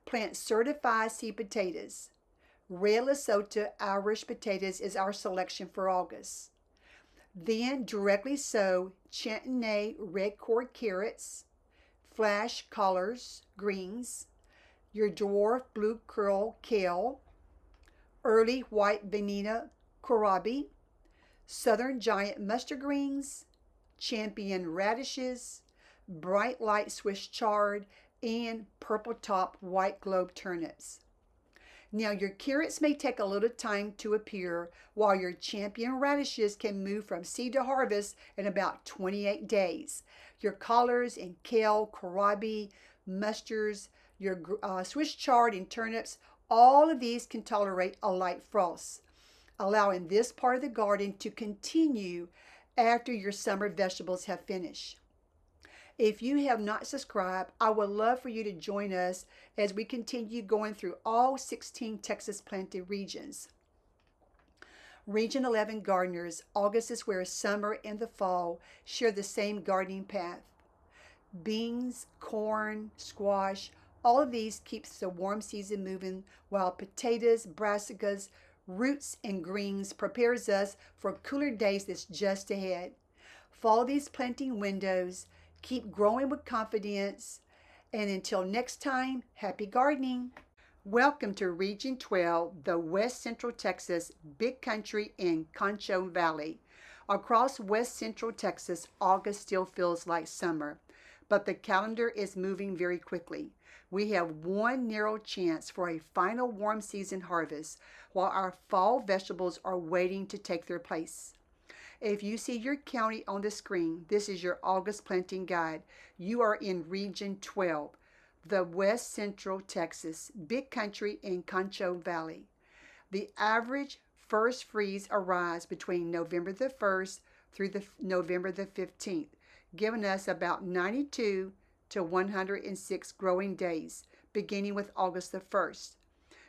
Plant certified seed potatoes. Red Lesotho Irish potatoes is our selection for August. Then directly sow Chantenay red cord carrots, flash collards, greens, your dwarf blue curl kale, early white vanilla kohlrabi, southern giant mustard greens, champion radishes, bright light Swiss chard, and purple top white globe turnips. Now your carrots may take a little time to appear, while your champion radishes can move from seed to harvest in about 28 days. Your collards and kale, kohlrabi, mustards, your Swiss chard and turnips, all of these can tolerate a light frost, allowing this part of the garden to continue after your summer vegetables have finished. If you have not subscribed, I would love for you to join us as we continue going through all 16 Texas planted regions. Region 11 gardeners, August is where summer and the fall share the same gardening path. Beans, corn, squash, All of these keeps the warm season moving, while potatoes, brassicas, roots, and greens prepares us for cooler days that's just ahead. Follow these planting windows, keep growing with confidence, and until next time, happy gardening. Welcome to Region 12, the West Central Texas Big Country in Concho Valley. Across West Central Texas, August still feels like summer, but the calendar is moving very quickly. We have one narrow chance for a final warm season harvest, while our fall vegetables are waiting to take their place. If you see your county on the screen, this is your August planting guide. You are in Region 12, the West Central Texas Big Country in Concho Valley. The average first freeze arrives between November the 1st through November the 15th, giving us about 92 to 106 growing days, beginning with August the 1st.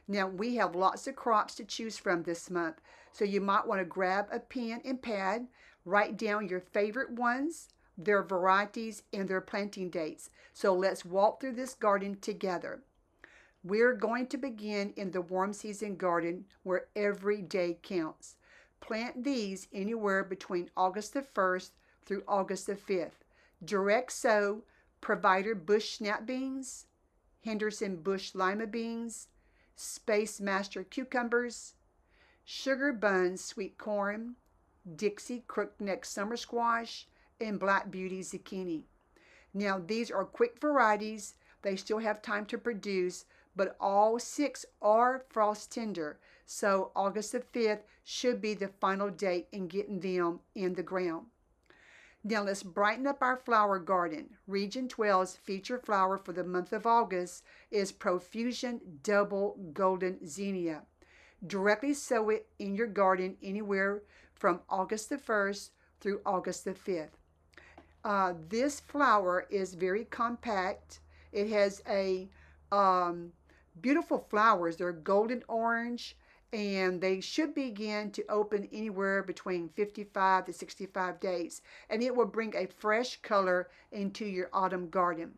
Now, we have lots of crops to choose from this month, so you might want to grab a pen and pad, write down your favorite ones, their varieties, and their planting dates. So let's walk through this garden together. We're going to begin in the warm season garden where every day counts. Plant these anywhere between August the 1st through August the 5th. Direct sow Provider bush snap beans, Henderson bush lima beans, Space Master cucumbers, Sugar Buns sweet corn, Dixie crookneck summer squash, and Black Beauty zucchini. Now these are quick varieties. They still have time to produce, but all 6 are frost tender, so August the 5th should be the final date in getting them in the ground. Now let's brighten up our flower garden. Region 12's feature flower for the month of August is Profusion Double Golden Zinnia. Directly sow it in your garden anywhere from August the 1st through August the 5th. This flower is very compact. It has a beautiful flowers. They're golden orange, and they should begin to open anywhere between 55 to 65 days, and it will bring a fresh color into your autumn garden.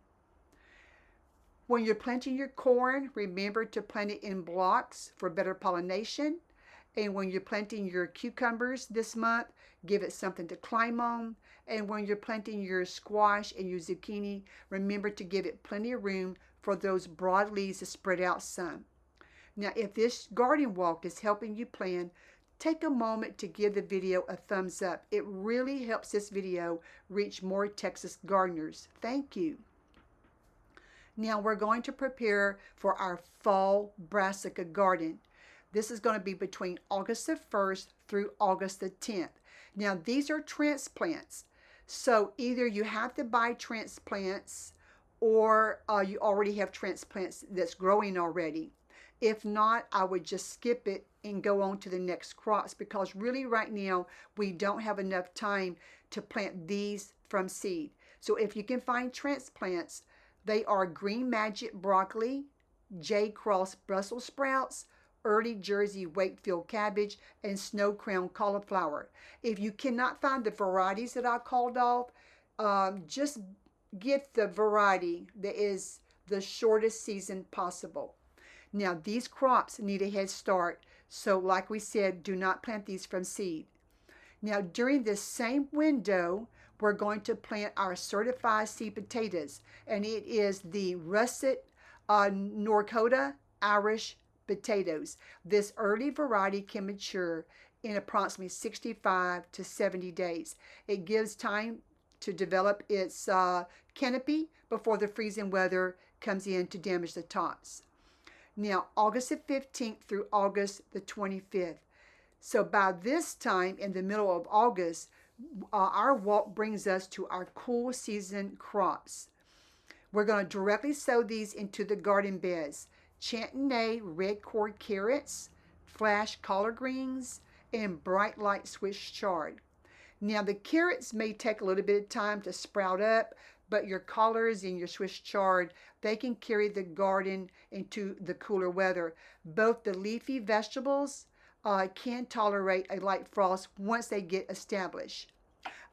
When you're planting your corn, remember to plant it in blocks for better pollination. And when you're planting your cucumbers this month, give it something to climb on. And when you're planting your squash and your zucchini, remember to give it plenty of room for those broad leaves to spread out some. Now, if this garden walk is helping you plan, take a moment to give the video a thumbs up. It really helps this video reach more Texas gardeners. Thank you. Now we're going to prepare for our fall brassica garden. This is going to be between August the 1st through August the 10th. Now these are transplants. So either you have to buy transplants or you already have transplants that's growing already. If not, I would just skip it and go on to the next crops, because really right now we don't have enough time to plant these from seed. So if you can find transplants, they are Green Magic broccoli, J Cross Brussels sprouts, Early Jersey Wakefield cabbage, and Snow Crown cauliflower. If you cannot find the varieties that I called off, just get the variety that is the shortest season possible. Now these crops need a head start, so like we said, do not plant these from seed. Now during this same window, we're going to plant our certified seed potatoes, and it is the russet Norcota Irish potatoes. This early variety can mature in approximately 65 to 70 days. It gives time to develop its canopy before the freezing weather comes in to damage the tops. Now, August the 15th through August the 25th. So by this time in the middle of August, our walk brings us to our cool season crops. We're going to directly sow these into the garden beds. Chantenay red cord carrots, flash collard greens, and bright light Swiss chard. Now the carrots may take a little bit of time to sprout up, but your collards and your Swiss chard, they can carry the garden into the cooler weather. Both the leafy vegetables can tolerate a light frost once they get established.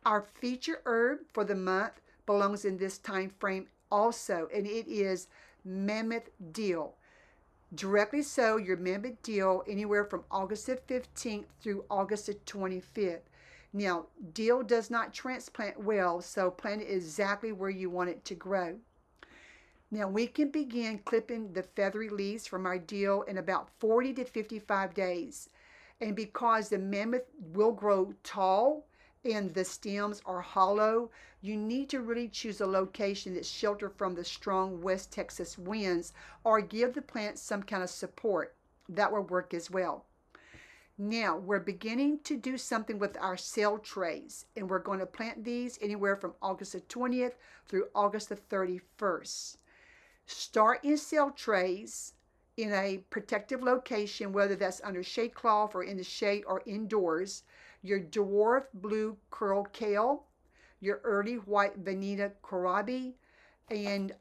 Our feature herb for the month belongs in this time frame also, and it is mammoth dill. Directly sow your mammoth dill anywhere from August the 15th through August the 25th. Now, dill does not transplant well, so plant it exactly where you want it to grow. Now, we can begin clipping the feathery leaves from our dill in about 40 to 55 days. And because the mammoth will grow tall and the stems are hollow, you need to really choose a location that's sheltered from the strong West Texas winds, or give the plant some kind of support. That will work as well. Now, we're beginning to do something with our cell trays, and we're going to plant these anywhere from August the 20th through August the 31st. Start in cell trays in a protective location, whether that's under shade cloth or in the shade or indoors. Your dwarf blue curl kale, your early white Veneta kohlrabi, and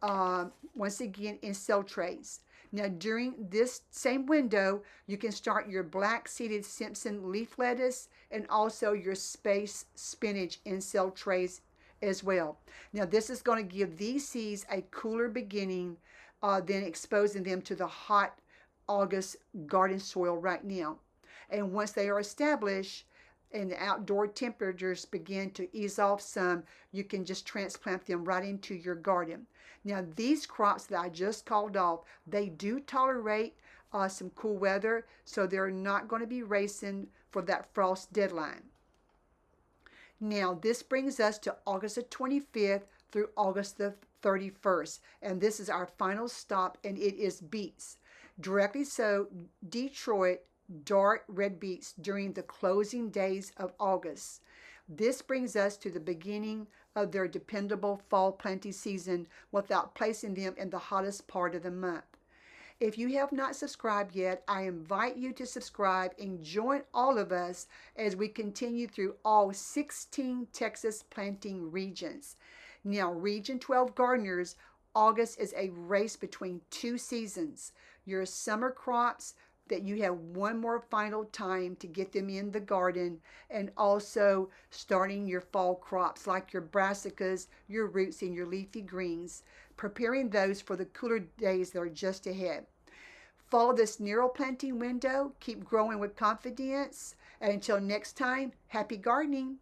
once again in cell trays. Now, during this same window, you can start your black seeded Simpson leaf lettuce and also your space spinach in cell trays as well. Now, this is going to give these seeds a cooler beginning than exposing them to the hot August garden soil right now. And once they are established and the outdoor temperatures begin to ease off some, you can just transplant them right into your garden. Now, these crops that I just called off, they do tolerate some cool weather, so they're not going to be racing for that frost deadline. Now, this brings us to August the 25th through August the 31st, and this is our final stop, and it is beets. Directly sow Detroit dark red beets during the closing days of August. This brings us to the beginning of their dependable fall planting season without placing them in the hottest part of the month. If you have not subscribed yet, I invite you to subscribe and join all of us as we continue through all 16 Texas planting regions. Now, Region 12 gardeners, August is a race between two seasons. Your summer crops that you have one more final time to get them in the garden, and also starting your fall crops like your brassicas, your roots, and your leafy greens, preparing those for the cooler days that are just ahead. Follow this narrow planting window. Keep growing with confidence. And until next time, happy gardening.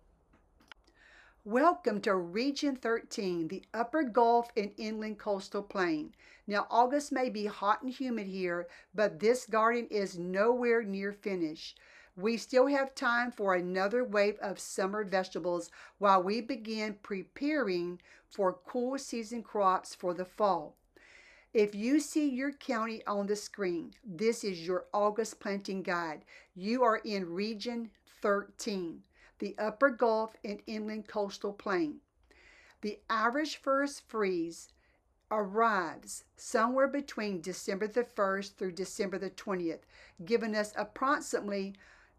Welcome to Region 13, the Upper Gulf and Inland Coastal Plain. Now, August may be hot and humid here, but this garden is nowhere near finished. We still have time for another wave of summer vegetables while we begin preparing for cool season crops for the fall. If you see your county on the screen, this is your August planting guide. You are in Region 13, the Upper Gulf and Inland Coastal Plain. The average first freeze arrives somewhere between December the 1st through December the 20th, giving us approximately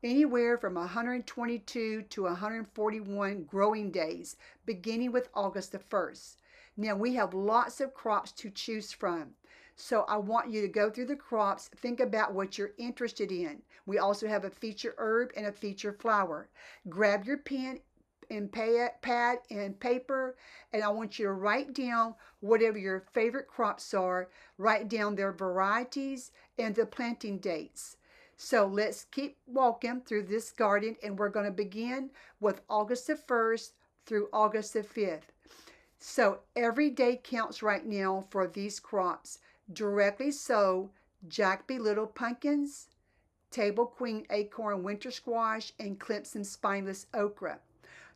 anywhere from 122 to 141 growing days, beginning with August the 1st. Now, we have lots of crops to choose from, so I want you to go through the crops, think about what you're interested in. We also have a feature herb and a feature flower. Grab your pen and pad and paper, and I want you to write down whatever your favorite crops are, write down their varieties and the planting dates. So let's keep walking through this garden, and we're going to begin with August the 1st through August the 5th. So every day counts right now for these crops. Directly sow Jackby little pumpkins, table queen acorn winter squash, and Clemson spineless okra.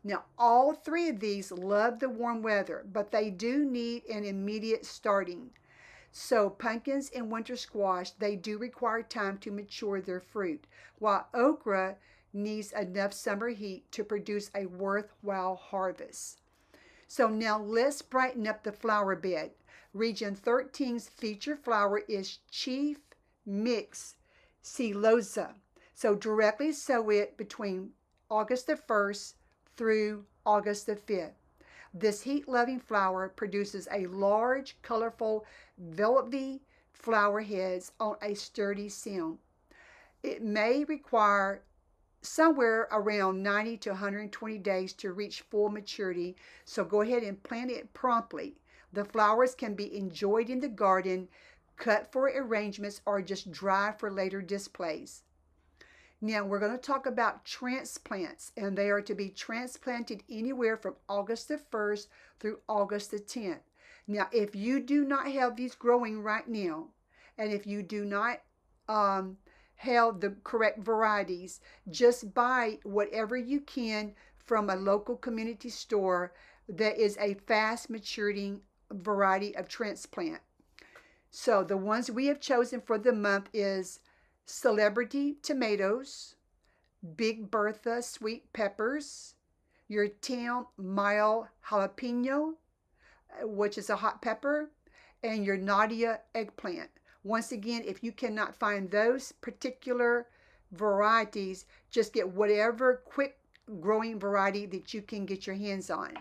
Now, all three of these love the warm weather, but they do need an immediate starting. So pumpkins and winter squash, they do require time to mature their fruit, while okra needs enough summer heat to produce a worthwhile harvest. So now let's brighten up the flower bed. Region 13's feature flower is Chief Mix Celosa. So directly sow it between August the 1st through August the 5th. This heat-loving flower produces a large, colorful, velvety flower heads on a sturdy stem. It may require somewhere around 90 to 120 days to reach full maturity, so go ahead and plant it promptly. The flowers can be enjoyed in the garden, cut for arrangements, or just dry for later displays. Now we're going to talk about transplants, and they are to be transplanted anywhere from August the 1st through August the 10th. Now, if you do not have these growing right now, and if you do not have the correct varieties, just buy whatever you can from a local community store that is a fast maturing variety of transplant. So the ones we have chosen for the month is Celebrity tomatoes, Big Bertha sweet peppers, your Town Mile jalapeno, which is a hot pepper, and your Nadia eggplant. Once again, if you cannot find those particular varieties, just get whatever quick growing variety that you can get your hands on.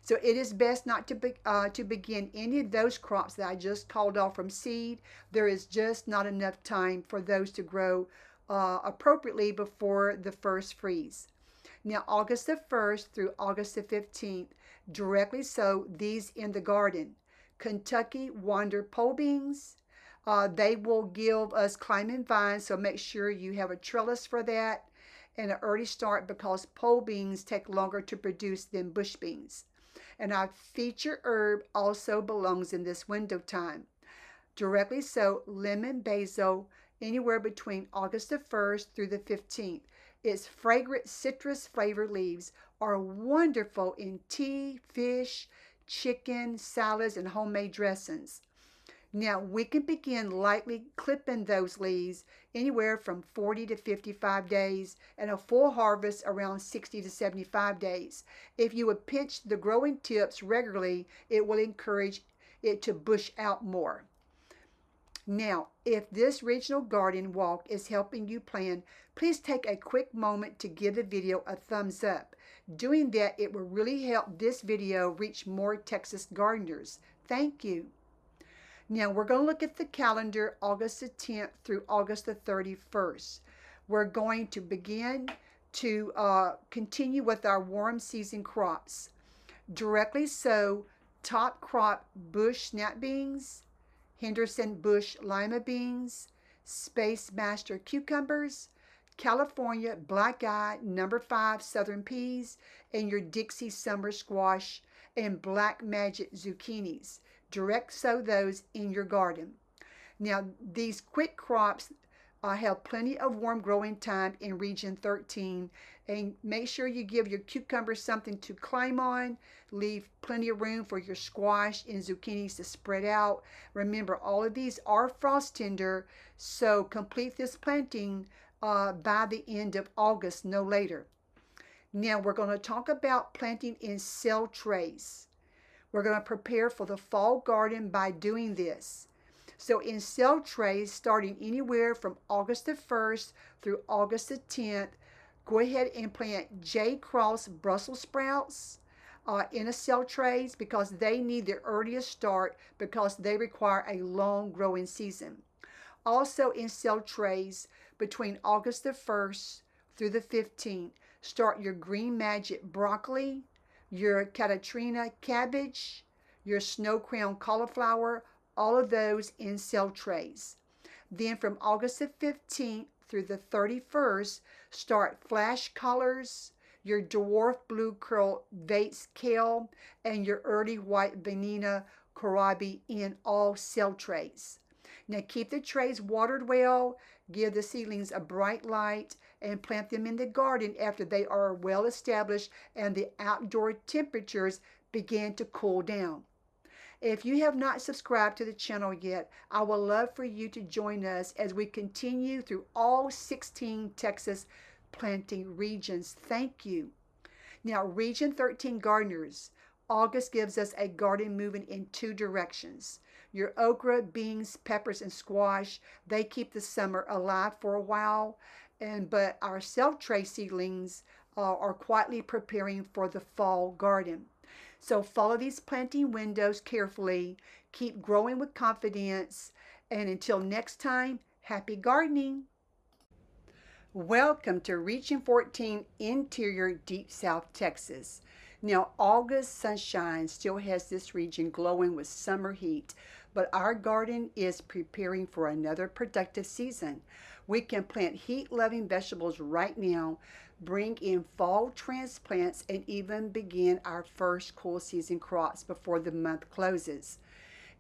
So it is best not to begin any of those crops that I just called off from seed. There is just not enough time for those to grow appropriately before the first freeze. Now, August the 1st through August the 15th, directly sow these in the garden. Kentucky Wonder pole beans. They will give us climbing vines, so make sure you have a trellis for that and an early start because pole beans take longer to produce than bush beans. And our feature herb also belongs in this window time. Directly sow lemon basil anywhere between August the 1st through the 15th. Its fragrant citrus flavored leaves are wonderful in tea, fish, chicken, salads, and homemade dressings. Now we can begin lightly clipping those leaves anywhere from 40 to 55 days and a full harvest around 60 to 75 days. If you would pinch the growing tips regularly, it will encourage it to bush out more. Now, if this regional garden walk is helping you plan, please take a quick moment to give the video a thumbs up. Doing that, it will really help this video reach more Texas gardeners. Thank you. Now we're going to look at the calendar August the 10th through August the 31st. We're going to begin to continue with our warm season crops. Directly sow top crop bush snap beans, Henderson bush lima beans, Space Master cucumbers, California black eye number 5 southern peas, and your Dixie summer squash and black magic zucchinis. Direct sow those in your garden. Now these quick crops have plenty of warm growing time in region 13, and make sure you give your cucumbers something to climb on. Leave plenty of room for your squash and zucchinis to spread out. Remember, all of these are frost tender, so complete this planting by the end of August, no later. Now we're going to talk about planting in cell trays. We're going to prepare for the fall garden by doing this. So in cell trays, starting anywhere from August the 1st through August the 10th, go ahead and plant J. Cross Brussels sprouts in a cell trays because they need the earliest start because they require a long growing season. Also in cell trays between August the 1st through the 15th, start your Green Magic broccoli, your Catatrina cabbage, your Snow Crown cauliflower, all of those in cell trays. Then from August the 15th through the 31st, start Flash Colors, your Dwarf Blue Curl Vates kale, and your Early White Vanilla kohlrabi in all cell trays. Now keep the trays watered well, give the seedlings a bright light, and plant them in the garden after they are well established and the outdoor temperatures begin to cool down. If you have not subscribed to the channel yet, I would love for you to join us as we continue through all 16 Texas planting regions. Thank you. Now, Region 13 gardeners, August gives us a garden moving in 2 directions. Your okra, beans, peppers, and squash, they keep the summer alive for a while, but our self-tray seedlings are quietly preparing for the fall garden. So follow these planting windows carefully, keep growing with confidence, and until next time, happy gardening. Welcome to Region 14 Interior Deep South Texas. Now, August sunshine still has this region glowing with summer heat, but our garden is preparing for another productive season. We can plant heat-loving vegetables right now, bring in fall transplants, and even begin our first cool season crops before the month closes.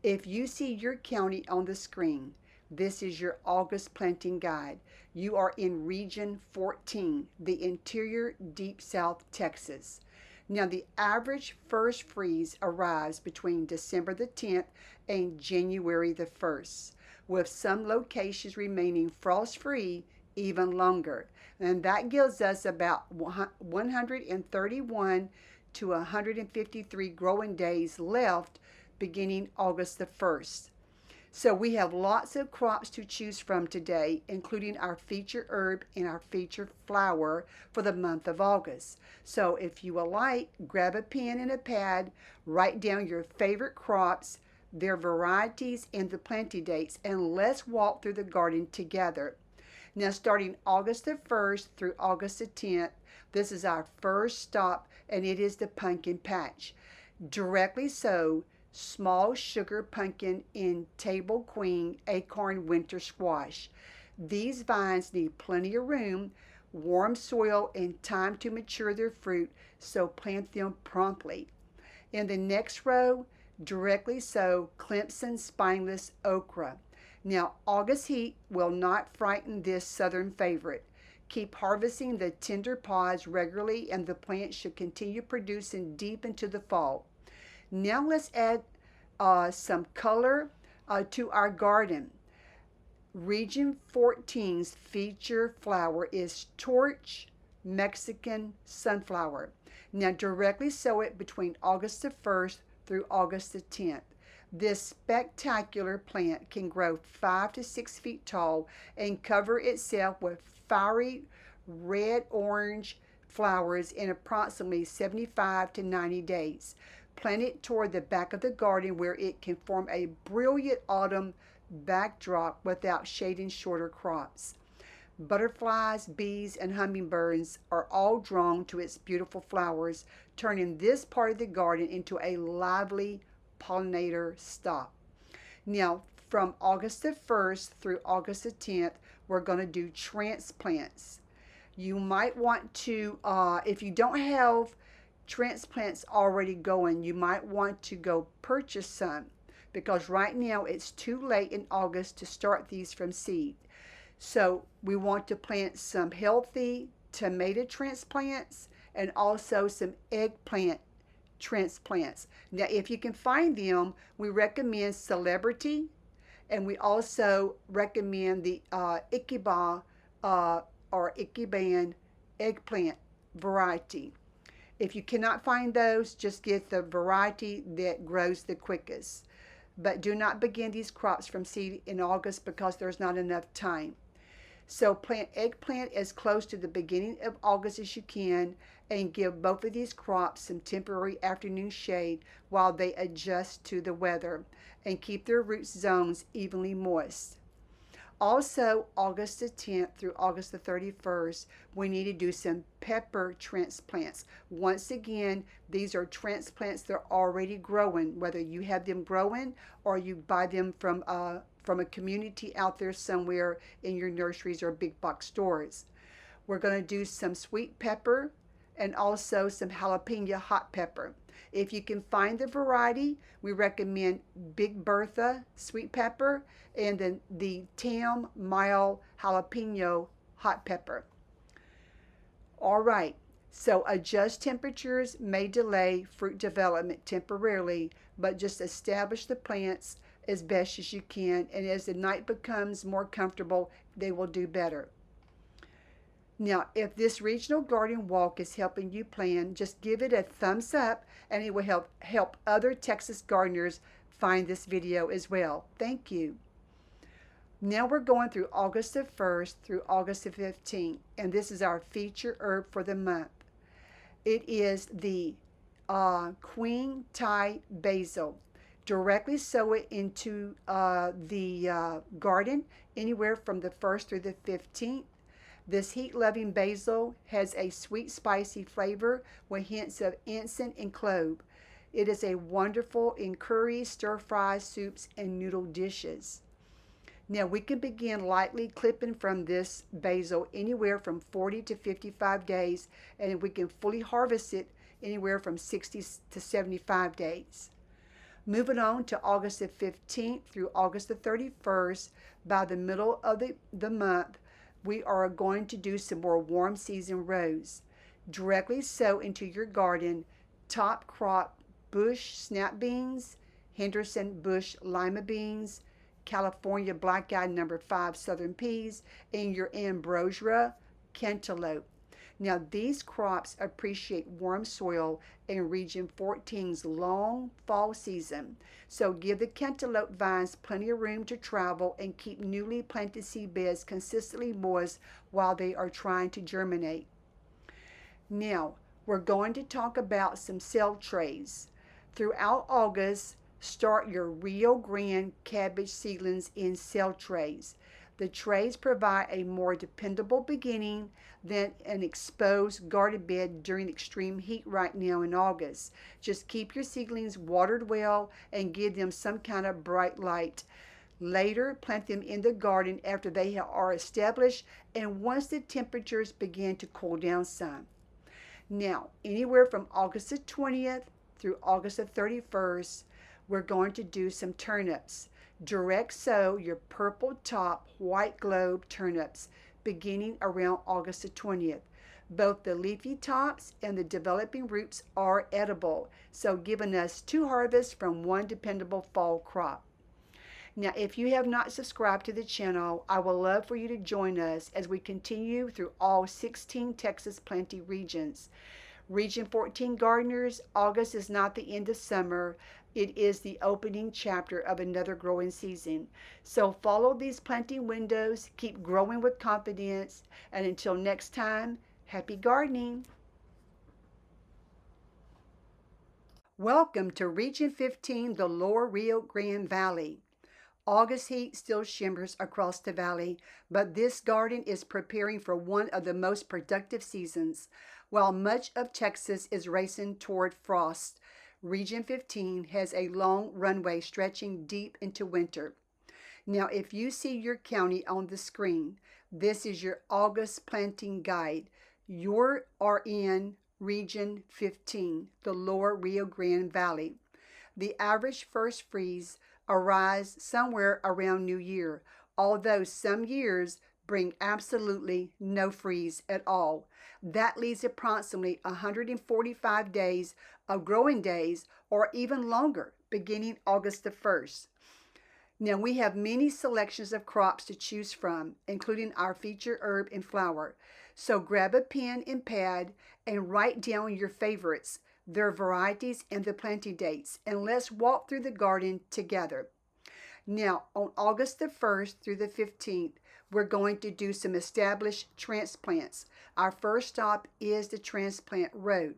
If you see your county on the screen, this is your August planting guide. You are in Region 14, the interior deep south Texas. Now, the average first freeze arrives between December the 10th and January the 1st, with some locations remaining frost-free even longer. And that gives us about 131 to 153 growing days left beginning August the 1st. So we have lots of crops to choose from today, including our feature herb and our feature flower for the month of August. So if you would like, grab a pen and a pad, write down your favorite crops, their varieties, and the planting dates, and let's walk through the garden together. Now, starting August the 1st through August the 10th, this is our first stop, and it is the pumpkin patch. Directly sow small sugar pumpkin and table queen acorn winter squash. These vines need plenty of room, warm soil, and time to mature their fruit, so plant them promptly. In the next row, directly sow Clemson spineless okra. Now, August heat will not frighten this southern favorite. Keep harvesting the tender pods regularly, and the plant should continue producing deep into the fall. Now let's add some color to our garden. Region 14's feature flower is Torch Mexican Sunflower. Now directly sow it between August the 1st through August the 10th. This spectacular plant can grow 5 to 6 feet tall and cover itself with fiery red-orange flowers in approximately 75 to 90 days. Plant it toward the back of the garden where it can form a brilliant autumn backdrop without shading shorter crops. Butterflies, bees, and hummingbirds are all drawn to its beautiful flowers, turning this part of the garden into a lively pollinator stop. Now, from August the 1st through August the 10th, we're going to do transplants. You might want to, if you don't have transplants already going, you might want to go purchase some, because right now it's too late in August to start these from seed. So we want to plant some healthy tomato transplants and also some eggplant transplants. Now, if you can find them, we recommend Celebrity, and we also recommend the Ikiba or Ikiban eggplant variety. If you cannot find those, just get the variety that grows the quickest. But do not begin these crops from seed in August because there's not enough time. So plant eggplant as close to the beginning of August as you can, and give both of these crops some temporary afternoon shade while they adjust to the weather, and keep their root zones evenly moist. Also, August the 10th through August the 31st, we need to do some pepper transplants. Once again, these are transplants that are already growing, whether you have them growing or you buy them from a community out there somewhere in your nurseries or big box stores. We're going to do some sweet pepper and also some jalapeno hot pepper. If you can find the variety, we recommend Big Bertha sweet pepper and then the Tam mild jalapeno hot pepper. All right, so adjust temperatures may delay fruit development temporarily, but just establish the plants as best as you can, and as the night becomes more comfortable, they will do better. Now, if this regional garden walk is helping you plan, just give it a thumbs up, and it will help other Texas gardeners find this video as well. Thank you. Now we're going through August the 1st through August the 15th, and this is our feature herb for the month. It is the Queen Thai basil. Directly sow it into the garden anywhere from the 1st through the 15th. This heat-loving basil has a sweet, spicy flavor with hints of incense and clove. It is a wonderful in curries, stir-fries, soups, and noodle dishes. Now we can begin lightly clipping from this basil anywhere from 40 to 55 days, and we can fully harvest it anywhere from 60 to 75 days. Moving on to August the 15th through August the 31st, by the middle of the month, we are going to do some more warm season rows. Directly sow into your garden top crop bush snap beans, Henderson bush lima beans, California black-eyed number 5 southern peas, and your ambrosia cantaloupe. Now, these crops appreciate warm soil in Region 14's long fall season, so give the cantaloupe vines plenty of room to travel and keep newly planted seed beds consistently moist while they are trying to germinate. Now, we're going to talk about some cell trays. Throughout August, start your Rio Grande cabbage seedlings in cell trays. The trays provide a more dependable beginning than an exposed garden bed during extreme heat right now in August. Just keep your seedlings watered well and give them some kind of bright light. Later, plant them in the garden after they are established and once the temperatures begin to cool down some. Now, anywhere from August the 20th through August the 31st, we're going to do some turnips. Direct sow your purple top white globe turnips beginning around August the 20th. Both the leafy tops and the developing roots are edible, so giving us 2 harvests from one dependable fall crop. Now, if you have not subscribed to the channel, I would love for you to join us as we continue through all 16 Texas planting regions. Region 14 gardeners, August is not the end of summer. It is the opening chapter of another growing season. So follow these planting windows, keep growing with confidence, and until next time, happy gardening. Welcome to Region 15, the Lower Rio Grande Valley. August heat still shimmers across the valley, but this garden is preparing for one of the most productive seasons. While much of Texas is racing toward frost, Region 15 has a long runway stretching deep into winter. Now, if you see your county on the screen, this is your August planting guide. You are in Region 15, the Lower Rio Grande Valley. The average first freeze arrives somewhere around New Year, although some years bring absolutely no freeze at all. That leaves approximately 145 days of growing days, or even longer, beginning August the 1st. Now, we have many selections of crops to choose from, including our featured herb and flower. So grab a pen and pad and write down your favorites, their varieties, and the planting dates, and let's walk through the garden together. Now, on August the 1st through the 15th, we're going to do some established transplants. Our first stop is the transplant road.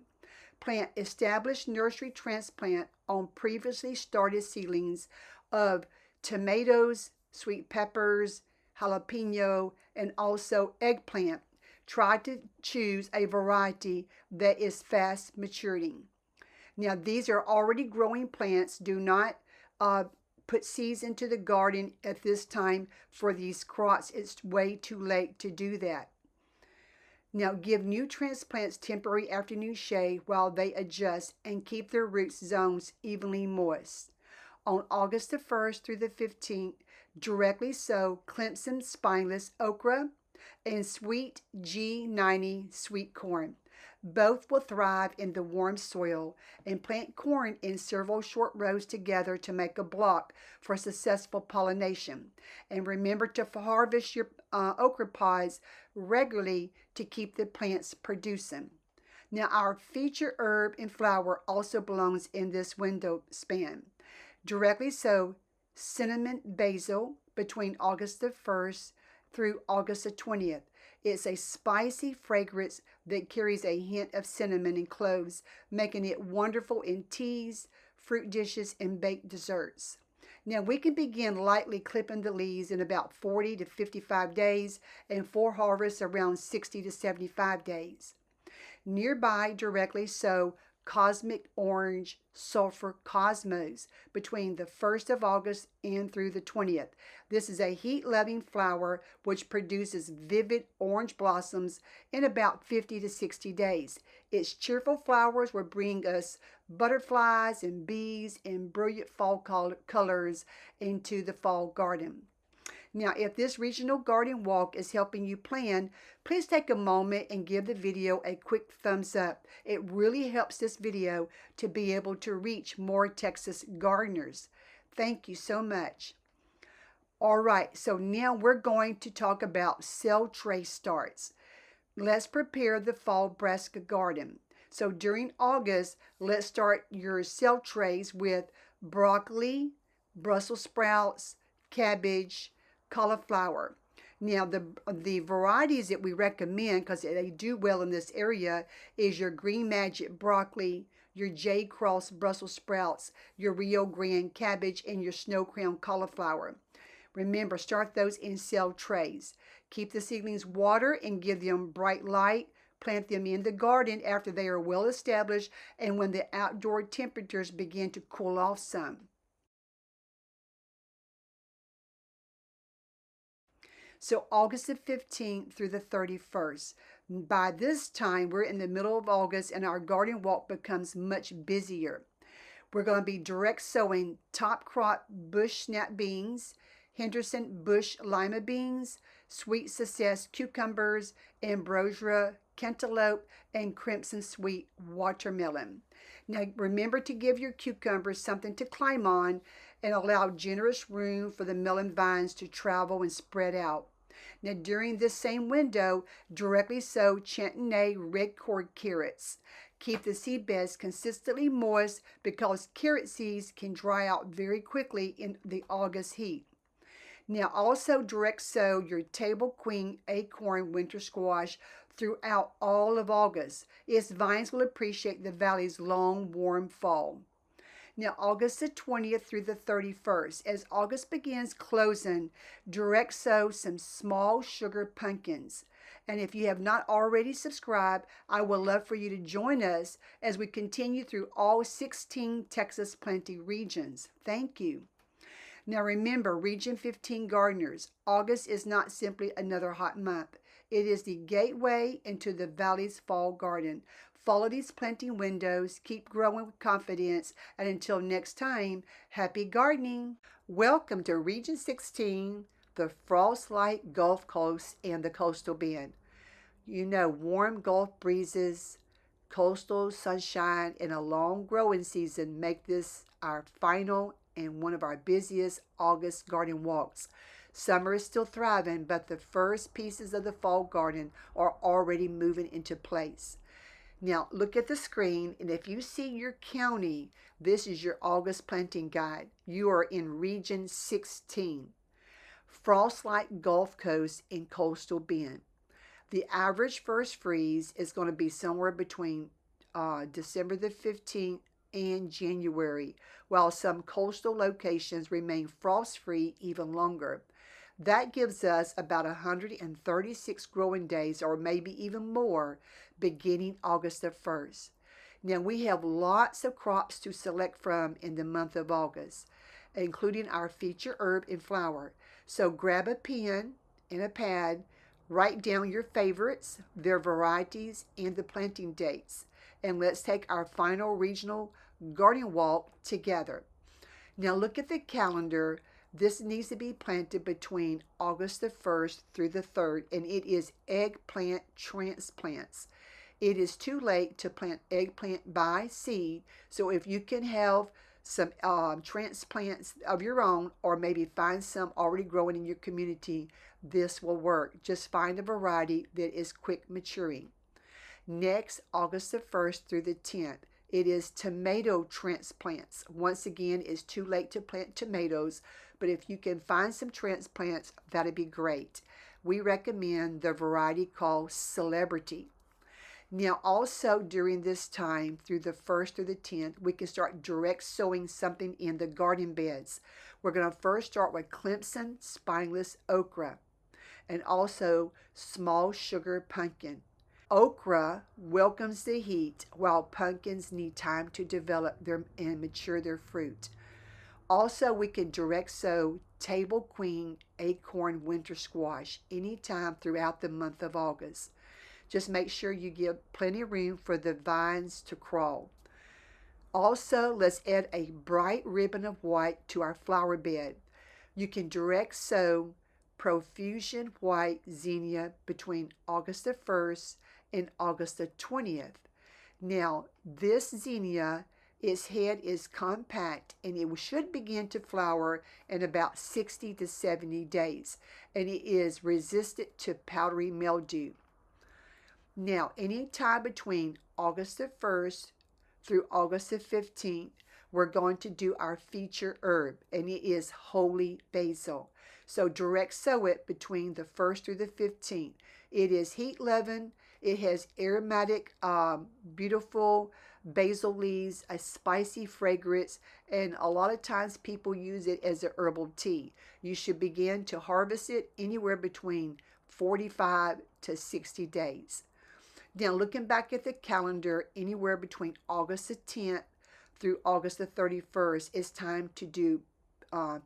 Plant established nursery transplant on previously started seedlings of tomatoes, sweet peppers, jalapeno, and also eggplant. Try to choose a variety that is fast maturing. Now, these are already growing plants. Do not put seeds into the garden at this time for these crops. It's way too late to do that. Now, give new transplants temporary afternoon shade while they adjust and keep their root zones evenly moist. On August the 1st through the 15th, directly sow Clemson spineless okra and sweet G90 sweet corn. Both will thrive in the warm soil, and plant corn in several short rows together to make a block for successful pollination. And remember to harvest your okra pods regularly to keep the plants producing. Now, our featured herb and flower also belongs in this window span. Directly sow cinnamon basil between August the 1st through August the 20th. It's a spicy fragrance that carries a hint of cinnamon and cloves, making it wonderful in teas, fruit dishes, and baked desserts. Now we can begin lightly clipping the leaves in about 40 to 55 days and for harvest around 60 to 75 days. Nearby directly sow Cosmic Orange Sulfur Cosmos between the 1st of August and through the 20th. This is a heat-loving flower which produces vivid orange blossoms in about 50 to 60 days. Its cheerful flowers will bring us butterflies and bees and brilliant fall colors into the fall garden. Now, if this regional garden walk is helping you plan, please take a moment and give the video a quick thumbs up. It really helps this video to be able to reach more Texas gardeners. Thank you so much. All right, so now we're going to talk about cell tray starts. Let's prepare the fall brassica garden. So during August, let's start your cell trays with broccoli, Brussels sprouts, cabbage, cauliflower. Now the varieties that we recommend, because they do well in this area, is your Green Magic broccoli, your J Cross Brussels sprouts, your Rio Grande cabbage, and your Snow Crown cauliflower. Remember, start those in cell trays. Keep the seedlings water and give them bright light. Plant them in the garden after they are well established and when the outdoor temperatures begin to cool off some. So August the 15th through the 31st. By this time, we're in the middle of August and our garden walk becomes much busier. We're going to be direct sowing top crop bush snap beans, Henderson bush lima beans, sweet success cucumbers, ambrosia, cantaloupe, and crimson sweet watermelon. Now remember to give your cucumbers something to climb on and allow generous room for the melon vines to travel and spread out. Now during this same window, directly sow Chantenay red cord carrots. Keep the seed beds consistently moist because carrot seeds can dry out very quickly in the August heat. Now also direct sow your table queen acorn winter squash throughout all of August. Its vines will appreciate the valley's long, warm fall. Now, August the 20th through the 31st. As August begins closing, direct sow some small sugar pumpkins. And if you have not already subscribed, I would love for you to join us as we continue through all 16 Texas Plenty regions. Thank you. Now remember, Region 15 gardeners, August is not simply another hot month. It is the gateway into the valley's fall garden. Follow these planting windows, keep growing with confidence, and until next time, happy gardening. Welcome to Region 16, the Frost-Like Gulf Coast and the Coastal Bend. You know, warm Gulf breezes, coastal sunshine, and a long growing season make this our final and one of our busiest August garden walks. Summer is still thriving, but the first pieces of the fall garden are already moving into place. Now look at the screen, and if you see your county, this is your August planting guide. You are in Region 16, Frost-Like Gulf Coast and Coastal Bend. The average first freeze is going to be somewhere between December the 15th and January, while some coastal locations remain frost-free even longer. That gives us about 136 growing days, or maybe even more, beginning August the 1st. Now we have lots of crops to select from in the month of August, including our feature herb and flower. So grab a pen and a pad, write down your favorites, their varieties, and the planting dates. And let's take our final regional garden walk together. Now look at the calendar. This needs to be planted between August the 1st through the 3rd, and it is eggplant transplants. It is too late to plant eggplant by seed, so if you can have some transplants of your own, or maybe find some already growing in your community, this will work. Just find a variety that is quick maturing. Next, August the 1st through the 10th, it is tomato transplants. Once again, it's too late to plant tomatoes, but if you can find some transplants, that'd be great. We recommend the variety called Celebrity. Now also during this time, through the 1st through the 10th, we can start direct sowing something in the garden beds. We're going to first start with Clemson spineless okra and also small sugar pumpkin. Okra welcomes the heat while pumpkins need time to develop and mature their fruit. Also, we can direct sow table queen acorn winter squash anytime throughout the month of August. Just make sure you give plenty of room for the vines to crawl. Also, let's add a bright ribbon of white to our flower bed. You can direct sow profusion white zinnia between August the 1st and August the 20th. Now, this zinnia, its head is compact and it should begin to flower in about 60 to 70 days, and it is resistant to powdery mildew. Now, any time between August the 1st through August the 15th, we're going to do our feature herb, and it is holy basil. So direct sow it between the 1st through the 15th. It is heat leavened. It has aromatic, beautiful basil leaves, a spicy fragrance, and a lot of times people use it as a herbal tea. You should begin to harvest it anywhere between 45 to 60 days. Now, looking back at the calendar, anywhere between August the 10th through August the 31st, it's time to do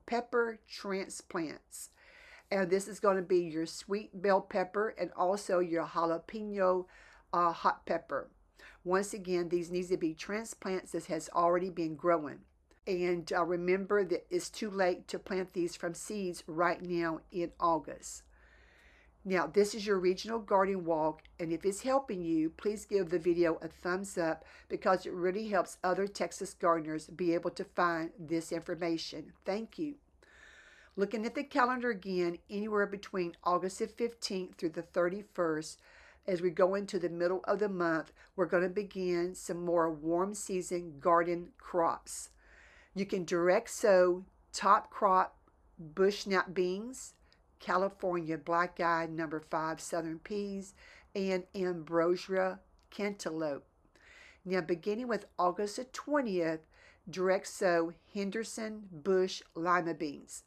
pepper transplants. And this is going to be your sweet bell pepper and also your jalapeno hot pepper. Once again, these need to be transplants that has already been growing. And remember that it's too late to plant these from seeds right now in August. Now, this is your regional garden walk, and if it's helping you, please give the video a thumbs up because it really helps other Texas gardeners be able to find this information. Thank you. Looking at the calendar again, anywhere between August the 15th through the 31st, as we go into the middle of the month, we're going to begin some more warm season garden crops. You can direct sow top crop bushnap beans, California black-eyed number 5 southern peas, and ambrosia cantaloupe. Now, beginning with August the 20th, direct sow Henderson bush lima beans.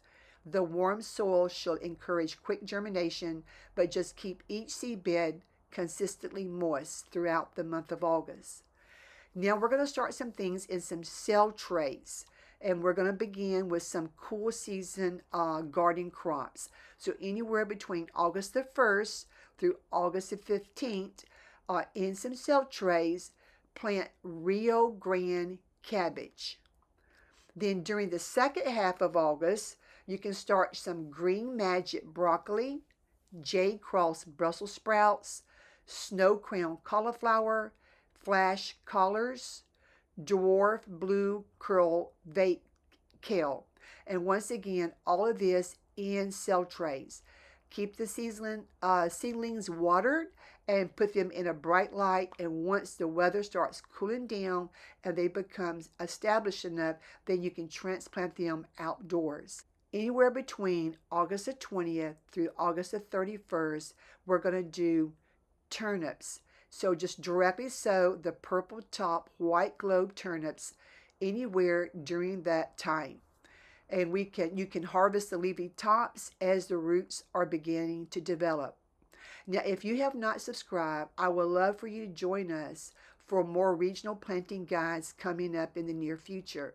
The warm soil should encourage quick germination, but just keep each seed bed consistently moist throughout the month of August. Now we're going to start some things in some cell trays, and we're going to begin with some cool season garden crops. So anywhere between August the 1st through August the 15th, in some cell trays, plant Rio Grande cabbage. Then during the second half of August, you can start some Green Magic broccoli, J. Cross Brussels sprouts, snow crown cauliflower, flash collards, dwarf blue curl vape kale. And once again, all of this in cell trays. Keep the seedlings watered and put them in a bright light, and once the weather starts cooling down and they become established enough, then you can transplant them outdoors. Anywhere between August the 20th through August the 31st, we're going to do turnips. So just directly sow the purple top white globe turnips anywhere during that time. And you can harvest the leafy tops as the roots are beginning to develop. Now, if you have not subscribed, I would love for you to join us for more regional planting guides coming up in the near future.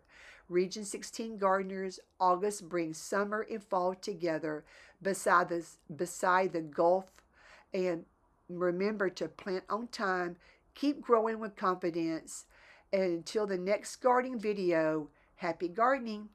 Region 16 gardeners, August brings summer and fall together beside the Gulf. And remember to plant on time, keep growing with confidence. And until the next gardening video, happy gardening.